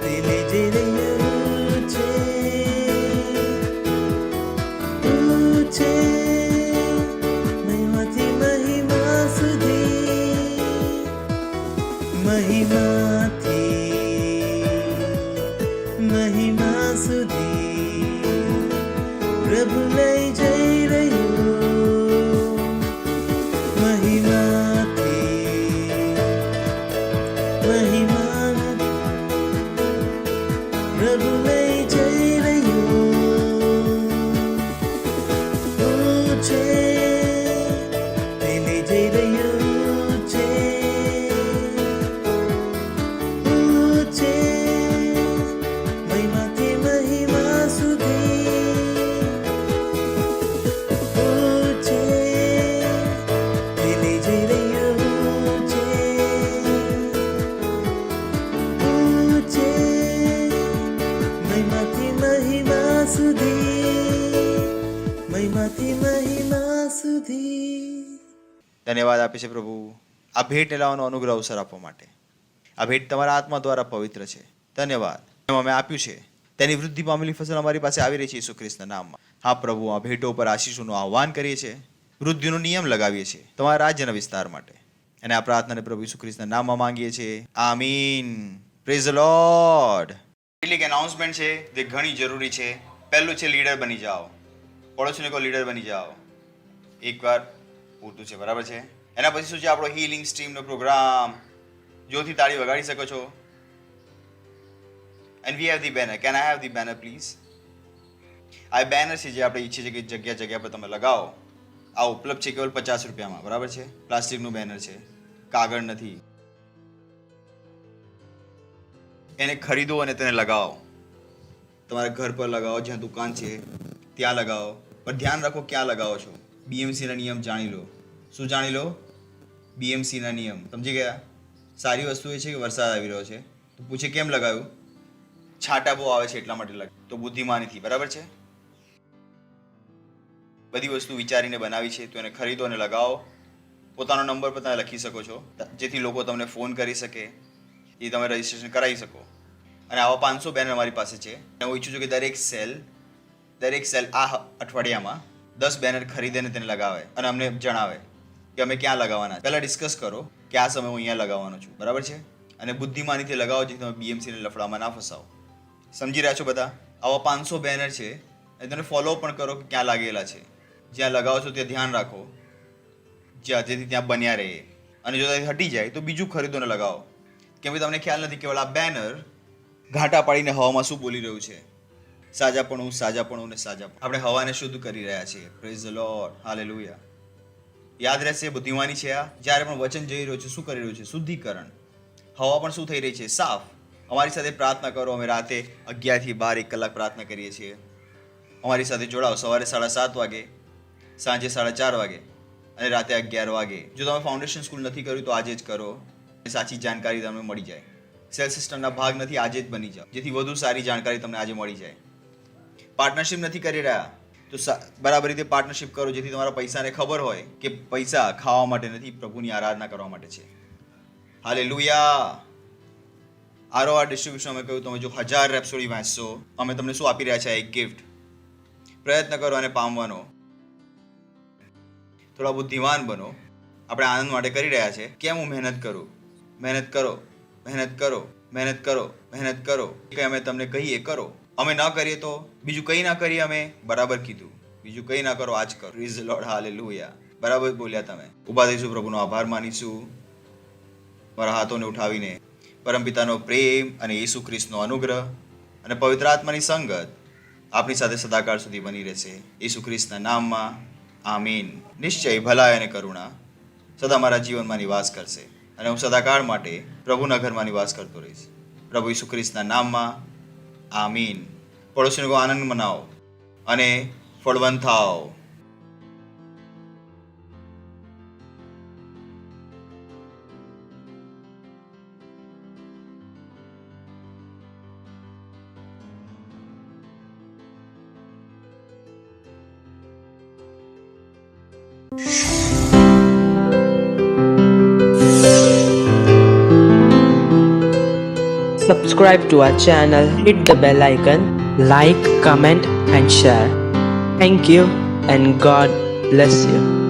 તે લઈ જઈ રહ્યો છે પૂછે महिमाથી महिमा સુધી महिमाથી महिमा સુધી प्रभु लई जई रह्यो महिमाથી महिमा प्रभु लई जई रह्यो पूछे ते लई जई रह्यो છે પૂછે महिमाથી महिमा સુધી પૂછે તે લઈ જઈ રહ્યો છે પૂછે महिमाથી महिमा સુધી महिमाથી महिमा સુધી ધન્યવાદ આપે છે પ્રભુ આ ભેટ લેવાનો અનુગ્રહ અવસર આપવા માટે. આ ભેટ તમારા આત્મા દ્વારા પવિત્ર છે. ધન્યવાદ. એમ અમે આપ્યું છે તેની વૃદ્ધિ પામેલી ફસલ અમારી પાસે આવી રહી છે ઈસુ ખ્રિસ્તના નામમાં. હા પ્રભુ, આ ભેટો પર આશીષોનું આહ્વાન કરીએ છીએ, વૃદ્ધિનો નિયમ લગાવીએ છીએ તમારા રાજ્યના વિસ્તાર માટે, અને આ પ્રાર્થનાને પ્રભુ ઈસુ ખ્રિસ્તના નામમાં માંગીએ છીએ. આમીન. Praise the lord. કેટલીક એનાઉન્સમેન્ટ છે જે ઘણી જરૂરી છે. પહેલું છે લીડર બની જાઓ. પડોશીને કહો લીડર બની જાઓ. એકવાર પૂરતું છે, બરાબર છે. એના પછી શું છે? આપણો હીલિંગ સ્ટ્રીમનો પ્રોગ્રામ. જોરથી તાળી વગાડી શકો છો. And we have the banner. Can I have the banner please? આ બેનર છે જે આપણે ઈચ્છીએ છીએ કે જગ્યા જગ્યા પર તમે લગાવો. આ ઉપલબ્ધ છે કેવલ 50 રૂપિયામાં, બરાબર છે. પ્લાસ્ટિકનું બેનર છે, કાગળ નથી. એને ખરીદો અને તેને લગાવો. તમારા ઘર પર લગાવો, જ્યાં દુકાન છે ત્યાં લગાવો, પણ ધ્યાન રાખો ક્યાં લગાવો છો. બીએમસીના નિયમ જાણી લો. શું જાણી લો? બીએમસીના નિયમ. સમજી ગયા? સારી વસ્તુ એ છે કે વરસાદ આવી રહ્યો છે તો પૂછે કેમ લગાવ્યું? છાંટા બહુ આવે છે એટલા માટે લગાવ્યું. તો બુદ્ધિમાનીથી, બરાબર છે. બધી વસ્તુ વિચારીને બનાવી છે તો એને ખરીદો અને લગાવો. પોતાનો નંબર પર તમે લખી શકો છો જેથી લોકો તમને ફોન કરી શકે, એ તમે રજીસ્ટ્રેશન કરાવી શકો. અને આવા 500 બેનર અમારી પાસે છે. અને હું ઈચ્છું છું કે દરેક સેલ આ અઠવાડિયામાં 10 બેનર ખરીદીને તેને લગાવે અને અમને જણાવે કે અમે ક્યાં લગાવવાના. પહેલાં ડિસ્કસ કરો કે આ સમય હું અહીંયા લગાવવાનો છું, બરાબર છે. અને બુદ્ધિમાનીથી લગાવો જેથી તમે બીએમસીને લફડામાં ના ફસાવો. સમજી રહ્યા છો બધા? આવા 500 બેનર છે અને તેને ફોલો પણ કરો કે ક્યાં લાગેલા છે. જ્યાં લગાવો છો ત્યાં ધ્યાન રાખો જેથી ત્યાં બન્યા રહે. અને જો હટી જાય તો બીજું ખરીદોને લગાવો. કેમ કે તમને ખ્યાલ નથી કેવળ આ બેનર ઘાટા પાડીને હવામાં શું બોલી રહ્યું છે? સાજાપણું, સાજાપણું ને સાજાપણું. આપણે હવાને શુદ્ધ કરી રહ્યા છીએ. Praise the lord. હાલેલુયા. યાદ રહેશે, બુદ્ધિમાની છે આ. જ્યારે પણ વચન જઈ રહ્યું છે, શું કરી રહ્યું છે? શુદ્ધિકરણ. હવા પણ શું થઈ રહી છે? સાફ. અમારી સાથે પ્રાર્થના કરો. અમે રાતે 11 થી 12 1 કલાક પ્રાર્થના કરીએ છીએ. અમારી સાથે જોડાઓ. સવારે 7:30 વાગે, સાંજે 4:30 વાગે અને રાતે 11 વાગે. જો તમે ફાઉન્ડેશન સ્કૂલ નથી કર્યું તો આજે જ કરો. સાચી જાણકારી તમને મળી જાય. સેલ સિસ્ટમના ભાગ નથી, આજે જ બની જાઓ જેથી વધુ સારી જાણકારી તમને આજે મળી જાય. પાર્ટનરશિપ નથી કરી રહ્યા તો બરાબર રીતે પાર્ટનરશિપ કરો, જેથી તમારા પૈસાને ખબર હોય કે પૈસા ખાવા માટે નથી, પ્રભુની આરાધના કરવા માટે છે. હાલેલુયા. ROR ડિસ્ટ્રીબ્યુશન અમે કહ્યું, તમે જો 1000 રેપ્સોડી વાંચશો, અમે તમને શું આપી રહ્યા છે? એક ગિફ્ટ. પ્રયત્ન કરો અને પામવાનો. થોડા બુદ્ધિમાન બનો. આપણે આનંદ માટે કરી રહ્યા છે. કેમ હું મહેનત કરું? મહેનત કરો, મહેનત કરો, મહેનત કરો, મહેનત કરો. કંઈ અમે તમને કહીએ કરો, અમે ન કરીએ તો બીજું કંઈ ના કરીએ. અમે બરાબર કીધું, બીજું કંઈ ના કરો, આજ કરો. Praise the lord. હાલેલુયા. બરાબર બોલ્યા તમે. ઊભા થઈશું, પ્રભુનો આભાર માનીશું મારા હાથોને ઉઠાવીને. પરમપિતાનો પ્રેમ અને યેસુ ખ્રિસ્તનો અનુગ્રહ અને પવિત્ર આત્માની સંગત આપની સાથે સદાકાળ સુધી બની રહેશે. યેસુ ખ્રિસ્તના નામમાં આમીન. નિશ્ચય ભલાઈ અને કરુણા સદા મારા જીવનમાં નિવાસ કરશે અને હું સદાકાળ માટે પ્રભુના ઘરમાં નિવાસ કરતો રહીશ. પ્રભુ યેસુ ખ્રિસ્તના નામમાં આમીન. પડોશીનો આનંદ મનાવો અને ફળવંત થાઓ. Subscribe to our channel, hit the bell icon, like, comment and share. Thank you and God bless you.